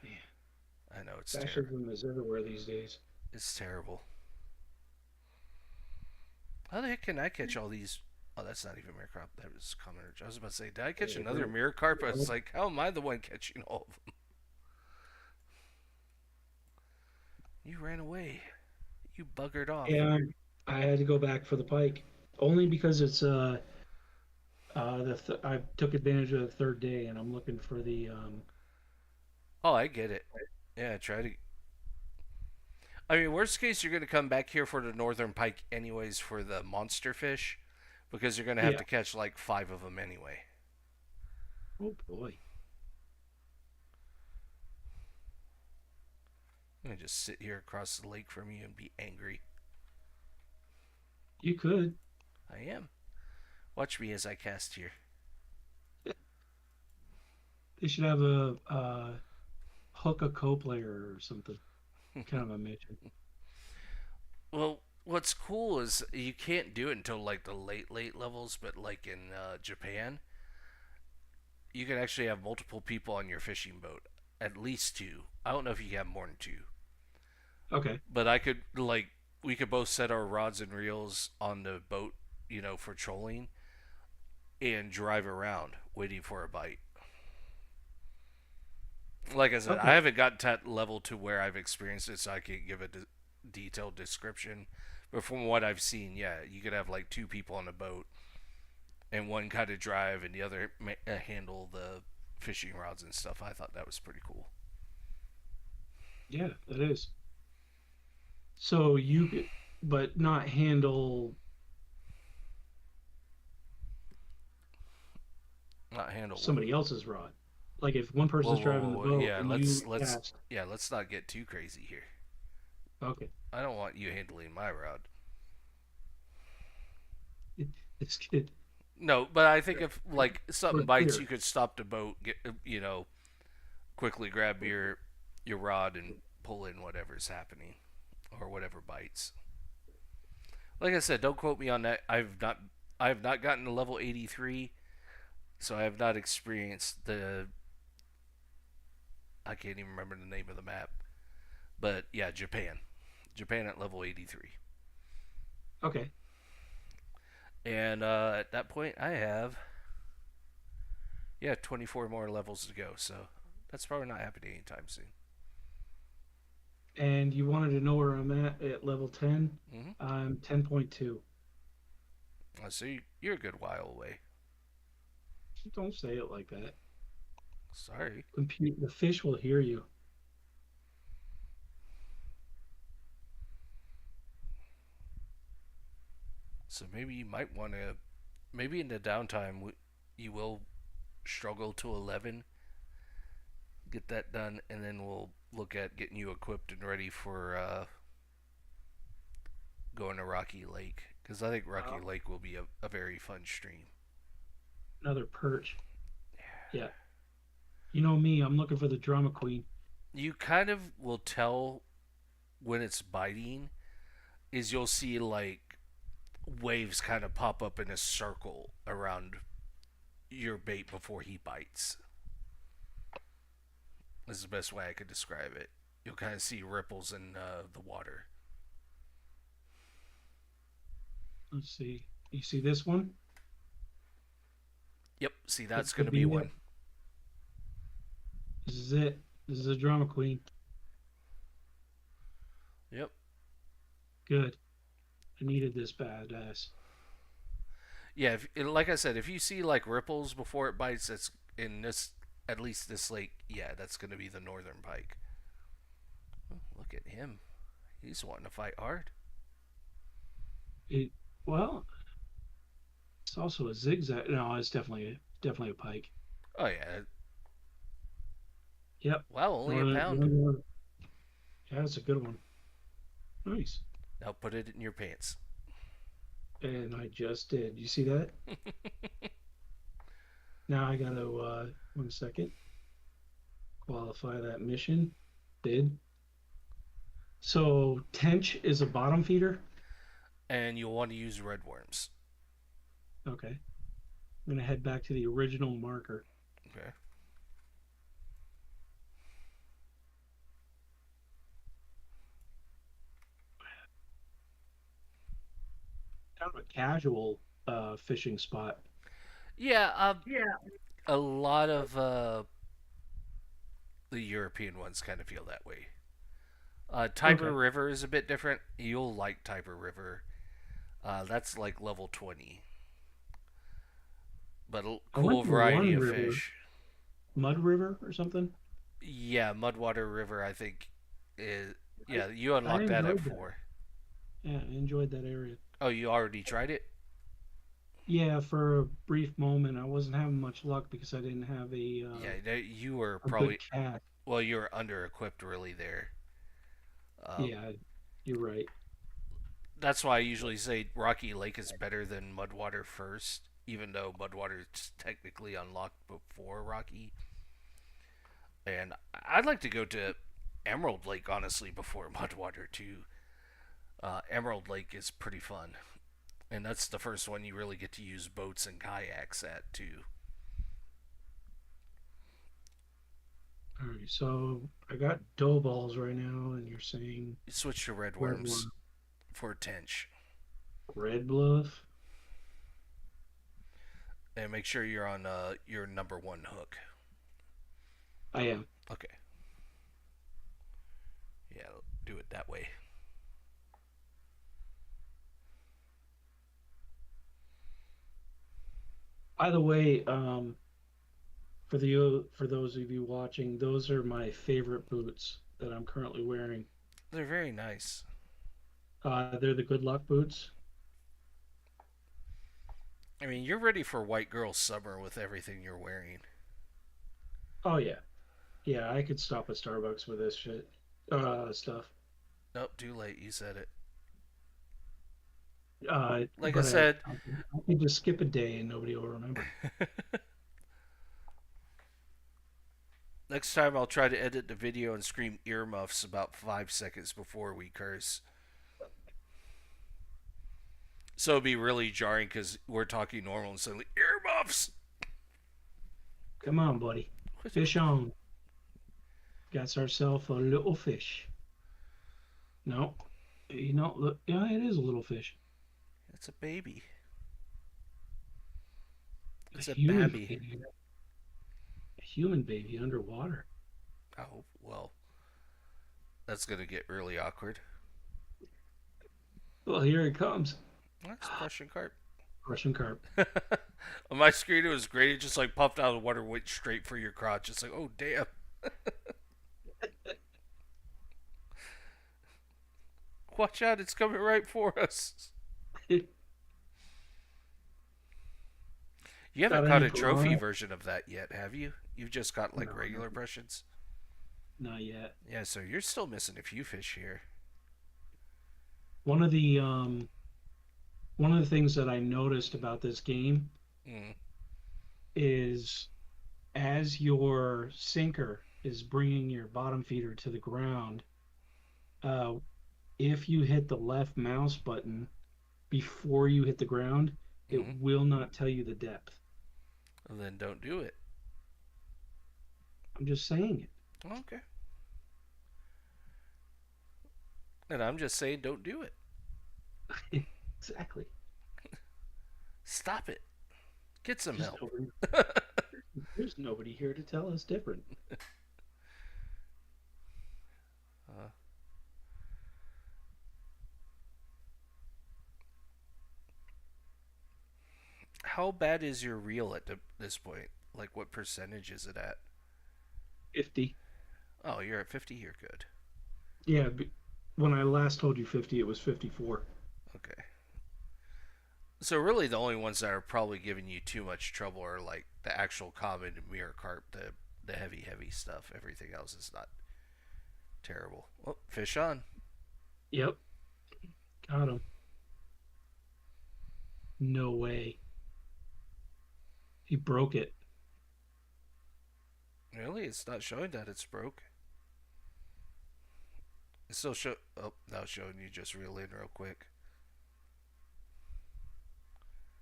man, I know it's terrible. fascism is everywhere these days. It's terrible. How the heck can I catch all these? Oh, that's not even mirror carp. That was commoner. I was about to say, did I catch Yeah, another mirror carp? I was well, like, how am I the one catching all of them? You ran away. You buggered off. and I had to go back for the pike only because it's I took advantage of the third day and I'm looking for the Oh, I get it. Yeah, try to. I mean, worst case, you're going to come back here for the northern pike, anyways, for the monster fish, because you're going to have yeah. to catch like five of them anyway. Oh boy, I'm going to just sit here across the lake from you and be angry. you could. I am. Watch me as I cast here. They should have a hook a co-player or something. Kind of a mission. Well, what's cool is you can't do it until like the late levels, but like in Japan, you can actually have multiple people on your fishing boat, at least two. I don't know if you can have more than two, Okay. but I could like we could both set our rods and reels on the boat, for trolling, and drive around waiting for a bite. Like I said, I Okay. haven't gotten to that level to where I've experienced it, so I can't give a detailed description. But from what I've seen, yeah, you could have like two people on a boat, and one kind of drive, and the other handle the fishing rods and stuff. I thought that was pretty cool. Yeah, that is. So you could, but not handle Not handle what? somebody else's rod. Like if one Whoa, person's whoa, driving whoa, the whoa. boat Yeah, and let's you let's cast. yeah, let's not get too crazy here. Okay. I don't want you handling my rod. It, it's good. No, but I think if like something We're bites, clear. you could stop the boat, get quickly grab your rod and pull in whatever's happening or whatever bites. Like I said, don't quote me on that. I have not gotten to level 83, so I have not experienced the I can't even remember the name of the map. But yeah, Japan. Japan at level 83. Okay. And at that point I have 24 more levels to go. So that's probably not happening anytime soon. And you wanted to know where I'm at level 10? Mm-hmm. I'm 10.2. So you're a good while away. Don't say it like that. Sorry. The fish will hear you. So maybe you might want to, maybe in the downtime, you will struggle to 11, get that done, and then we'll look at getting you equipped and ready for going to Rocky Lake. Because I think Rocky Uh, Lake will be a very fun stream. Another perch. Yeah. You know me, I'm looking for the drama queen. You kind of will tell when it's biting, is you'll see like waves kind of pop up in a circle around your bait before he bites. This is the best way I could describe it. You'll kind of see ripples in the water. Let's see. You see this one? Yep, see, This that's going could to be be it. one. This is it. This is a drama queen. Yep. Good. I needed this badass. Yeah, like I said, if you see like ripples before it bites, that's in this, at least this lake, yeah, that's going to be the northern pike. Oh, look at him. He's wanting to fight hard. It well, it's also a zigzag. No, it's definitely a pike. Oh, yeah. Yep. Wow, only a One, pound. one more. Yeah, that's a good one. Nice. Now put it in your pants. And I just did. You see that? Now I gotta 1 second qualify that mission. Did. So tench is a bottom feeder. And you'll want to use red worms. Okay. I'm gonna head back to the original marker. Okay. Kind of a casual fishing spot. Yeah, a lot of the European ones kind of feel that way. Tiber Okay. River is a bit different. You'll like Tiber River. That's like level 20, but a I went cool to variety one of river, fish. Mud River or something. Yeah, Mudwater River, I think is. I, Yeah, you I unlocked that at enjoyed that. 4. Yeah, I enjoyed that area. Oh, you already tried it? Yeah, for a brief moment, I wasn't having much luck because I didn't have Yeah, you were a good probably. cat. Well, you were under equipped really there. Um, Yeah, you're right. that's why I usually say Rocky Lake is better than Mudwater first, even though Mudwater is technically unlocked before Rocky. And I'd like to go to Emerald Lake honestly before Mudwater too. Emerald Lake is pretty fun, and that's the first one you really get to use boats and kayaks at too. All right, so I got dough balls right now, and you're saying You switch to red red worms one, for tench, red bluff. and make sure you're on your number 1 hook. I am. Okay, yeah, do it that way. By the way, for those of you watching, those are my favorite boots that I'm currently wearing. They're very nice. They're the good luck boots. I mean, you're ready for white girl summer with everything you're wearing. Oh yeah, yeah. I could stop at Starbucks with this shit stuff. Nope, too late. You said it. Like I But said, I could just skip a day and nobody will remember. next time I'll try to edit the video and scream earmuffs about 5 seconds before we curse. So it'd be really jarring because we're talking normal and suddenly earmuffs. Come on, buddy. Fish on. Got ourselves a little fish. No, look, yeah, it is a little fish. It's a baby. A It's a human babby. baby. A human baby underwater. Oh well, that's gonna get really awkward. Well, here it comes. That's Prussian carp. Russian carp. On my screen, it was great. It just like popped out of the water, went straight for your crotch. It's like, oh damn! Watch out! It's coming right for us. You haven't Got caught any a trophy piranha? version of that yet, have you? You've just got like No, regular Prussians. not yet. Yeah, so you're still missing a few fish here. One of the one of the things that I noticed about this game Mm, is as your sinker is bringing your bottom feeder to the ground, uh, if you hit the left mouse button before you hit the ground, it mm. will not tell you the depth. And then don't do it. I'm just saying Okay. And I'm just saying, don't do it. it. Exactly. Stop it. Get some There's help. nobody, there's nobody here to tell us different. uh, how bad is your reel at this point? Like, what percentage is it at? 50. Oh, you're at 50. You're good. Yeah, when I last told you 50, it was 54. Okay. So really, the only ones that are probably giving you too much trouble are like the actual common mirror carp, the heavy stuff. Everything else is not terrible. Oh, fish on. Yep, got him. No way. He broke it. Really, it's not showing that it's broke. It still show. Oh, that was showing you just reel in real quick.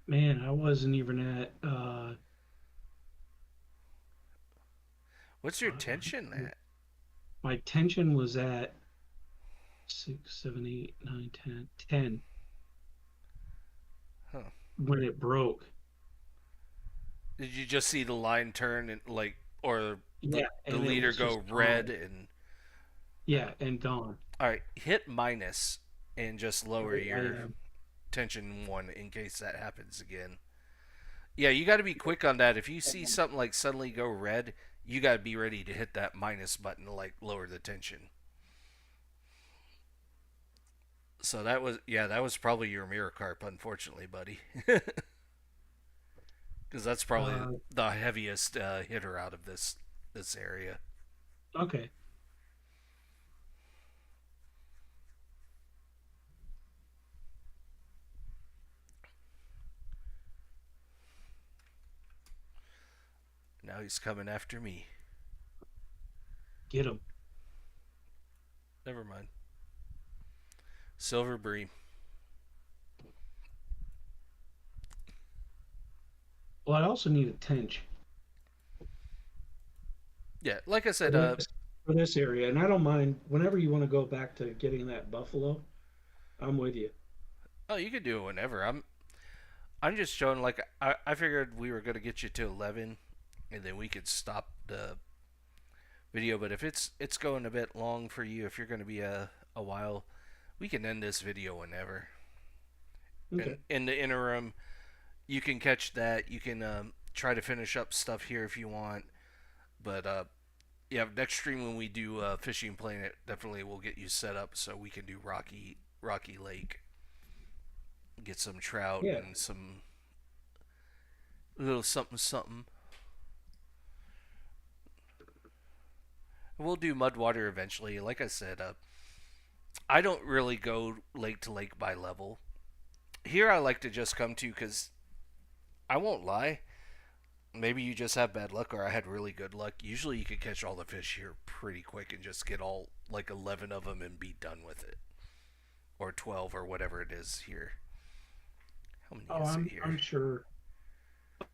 Man, I wasn't even at What's your tension at? my tension was at 6, 7, 8, 9, 10, 10 Huh. when it broke. Did you just see the line turn and like, or the Yeah, the and it leader was go just red gone. and? Yeah, and gone. All right, hit minus and just lower I your am. tension one in case that happens again. Yeah, you got to be quick on that. If you see something like suddenly go red, you got to be ready to hit that minus button to like lower the tension. So that was, yeah, that was probably your mirror carp, unfortunately, buddy, because that's probably Uh, the heaviest hitter out of this area. okay, Now he's coming after me. get him. Never mind. Silver bream. Well, I also need a tench Yeah, like I for said, this area, and I don't mind whenever you want to go back to getting that buffalo. I'm with you. oh, you could do it whenever. I'm just showing like I figured we were gonna get you to 11, and then we could stop the video. But if it's going a bit long for you, if you're gonna be a while, we can end this video whenever. And Okay. in the interim, you can catch that. You can try to finish up stuff here if you want. But yeah, next stream when we do fishing planet, definitely we'll get you set up so we can do Rocky Lake, get some trout Yeah. and some little something something. We'll do Mudwater eventually. Like I said, I don't really go lake to lake by level. Here I like to just come to because I won't lie. Maybe you just have bad luck or I had really good luck. Usually you could catch all the fish here pretty quick and just get all like 11 of them and be done with it. Or 12 or whatever it is here. How many Oh, is it I'm here? sure.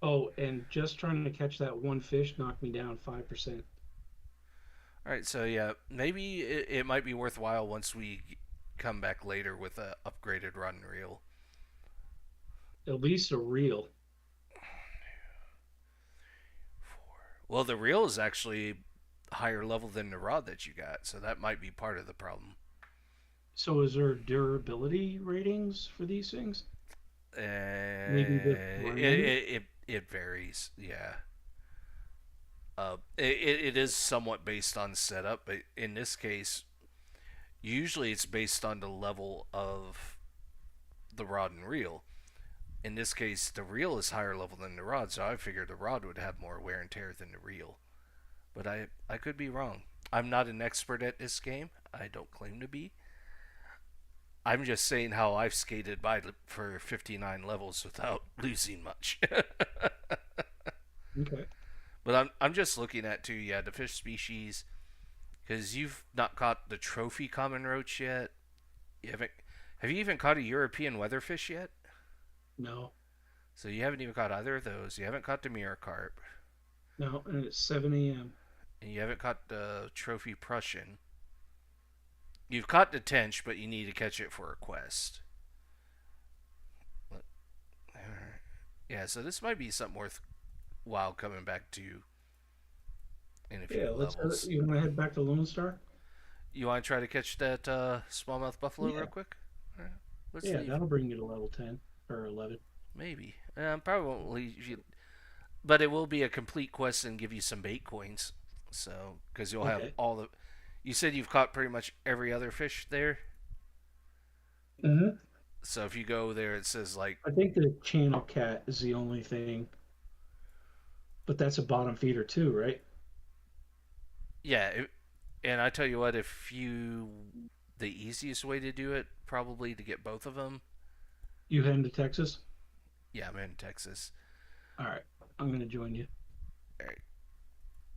Oh, and just trying to catch that one fish knocked me down 5%. All right, so yeah, maybe it might be worthwhile once we come back later with a upgraded rod and reel. At least a reel. Well, the reel is actually higher level than the rod that you got, so that might be part of the problem. So is there durability ratings for these things? Maybe the It brand? it, it, it varies, yeah. It is somewhat based on setup, but in this case, usually it's based on the level of the rod and reel. In this case, the reel is higher level than the rod, so I figured the rod would have more wear and tear than the reel. But I could be wrong. I'm not an expert at this game. I don't claim to be. I'm just saying how I've skated by for 59 levels without losing much. Okay. But I'm just looking at too, yeah, the fish species because you've not caught the trophy common roach yet. You haven't. Have you even caught a European weatherfish yet? No, So you haven't even caught either of those. You haven't caught the mirror carp, no, and it's 7 a.m. and you haven't caught the trophy Prussian. You've caught the tench, but you need to catch it for a quest. Yeah, so this might be something worthwhile coming back to in a few Yeah, levels. you want to head back to Lone Star? You want to try to catch that smallmouth buffalo real Yeah. quick? All right, let's Yeah, leave. that'll bring you to level 10 or 11. Maybe. Probably won't leave you, but it will be a complete quest and give you some bait coins. So, because you'll have Okay. all the. You said you've caught pretty much every other fish there. Hmm. So if you go there, it says like, I think the channel cat is the only thing, but that's a bottom feeder too, right? yeah. And I tell you what, if you, the easiest way to do it, probably to get both of them. You heading to Texas? Yeah, I'm in Texas. All right, I'm gonna join you. All right.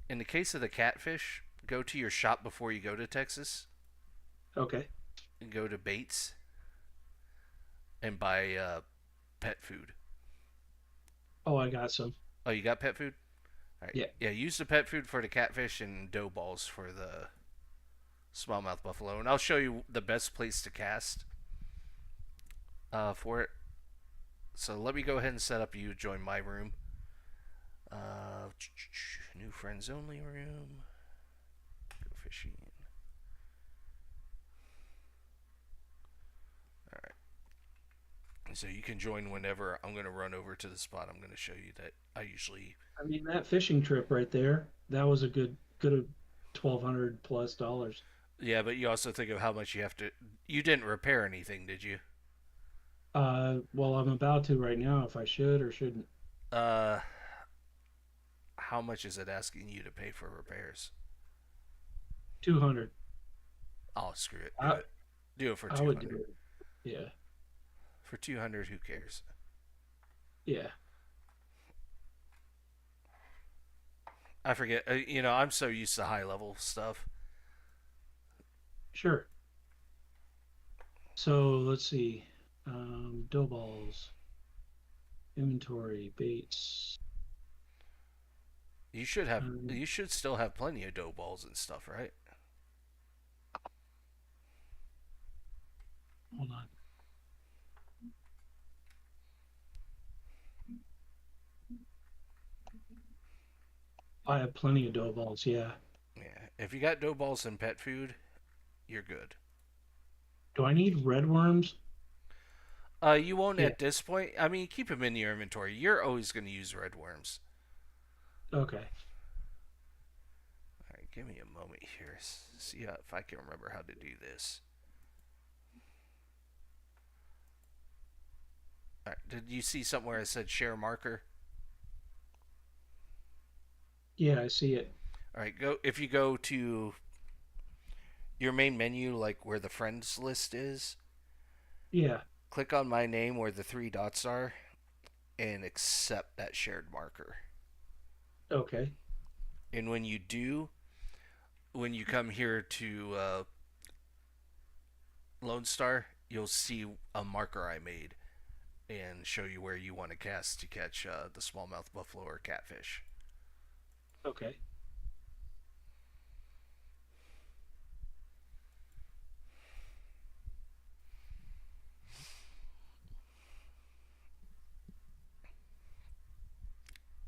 In the case of the catfish, go to your shop before you go to Texas. Okay. and go to Bates and buy pet food. Oh, I got some. Oh, you got pet food? All right. Yeah. Yeah, use the pet food for the catfish and dough balls for the smallmouth buffalo, and I'll show you the best place to cast for it. So let me go ahead and set up you join my room. Uh, New friends only room. Go fishing. All right. So you can join whenever. I'm going to run over to the spot. I'm going to show you that I usually. I mean, that fishing trip right there, that was a good 1,200 plus dollars. Yeah, but you also think of how much you have to. You didn't repair anything, did you? Well, I'm about to right now if I should or shouldn't. Uh, how much is it asking you to pay for repairs? 200. Oh, screw it. Do I it. Do it for I would 200. do it. Yeah. For 200, who cares? Yeah. I forget. I'm so used to high level stuff. Sure. So let's see. Dough balls, inventory, baits. You should have. Um, You should still have plenty of dough balls and stuff, right? Hold on. I have plenty of dough balls. Yeah. Yeah. If you got dough balls and pet food, you're good. Do I need red worms? You won't Yeah. at this point. I mean, keep them in your inventory. You're always going to use red worms. Okay. All right, give me a moment here. See if I can remember how to do this. All right, did you see somewhere I said share marker? Yeah, I see it. All right, go if you go to your main menu, like where the friends list is, Yeah. click on my name where the three dots are, and accept that shared marker. Okay. And when you do, when you come here to Lone Star, you'll see a marker I made and show you where you want to cast to catch the smallmouth buffalo or catfish. Okay.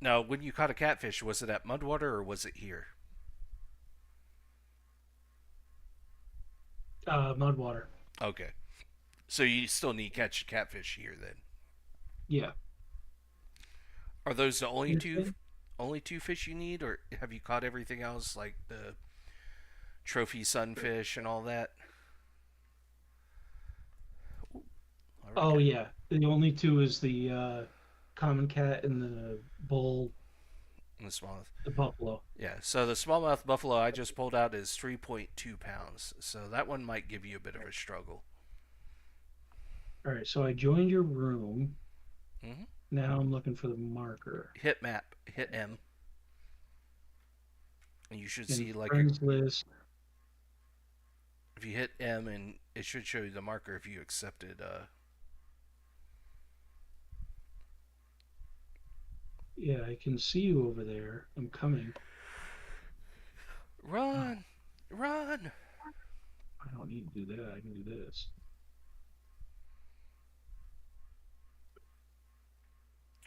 Now, when you caught a catfish, was it at Mudwater or was it here? Mudwater. Okay. So you still need to catch catfish here then. Yeah. Are those the Okay. only two fish you need, or have you caught everything else like the trophy sunfish and all that? Ooh, already Oh got yeah. The only two is the common cat and the bull, the smallmouth. the buffalo. Yeah, so the smallmouth buffalo I just pulled out is 3.2 pounds, so that one might give you a bit of a struggle. All right. So I joined your room. Mm-hmm. Now I'm looking for the marker Hit map, hit M, and you should in see like a. friends list. If you hit M, and it should show you the marker if you accepted. Yeah, I can see you over there. I'm coming. Oh, Run, run. I don't need to do that. I can do this.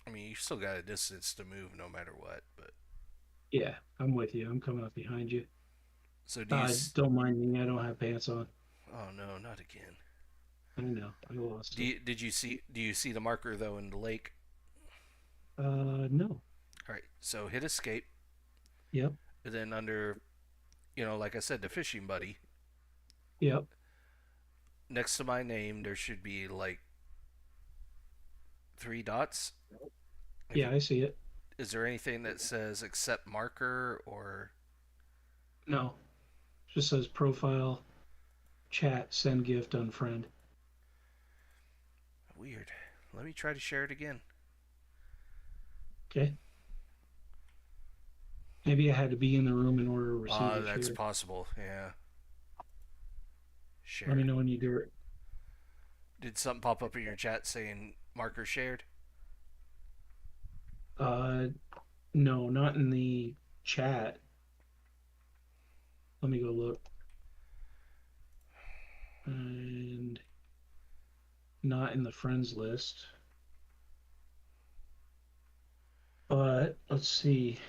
I mean, you still got a distance to move no matter what, but Yeah, I'm with you. I'm coming up behind you. so do you? Don't mind me. I don't have pants on. Oh no, not again. I know. I lost it. Did you see? Do you see the marker though in the lake? No. All right, so hit escape, Yep. and then under, like I said, the fishing buddy Yep. next to my name, there should be like three dots. If Yeah, you, I see it. is there anything that says accept marker or No. Just says profile, chat, send gift, unfriend. weird? Let me try to share it again. Okay. Maybe I had to be in the room in order to receive it That's here. possible. Yeah. Let me Share. know when you do it. Did something pop up in your chat saying marker shared? Uh, no, not in the chat. Let me go look. And not in the friends list. But let's see.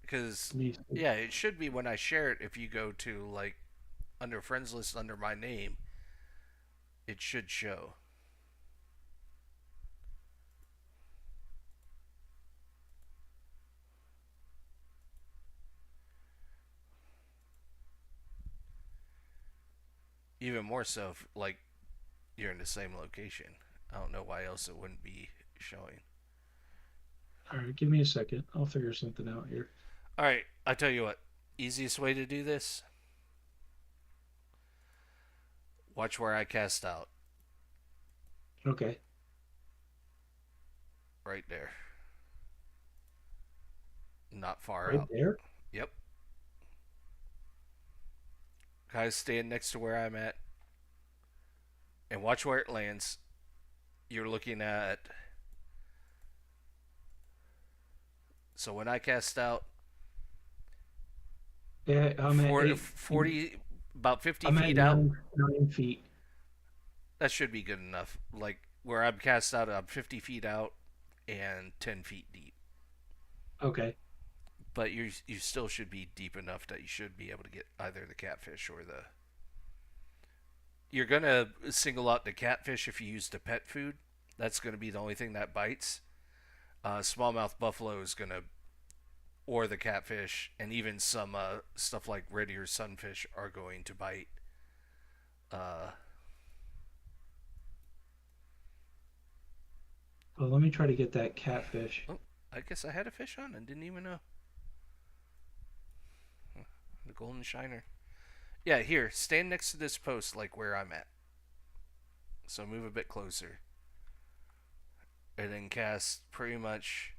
Because Let me see. yeah, it should be when I share it. If you go to like under friends list under my name, it should show. Even more so if like you're in the same location. I don't know why else it wouldn't be showing. All right, give me a second. I'll figure something out here. All right, I tell you what. Easiest way to do this: watch where I cast out. Okay. Right there, not far Right out. there. Yep. Guys, stand next to where I'm at and watch where it lands. You're looking at. So when I cast out, Yeah, I'm at 40, eight. 40 about 50 I'm at feet out, 9 feet. that should be good enough. Like where I'm cast out, I'm 50 feet out and 10 feet deep. Okay. But you still should be deep enough that you should be able to get either the catfish or the. You're gonna single out the catfish if you use the pet food. That's gonna be the only thing that bites. Smallmouth buffalo is gonna, or the catfish, and even some stuff like red ear sunfish are going to bite. Uh, Well, let me try to get that catfish. oh, I guess I had a fish on and didn't even know. The golden shiner. Yeah, here, stand next to this post, like where I'm at. So move a bit closer. And then cast pretty much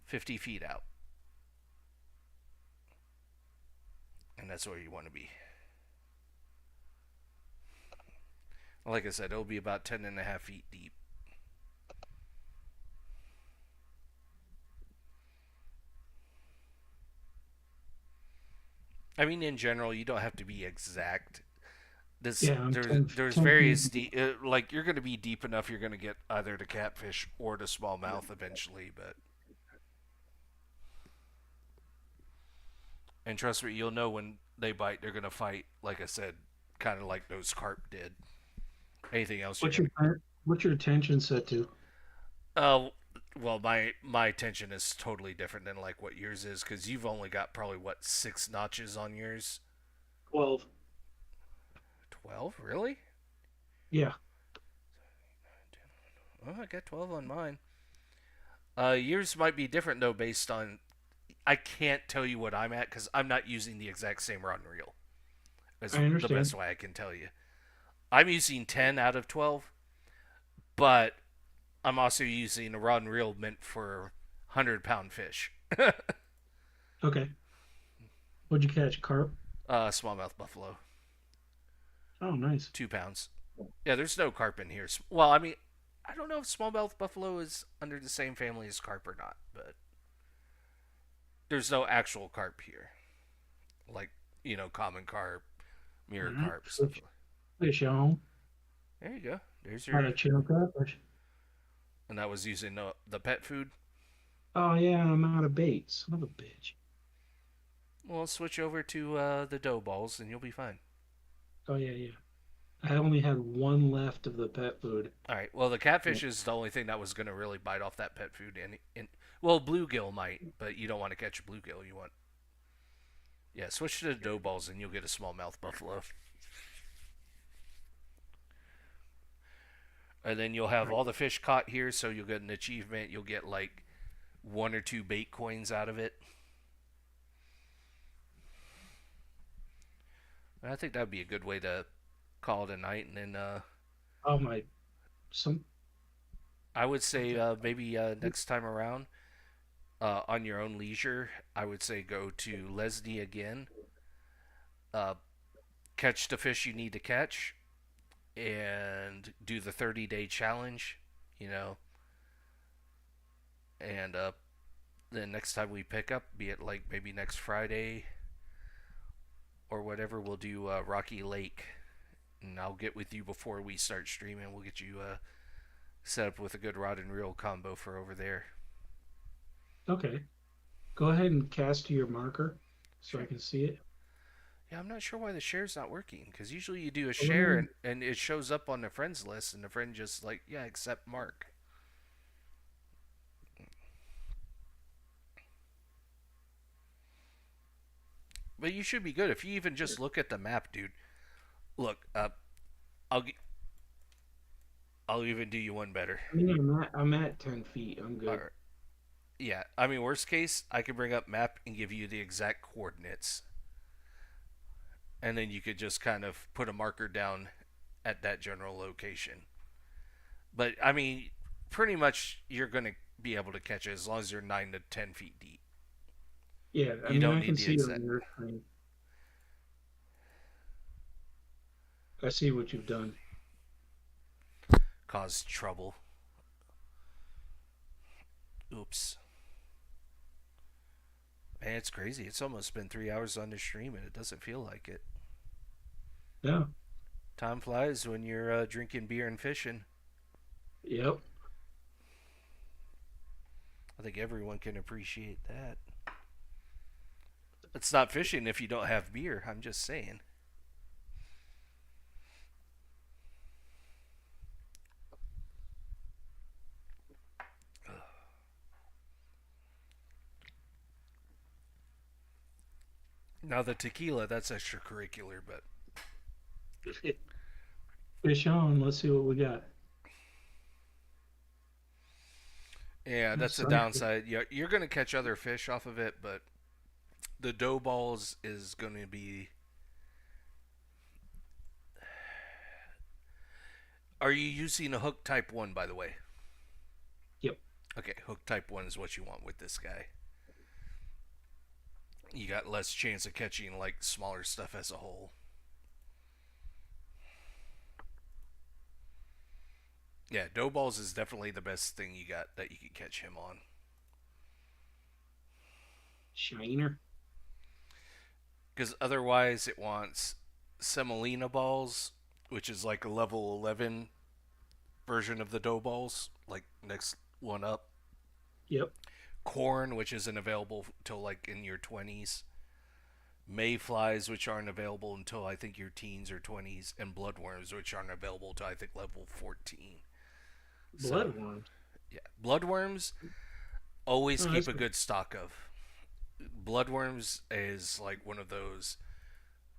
50 feet out. And that's where you want to be. Like I said, it'll be about 10.5 feet deep. I mean, in general, you don't have to be exact. This Yeah, I'm there's 10 feet. various like you're going to be deep enough. You're going to get either the catfish or the smallmouth eventually, but and trust me, you'll know when they bite. They're going to fight. Like I said, kind of like those carp did. Anything else you're What's going your to. what's your attention set to? Uh, well, my attention is totally different than like what yours is because you've only got probably what 6 notches on yours. 12. 12, really? Yeah, Oh, I got 12 on mine. Yours might be different though, based on I can't tell you what I'm at because I'm not using the exact same rod and reel. Is I the best understand. way I can tell you. I'm using 10 out of 12, but I'm also using a rod and reel meant for 100-pound fish. Okay. What'd you catch? Carp? Smallmouth buffalo, Oh, nice. 2 pounds. Yeah, there's no carp in here. Well, I mean, I don't know if smallmouth buffalo is under the same family as carp or not, but there's no actual carp here. Like, common carp, All mirror right. carp, stuff like. Fish on. There you go. There's Not your. a channel catfish. And that was using the pet food. Oh yeah, I'm out of bait. Son of a bitch. Well, switch over to the dough balls and you'll be fine. Oh yeah, yeah. I only had one left of the pet food. All right. Well, the catfish is the only thing that was going to really bite off that pet food. And well, bluegill might, but you don't want to catch a bluegill. You want. Yeah, switch to the dough balls and you'll get a smallmouth buffalo. And then you'll have all the fish caught here, so you'll get an achievement. You'll get like 1 or 2 bait coins out of it. And I think that'd be a good way to call it a night. And then Oh my, some. I would say Okay. maybe next time around, on your own leisure, I would say go to Leslie again. Uh, catch the fish you need to catch, and do the 30-day challenge, you know, and then next time we pick up, be it like maybe next Friday or whatever, we'll do Rocky Lake, and I'll get with you before we start streaming. We'll get you set up with a good rod and reel combo for over there. Okay. Go ahead and cast to your marker so I Sure. can see it. Yeah, I'm not sure why the share's not working, because usually you do a Oh, share and it shows up on the friends list, and the friend just like, yeah, accept Mark. But you should be good if you even just look at the map, dude. Look, I'll I'll even do you one better. I mean, I'm at 10 feet. I'm All good. right. Yeah, I mean, worst case, I can bring up map and give you the exact coordinates, and then you could just kind of put a marker down at that general location. But I mean, pretty much you're gonna be able to catch it as long as you're 9 to 10 feet deep. Yeah, I You mean, don't I need can the see it exact on your screen. I see what you've done. cause trouble. Oops. Man, it's crazy. It's almost been 3 hours on the stream and it doesn't feel like it. Yeah. Time flies when you're drinking beer and fishing. Yep. I think everyone can appreciate that. It's not fishing if you don't have beer. I'm just saying. Now the tequila, that's extracurricular, but Fish on. Let's see what we got. yeah, Oh, that's a sunfish. downside. Yeah, you're gonna catch other fish off of it, but the dough balls is gonna be. Are you using a hook type one, by the way? Yep. Okay, hook type one is what you want with this guy. You got less chance of catching like smaller stuff as a whole. Yeah, dough balls is definitely the best thing you got that you can catch him on. Shiner. Because otherwise, it wants semolina balls, which is like a level 11 version of the dough balls, like next one up. Yep. Corn, which isn't available till like in your 20s. Mayflies, which aren't available until I think your teens or 20s. And bloodworms, which aren't available till I think level 14. So, Bloodworms. yeah. Bloodworms, always Oh, keep that's a good stock of. Bloodworms is like one of those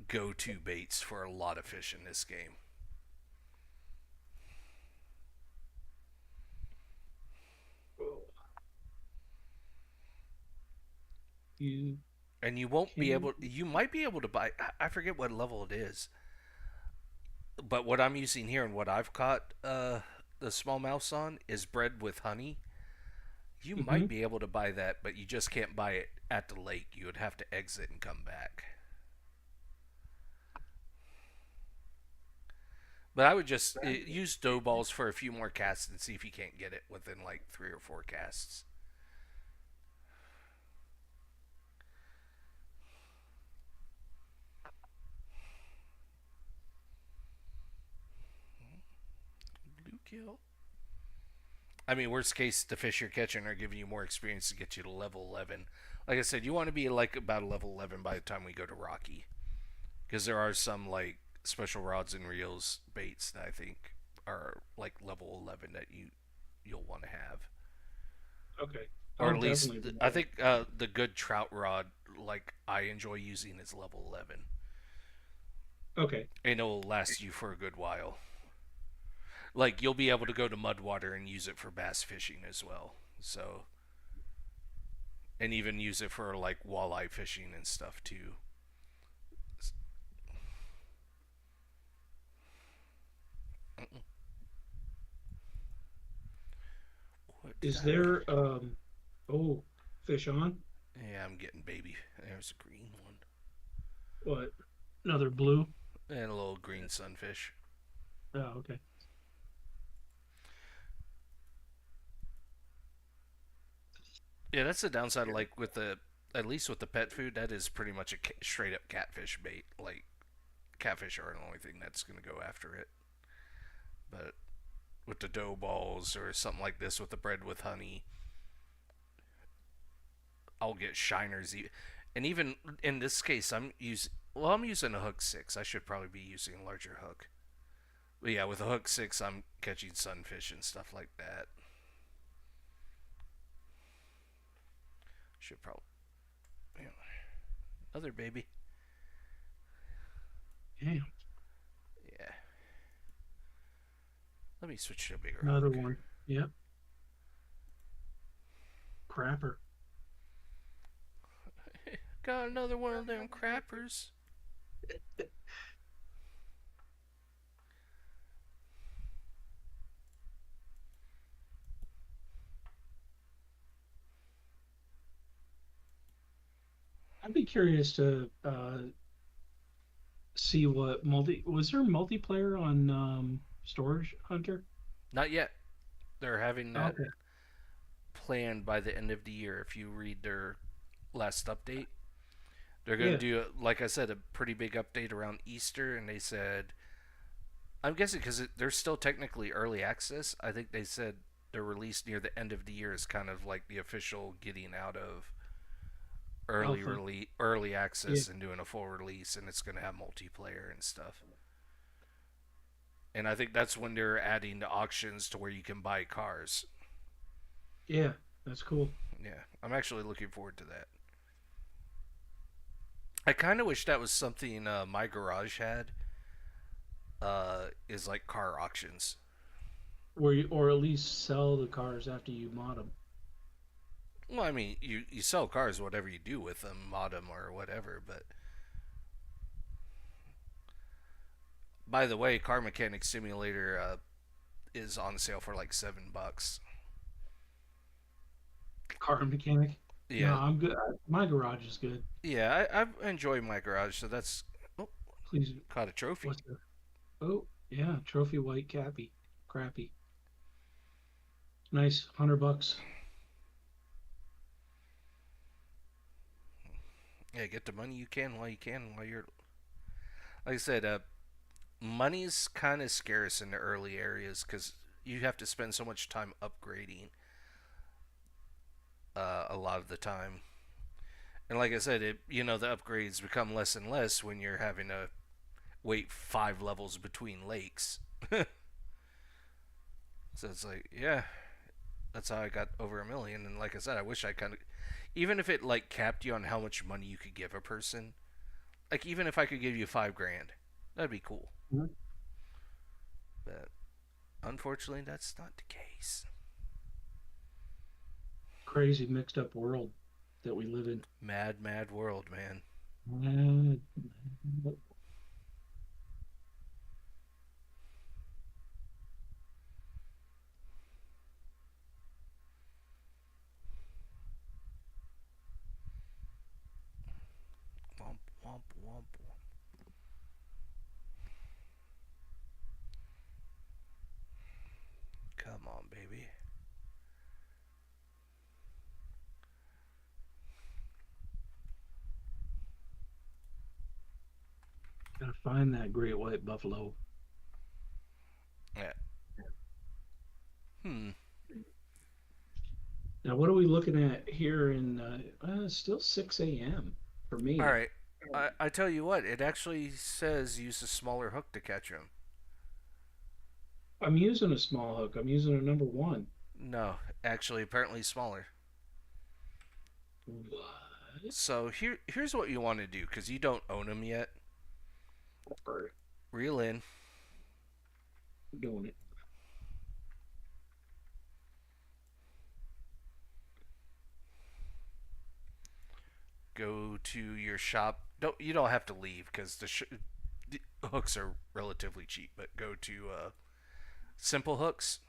go to baits for a lot of fish in this game. cool. You And you won't be can. able, you might be able to buy, I forget what level it is, but what I'm using here and what I've caught the smallmouths on is bread with honey. You Mm-hmm. might be able to buy that, but you just can't buy it at the lake. You would have to exit and come back. But I would just use dough balls for a few more casts and see if you can't get it within like 3 or 4 casts. Bluegill. I mean, worst case, the fish you're catching are giving you more experience to get you to level 11. Like I said, you want to be like about a level 11 by the time we go to Rocky, because there are some like special rods and reels baits that I think are like level 11 that you'll want to have, Okay. or I'll at least definitely do I that. think the good trout rod like I enjoy using is level 11, Okay. and it'll last you for a good while. Like you'll be able to go to mudwater and use it for bass fishing as well. So, and even use it for like walleye fishing and stuff too. What did Is I already? there oh, fish on? Yeah, I'm getting baby. There's a green one. What? Another blue? and a little green sunfish. Oh, okay. Yeah, that's the downside. Like with the, at least with the pet food, that is pretty much a straight up catfish bait. Like catfish are the only thing that's gonna go after it. But with the dough balls or something like this with the bread with honey, I'll get shiners. And even in this case, I'm using a hook 6. I should probably be using a larger hook. But yeah, with a hook 6, I'm catching sunfish and stuff like that. Should probably, you know, another baby. Damn, Yeah. Let me switch to a bigger another hook. one. Yep, crapper. Got another one of them crappers. I'd be curious to see what multi was there multiplayer on Storage Hunter? Not yet. They're having that Okay. planned by the end of the year. If you read their last update, they're going to Yeah. do, like I said, a pretty big update around Easter. And they said, I'm guessing because they're still technically early access. I think they said their release near the end of the year is kind of like the official getting out of Alpha. early Yeah. access and doing a full release, and it's going to have multiplayer and stuff. And I think that's when they're adding the auctions to where you can buy cars. Yeah. That's cool. Yeah, I'm actually looking forward to that. I kind of wish that was something my garage had. Is like car auctions. Where you, or at least sell the cars after you mod them. Well, I mean, you sell cars, whatever you do with them, mod them or whatever. But by the way, Car Mechanic Simulator is on sale for like $7. Car mechanic. No, Yeah, I'm good. My garage is good. yeah, I enjoy my garage, so that's, oh, Please. caught a trophy. What's the? Oh, yeah. Trophy white cappy. Crappy. Nice. $100. Yeah, get the money you can while you can while you're, like I said, money's kind of scarce in the early areas because you have to spend so much time upgrading a lot of the time. And like I said, the upgrades become less and less when you're having to wait 5 levels between lakes. So it's like, yeah, that's how I got over a million. And like I said, I wish I kind of, even if it like capped you on how much money you could give a person, like even if I could give you 5 grand, that'd be cool. Mhm. But unfortunately, that's not the case. Crazy mixed up world that we live in. Mad, mad world, man. Uh, Womp, womp, womp, womp. Come on, baby. Gotta find that great white buffalo. Yeah. Hmm. Now, what are we looking at here in still 6 a.m. for All me? right. I tell you what, it actually says use a smaller hook to catch them. I'm using a small hook. I'm using a number one. No, actually, apparently smaller. What? So here's what you want to do because you don't own them yet. Or Reel in, doing it. go to your shop. You don't have to leave because the hooks are relatively cheap. But go to Simple Hooks,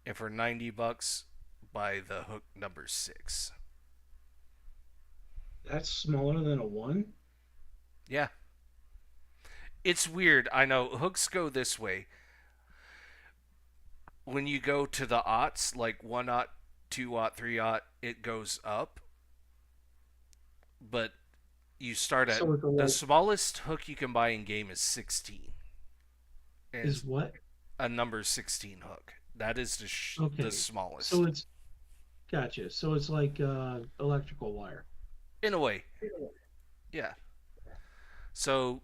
and for $90, buy the hook number 6. That's smaller than a one. Yeah, It's weird. I know hooks go this way. When you go to the aughts, like 1 aught, 2 aught, 3 aught, it goes up. But you start at So it's a the like smallest hook you can buy in game is 16. is Is what? a number 16 hook. That is the Okay. So smallest. it's gotcha. So it's like electrical wire. In a way, yeah. So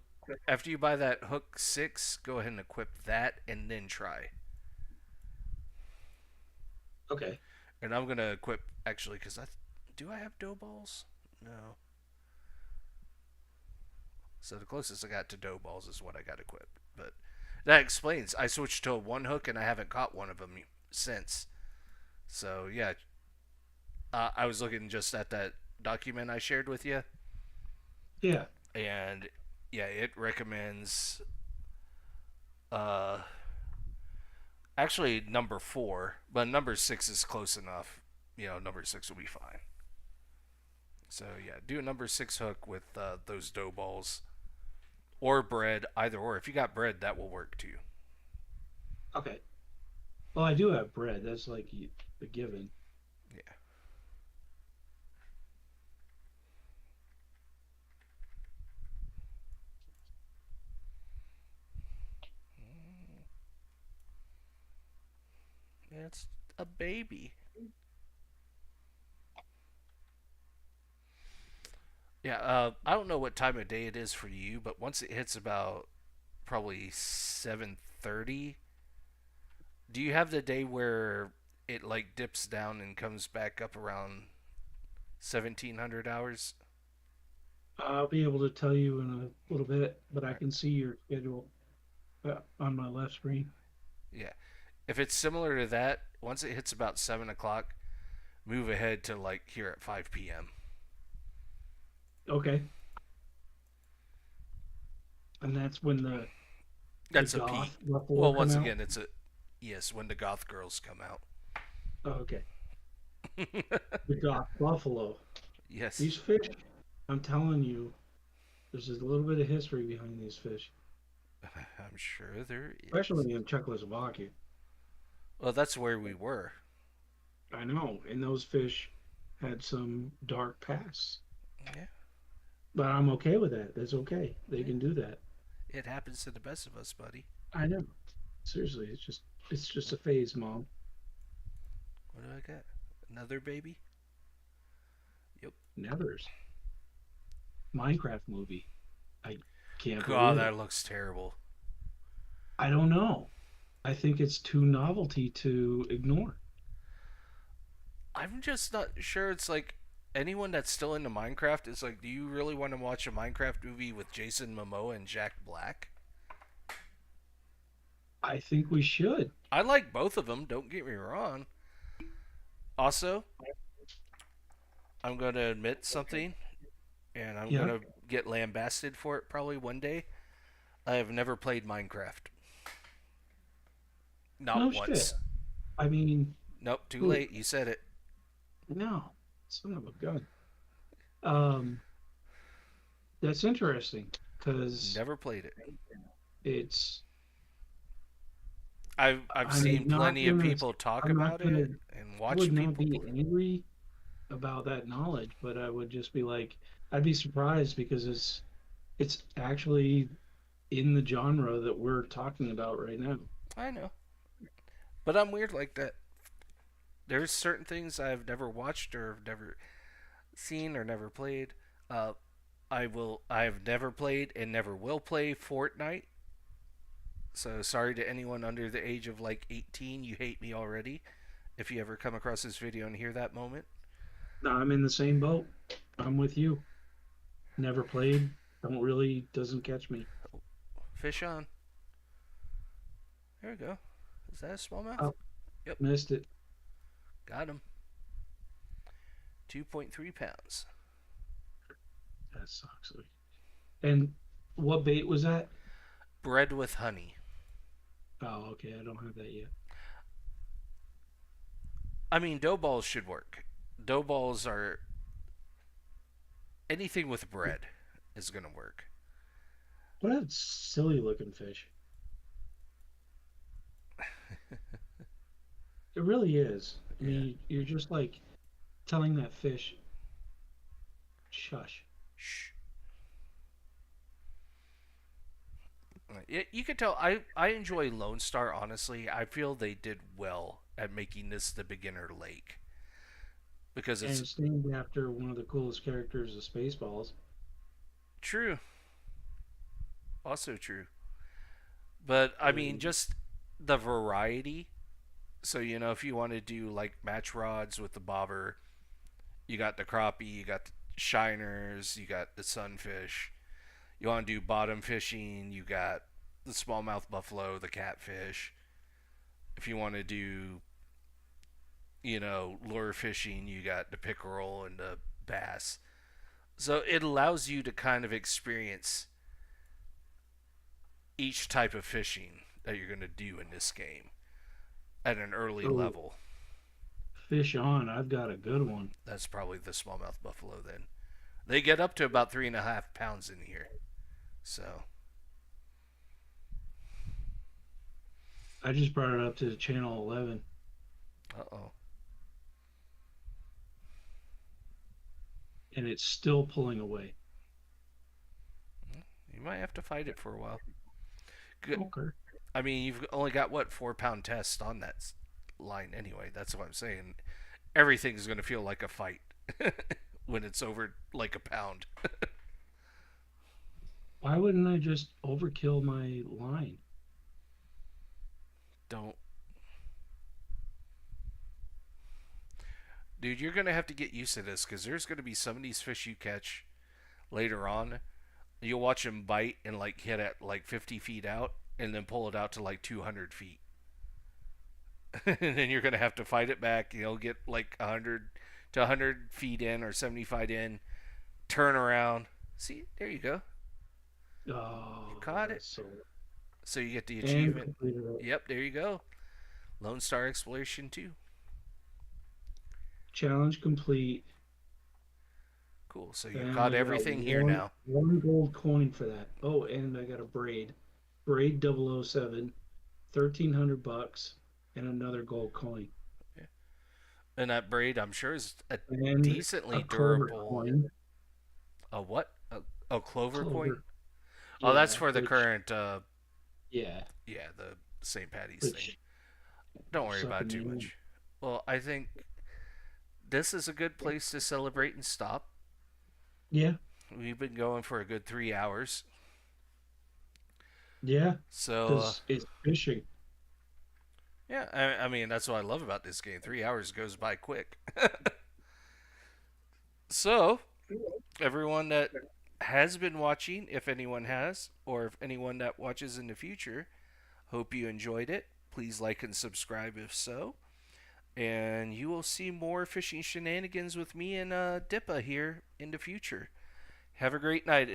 after you buy that hook 6, go ahead and equip that and then try. Okay. And I'm going to equip, actually, because do I have dough balls? No. So the closest I got to dough balls is what I got equipped. But that explains. I switched to a one hook and I haven't caught one of them since. So yeah, I was looking just at that document I shared with you, Yeah. and yeah, it recommends uh actually number 4, but number 6 is close enough. Number 6 will be fine. So yeah, do a number 6 hook with those dough balls or bread, either or. If you got bread, that will work too. Okay. Well, I do have bread. That's like a given. Yeah. Yeah, it's a baby. Yeah, I don't know what time of day it is for you, but once it hits about probably 7:30, do you have the day where it like dips down and comes back up around 1700 hours? I'll be able to tell you in a little bit, but All I right. can see your schedule on my left screen. Yeah. If it's similar to that, once it hits about 7 o'clock, move ahead to like here at 5 p.m. Okay. And that's when the That's a peak. goth buffalo Well, come once out. again, it's a yes when the goth girls come out. Oh, okay. The goth buffalo. Yes, These fish, I'm telling you, there's a little bit of history behind these fish, I'm sure there is. especially in Czechoslovakia. Well, that's where we were. I know, and those fish had some dark pasts, Yeah, but I'm okay with that. That's okay. They yeah. can do that. It happens to the best of us, buddy. I know. Seriously, it's just a phase, mom. What do I got? Another baby? Yep. Nevers. Minecraft movie. I can't God, believe that it. looks terrible. I don't know. I think it's too novelty to ignore. I'm just not sure. It's like anyone that's still into Minecraft is like, do you really want to watch a Minecraft movie with Jason Momoa and Jack Black? I think we should. I like both of them. Don't get me wrong. Also, I'm going to admit something, and I'm going Yeah. to get lambasted for it probably one day. I have never played Minecraft. No Not shit. once. I mean, Nope, too who? late. You said it. No. Son of a gun. Um, that's interesting because Never played it. it's. I've I'm seen not plenty of gonna. people talk I'm not about gonna. it and I would watch not people be play. angry about that knowledge, but I would just be like, I'd be surprised because it's actually in the genre that we're talking about right now. I know, but I'm weird like that. There's certain things I've never watched or never seen or never played. Uh, I've never played and never will play Fortnite. So sorry to anyone under the age of like 18. You hate me already. If you ever come across this video and hear that moment, I'm in the same boat. I'm with you. Never played. Don't really doesn't catch me. fish on. There we go. Is that a smallmouth? Oh, Yep, missed it. got him. 2.3 pounds. That sucks. And what bait was that? Bread with honey. Oh, okay. I don't have that yet. I mean, dough balls should work. Dough balls are anything with bread is gonna work. What a silly looking fish. It really is. I Yeah. mean, you're just like telling that fish, shush. Shh. You can tell I enjoy Lone Star, honestly. I feel they did well at making this the beginner lake because And it's it's named after one of the coolest characters of Spaceballs. true, also true. But I mean, And just the variety. So, if you want to do like match rods with the bobber, you got the crappie, you got the shiners, you got the sunfish. You want to do bottom fishing, you got the smallmouth buffalo, the catfish. If you want to do, lure fishing, you got the pickerel and the bass. So it allows you to kind of experience each type of fishing that you're going to do in this game at an early oh, level. fish on, I've got a good one. That's probably the smallmouth buffalo then. They get up to about 3.5 pounds in here. So, I just brought it up to channel 11 uh oh. and it's still pulling away. You might have to fight it for a while. Good. Okay. I mean, you've only got what 4 pound test on that line anyway. That's what I'm saying. Everything's going to feel like a fight when it's over like a pound. Why wouldn't I just overkill my line? Don't, dude. You're going to have to get used to this because there's going to be some of these fish you catch later on. You'll watch them bite and like hit at like 50 feet out, and then pull it out to like 200 feet. And then you're going to have to fight it back. Get like 100 to 100 feet in or 75 in, turn around. See, there you go. You Oh, caught it. that's so. So you get the And achievement. completed it. Yep, there you go. Lone Star Exploration 2. Challenge complete. Cool. So you And caught I got everything here one now. one gold coin for that. Oh, and I got a braid 007, 1,300 bucks, and another gold coin, Yeah. And that braid, I'm sure, is a and a decently clover durable. coin, A what? A clover coin? clover. Oh, that's Yeah, for the which current, yeah, yeah, the St. Patty's thing. which Don't worry about it sucking too me in. much. Well, I think this is a good place to celebrate and stop. Yeah, We've been going for a good 3 hours. yeah, So, because it's fishing. yeah, I mean, that's what I love about this game. 3 hours goes by quick. So, everyone that has been watching, if anyone has, or if anyone that watches in the future, hope you enjoyed it. Please like and subscribe if so. And you will see more fishing shenanigans with me and Dippa here in the future. Have a great night.